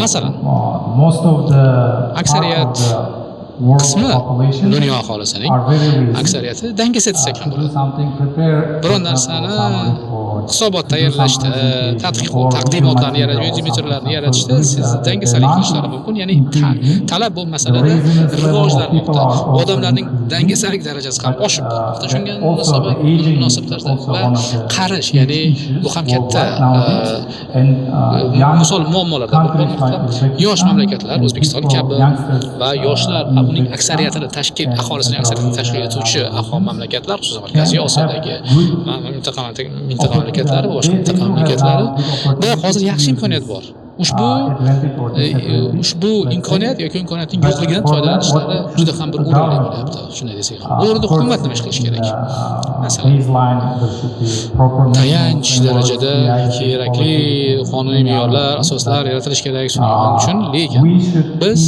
Masalan, aksariyat qismi dunyo aholisining aksariyati dangasa desak ham bo'ladi. Biron narsani hisobot tayyorlashda, taqdimotlarni yaratish, videometrlarni yaratishda siz dangasalik qilishlari mumkin. Ya'ni talab bu masalada rivojlanmoqda. Odamlarning dangasalik darajasi ham oshib bormoqda. Shunga munosib tarzda va qarish, ya'ni bu ham katta misol muammolardan biri bo'lmoqda. Yosh mamlakatlar, O'zbekiston kabi va yoshlar uning aksariyatini aholisining aksariyatini tashkil etuvchi mamlakatlar, xususan Markaziy Osiyodagi mintaqa mamlakatlari, boshqa mintaqa mamlakatlarida hozir yaxshi imkoniyat bor. Ushbu imkoniyat yoki imkoniyatning yo'qligidan foydalanishlari juda ham bir o'rinli bo'lyapti. Shunday desak ham. Bu o'rinda hukumat nima ish qilish kerak? Masalan, tayanch darajada kerakli qonuniy me'yorlar, asoslar yaratilishi kerak sun'iy ong uchun, lekin biz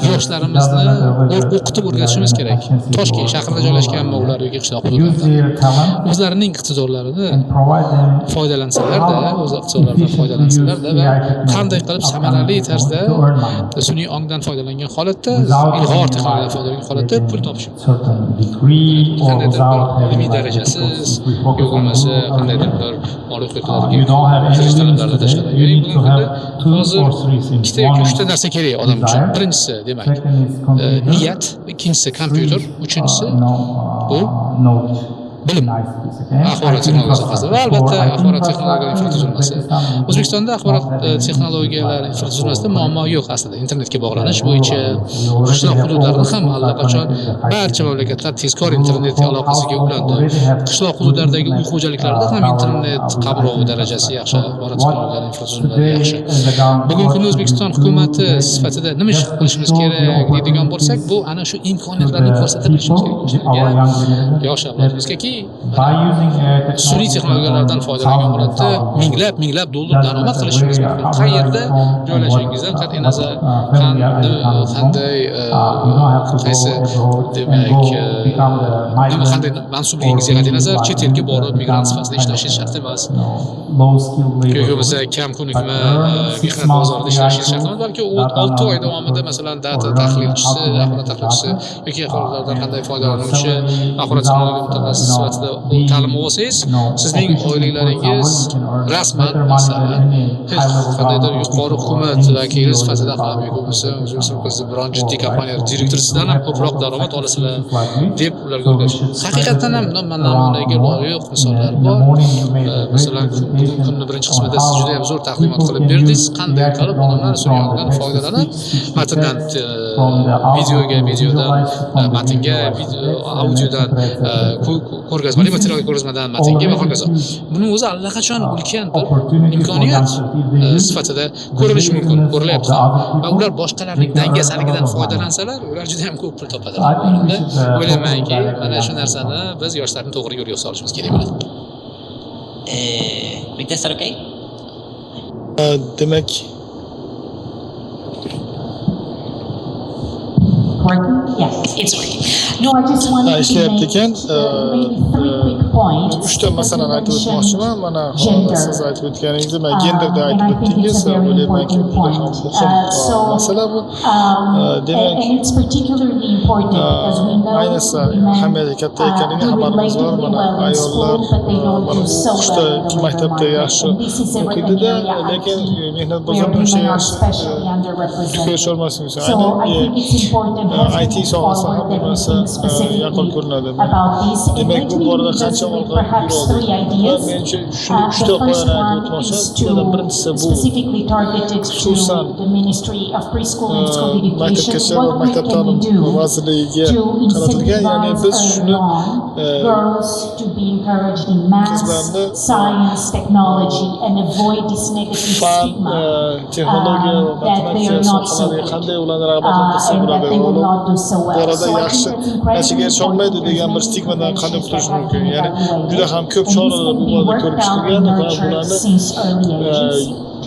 yoshlarimizni o'qitib o'rgatishimiz kerak. Toshkent shahrida joylashgan ular yoki qishloq hududlarda o'zlarining iqtidorlarini foydalansalarda, o'z iqtidorlaridan foydalansalarda va qanday qilib samarali tarzda sun'iy ongdan foydalangan holatda, ilg'or texnologiyadan foydalangan holatda pul topish mumkin. Qandaydir bir ilmiy darajasiz yoki bo'lmasa qandaydir bir oliy o'qituvchilarga kirish talablarida tashqari. Ya'ni hozir ikkita yoki uchta narsa kerak odam uchun. Birinchisi demak niyat, ikkinchisi kompyuter, uchinchisi bu bilim, axborot texnologiya sohasida va albatta axborot texnologiyalari infratuzilmasi. O'zbekistonda axborot texnologiyalari infratuzilmasida muammo yo'q aslida. Internetga bog'lanish bo'yicha qishloq hududlarida ham allaqachon barcha mamlakatlar tezkor internetga aloqasiga ulandi. Qishloq hududlaridagi uy xo'jaliklarida ham internet qamrovi darajasi yaxshi, axborot texnologiyalari infratuzilmalari yaxshi. Bugungi kunda O'zbekiston hukumati sifatida nima ish qilishimiz kerak deydigan bo'lsak, bu ana shu imkoniyatlarni ko'rsatib bilishimiz kerak. Yosh avlodimizga sun'iy texnologiyalardan foydalangan holatda minglab dollar daromad qilishingiz mumkin. Qayerda joylashingizdan qat'iy nazar qanday qaysi demak qanday mansubligingizga qat'iy nazar chet elga borib migrant sifatida ishlashingiz shart emas. Yo'q bo'lsa kam kunlikmi mehnat bozorida ishlashingiz shart emas, balki 6 oy davomida masalan data tahlilchisi, axborot tahlilchisi yoki axborotlardan qanday foydalanuvchi axborot texnologiya mutaxassisi sifatida ta'lim olsangiz, sizning oyliklaringiz rasman masalan hech qandaydir yuqori hukumat vakili sifatida ham yoki bo'lmasa O'zbekiston prezidenti biron jiddiy kompaniyalar direktorisidan ham ko'proq daromad olasizlar deb ularga o'rgatishdi. Haqiqatan ham namunaga loyiq misollar bor. Masalan, bugungi kunning birinchi qismida siz juda ham zo'r taqdimot qilib berdingiz, qanday qilib odamlar Suriyadan foydalanib matndan videodan matnga, audiodan ko'rgazmali material ko'rgazmadan matnga va hokazo. Buning o'zi allaqachon ulkan bir imkoniyat sifatida ko'rilishi mumkin, ko'rilyapti. Va ular boshqalarning dangasaligidan foydalansalar, ular juda ham ko'p pul topadilar. O'ylaymanki, mana shu narsani biz yoshlarni to'g'ri yo'lga solishimiz kerak bo'ladi. Victor, okay? Demak, Working? Yes, it's working. No, I just wanted to ishlayapti make ekan. maybe 3 quick points. Uchta masalani aytib o'tmoqchiman. Mana siz aytib o'tganingiz, mana genderda And aytib I think o'tdingiz. it's a very O'ylaymanki, important juda ham point. muhim masala bu. Demak, And it's particularly important because we know ayniqsa women ahamiyati katta ekaniga do xabarimiz bor. relatively Mana well in school, ayollar but they don't mana do so o'qishda, well in the labor maktabda market. yaxshi And this is an o'qiydida, area lekin mehnat where bozorida uncha women are yaxshi especially underrepresented. ko'rsatmaslik uchun. So I think it's important as we IT move sohasi ham forward that we bo'lmasa think specifically yaqqol ko'rinadi. about this. And Demak, let bu me borada just qancha give orqa perhaps 3 yuradi. ideas. Menimcha shuni The 3ta first qo'yani aytib one o'tmoqchiman. is Bulardan birinchisi to bu specifically targeted to xususan the Ministry of Preschool and School maktabgacha Education. va What maktab can we ta'lim do vazirligiga to qaratilgan, ya'ni biz incentivize shuni girls to be encouraged in maths, qizlarni science, technology, and avoid this negative fan, stigma texnologiya va that they are matematika not so sohalariga good, qanday ularni rag'batlantirsa and that bo'ladi. they will not do so well. Borada So I yaxshi think that's incredibly natijaga erisholmaydi important. degan bir There's stigmadan many qanday preventions qutulish that have mumkin. been Ya'ni evaluated. juda ham ko'p And this choralar can bu be borada worked ko'rib out and chiqilgan va nurtured bularni since early ages.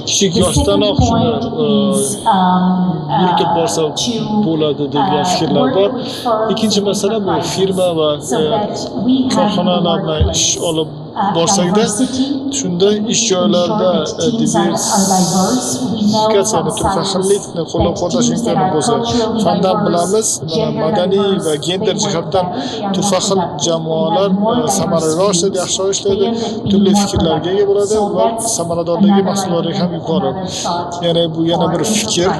kichik The second yoshdanoq shuni point is yuritib borsa bo'ladi degan fikrlar bor. Ikkinchi masala bu firma va korxonalar bilan ish olib borsakda shunda ish joylarida diversifikatsiyani, turli xillikni qo'llab-quvvatlash imkoni bo'lsa, fandan bilamiz, mana madaniy va gender jihatdan turli xil jamoalar samaraliroq ishlaydi, yaxshiroq ishlaydi, turli fikrlarga ega bo'ladi va samaradorligi, mahsulotligi ham yuqori. Ya'ni bu yana bir fikr,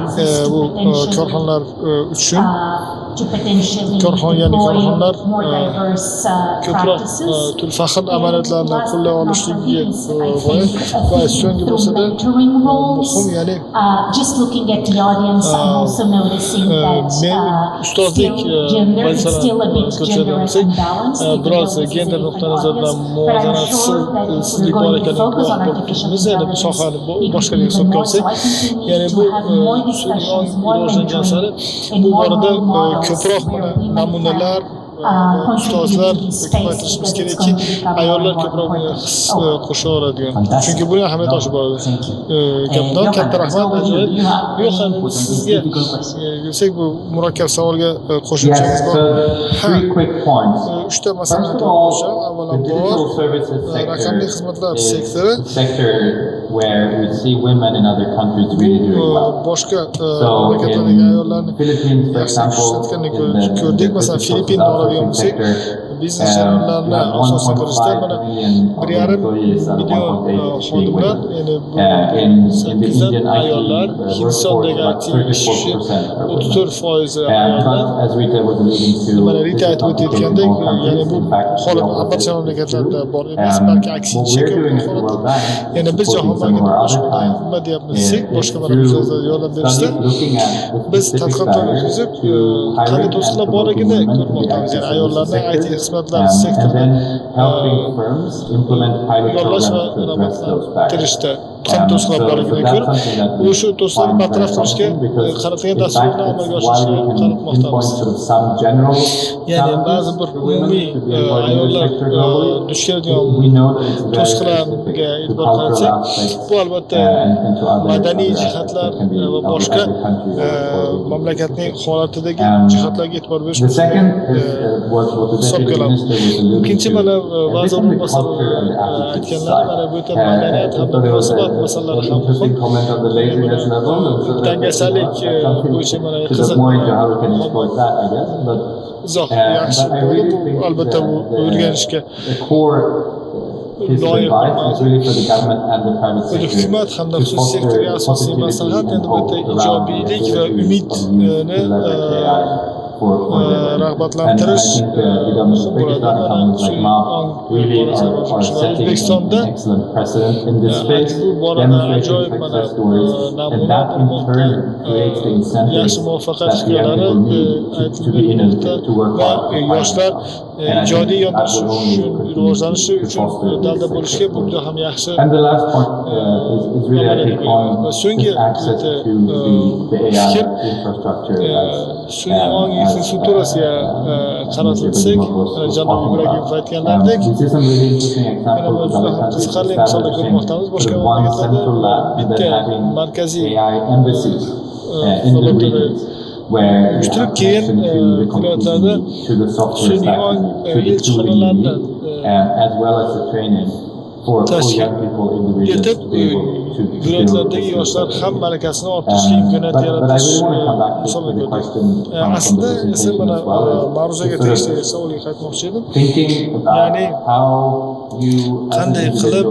bu korxonalar uchun korxonalar ko'proq turli xil amaliyotlarni qo'llay olishligi va so'nggi bo'lsa-da muhim, ya'ni men ustozlik vazifalarini ko'rsatgan bo'lsak, biroz gender nuqtai nazaridan muvozanatsizlik bor ekanini guvoh bo'lib turibmiz. Ya'ni bu sohani boshqaga hisobga olsak, ya'ni bu sun'iy ong rivojlangan sari bu borada ko'proq namunalar ustozlar ko'paytirishimiz kerakki, ayollar ko'proq his qo'sha oladigan. Chunki buning ahamiyati oshib boradi. Gapdan katta rahmat, ajoyib. Yo'q, sizga desak bu murakkab savolga qo'shimchangiz bor. Uchta masalani aytib o'tmoqchiman. Avvalambor, raqamli xizmatlar sektori where we see women in other countries really doing well. Boshqa So mamlakatlardagi in ayollarni Philippines, for yaxshi example, ishlatganini in the ko'rdik. Masalan, digital Filippinni oladigan social bo'lsak, sector, biznes jarayonlarini asoslantirishda mana 1,5 million xodimlar, ya'ni bu 8 ayollar, Hindistondagi IT ishishi 34% ayollar. Mana Rita aytib o'tayotgandek, ya'ni bu holat barcha mamlakatlarda bor emas, balki aksincha ko'p holat. Ya'ni biz jahon bankida nima deyapmiz desak, boshqa mana bizga yordam berishda biz tadqiqotlar o'tkazib, qanday to'siqlar borligini ko'rmoqdamiz. Ya'ni ayollarni IT xizmatlar sektorida yollash va rag'batlantirishda qanday to'siqlar borligini ko'rib, o'sha to'siqlarni bartaraf qilishga qaratilgan dasturlarni amalga oshirishga qaratmoqdamiz. Ya'ni ba'zi bir umumiy ayollar duch keladigan to'siqlarga e'tibor qaratsak, bu albatta madaniy jihatlar va boshqa mamlakatning holatidagi jihatlarga e'tibor berish hisobga olamiz. Ikkinchi mana vazir o'rinbosari aytganlar, mana bu yerda madaniyat hamda munosabat masalalari ham muhim. Dangasalik bo'yicha mana qiziq izoh yaxshi bo'ldi. Bu albatta bu o'rganishga loyiq hukumat hamda xususiy sektorga asosiy maslahat endi bu yerda ijobiylik va umidni rag'batlantirish O'zbekistonda bu borada ajoyib mana namuna yaxshi muvaffaqiyat hikoyalari aytib berilmoqda va yoshlar ijodiy rivojlanishi uchun dalda bo'lishga bu juda ham yaxshi. So'nggi fikr sun'iy ong infrastrukturasiga qaratilsak, janob Ibragimov aytganlaridek, mana bu juda ham qiziqarli misollar ko'rmoqdamiz. Boshqa mamlakatlarda bitta markaziy uyushtirib, keyin viloyatlarda sun'iy ong elchixonalarini tashkil etib, viloyatlardagi yoshlar ham malakasini orttirishga imkoniyat yaratish misolini ko'rdik. Aslida esa mana ma'ruzaga tegishli savolga qaytmoqchi edim. Ya'ni qanday qilib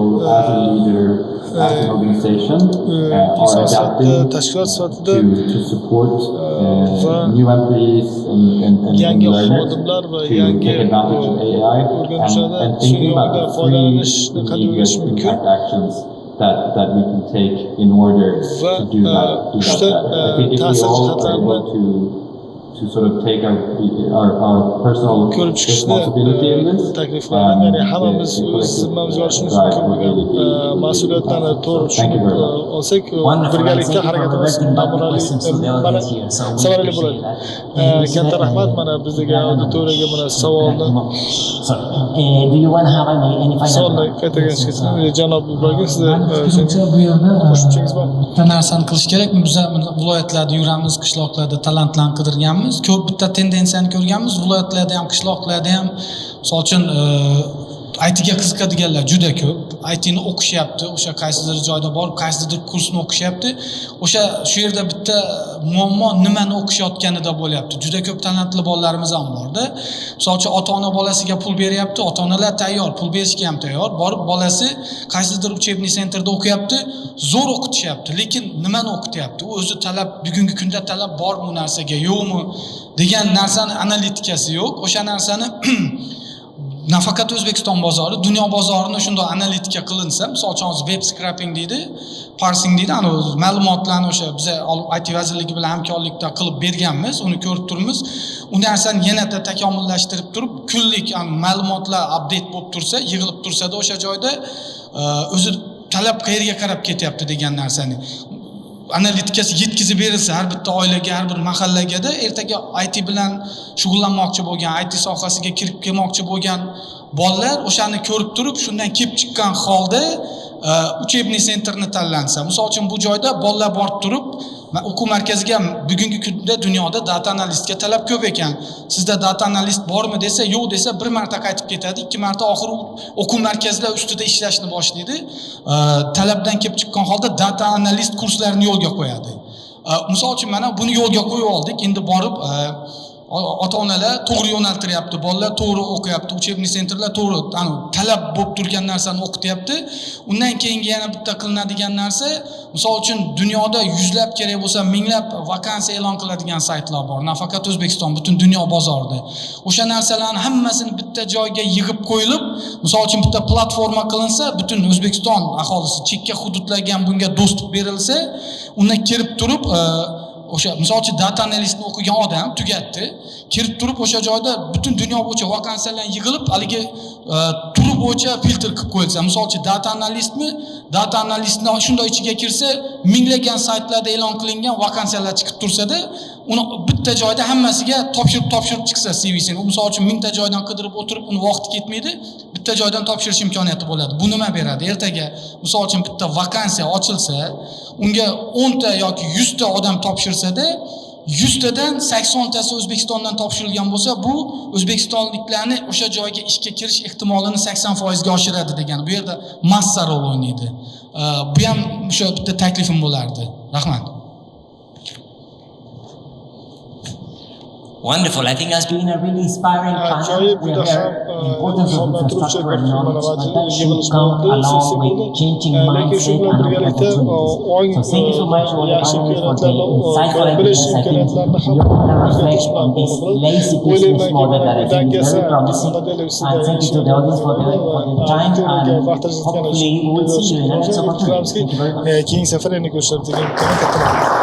inson sifatida, tashkilot sifatida va yangi xodimlar va yangi o'rganishlarda sun'iy ongdan foydalanishni qanday o'rganish mumkin that we can take in order to do that. I think if we all are able to sort of take our personal responsibility in this, ya'ni hammamiz o'z zimmamizga olishimiz mumkin bo'lgan mas'uliyatlarni to'g'ri tushunib olsak, birgalikda harakatimiz samarali bo'ladi. Katta rahmat mana bizdagi auditoriyaga mana savolni qaytarganingiz uchun. Janob Ibragim, sizga bu yerda qo'shimchangiz bormi? bitta narsani qilish kerak. Biz viloyatlarda yuramiz, qishloqlarda talantlarni qidirganmiz. Ko'p bitta tendensiyani ko'rganmiz. Viloyatlarda ham, qishloqlarda ham, misol uchun ITga qiziqadiganlar juda ko'p. ITni o'qishyapti, o'sha qaysidir joyda borib, qaysidir kursni o'qishyapti. O'sha shu yerda bitta muammo nimani o'qishayotganida bo'lyapti. Juda ko'p talantli bolalarimiz ham borda. Misol uchun ota-ona bolasiga pul beryapti, ota-onalar tayyor, pul berishga ham tayyor. Borib bolasi qaysidir uchebniy sentrda o'qiyapti, zo'r o'qitishyapti, lekin nimani o'qityapti? U o'zi talab, bugungi kunda talab bormi bu narsaga, yo'qmi degan narsani analitikasi yo'q. O'sha narsani nafaqat O'zbekiston bozori, dunyo bozorini shunday analitika qilinsa, misol uchun web scraping deydi, parsing deydi, ana ma'lumotlarni o'sha biz IT vazirligi bilan hamkorlikda qilib berganmiz, uni ko'rib turibmiz. U narsani yanada takomillashtirib turib, kunlik ma'lumotlar update bo'lib tursa, yig'ilib tursa-da o'sha joyda o'zi talab qayerga qarab ketyapti degan narsani analitikasi yetkazib berilsa har bitta oilaga, har bir mahallagada, ertaga IT bilan shug'ullanmoqchi bo'lgan, IT sohasiga kirib kelmoqchi bo'lgan bolalar o'shani ko'rib turib, shundan kelib chiqqan holda uchebniy sentrni tanlansa, misol uchun bu joyda bolalar borib turib, o'quv markaziga bugungi kunda dunyoda data analistga talab ko'p ekan. Sizda data analist bormi desa, yo'q desa, bir marta qaytib ketadi, ikki marta oxiri o'quv markazlar ustida ishlashni boshlaydi. Talabdan kelib chiqqan holda data analist kurslarini yo'lga qo'yadi. Misol uchun mana buni yo'lga qo'yib oldik. Endi borib ota-onalar to'g'ri yo'naltiryapti, bolalar to'g'ri o'qiyapti, uchebniy sentrlar to'g'ri, talab bo'lib turgan narsani o'qityapti. Undan keyingi yana bitta qilinadigan narsa, misol uchun dunyoda yuzlab kerak bo'lsa minglab vakansiya e'lon qiladigan saytlar bor, nafaqat O'zbekiston, butun dunyo bozorida. O'sha narsalarni hammasini bitta joyga yig'ib qo'yilib, misol uchun bitta platforma qilinsa, butun O'zbekiston aholisi chekka hududlarga ham bunga dostуп berilsa, uni kirib turib o'sha misol uchun data analistni o'qigan odam tugatdi, kirib turib o'sha joyda butun dunyo bo'yicha vakansiyalar yig'ilib, haligi turi bo'yicha filtr qilib qo'yilsa, misol uchun data analistmi, data analistni shunday ichiga kirsa, minglagan saytlarda e'lon qilingan vakansiyalar chiqib tursa-da, uni bitta joyda hammasiga topshirib chiqsa CV'sini, misol uchun mingta joydan qidirib o'tirib, uni vaqti ketmaydi, bitta joydan topshirish imkoniyati bo'ladi. Bu nima beradi? Ertaga misol uchun bitta vakansiya ochilsa, unga 10 ta yoki 100 ta odam topshirsa-da, 100 tadan 80 tasi O'zbekistondan topshirilgan bo'lsa, bu o'zbekistonliklarni o'sha joyga ishga kirish ehtimolini 80% ga oshiradi degani. Bu yerda massa rol o'ynaydi. Bu ham o'sha bitta taklifim bo'lardi. Rahmat. Wonderful. I think that's been a really inspiring panel. We heard the importance of infrastructure and knowledge, but that should come along with changing mindset and opportunities. So thank you so much to all the panelists for the insightful ideas. I think we all have reflect on this lazy business model that I think is very promising. And thank you to the audience for the time, and hopefully we will see you in the next opportunity. Thank you very much. Keyingi safar yana ko'rishamiz degan umiddaman.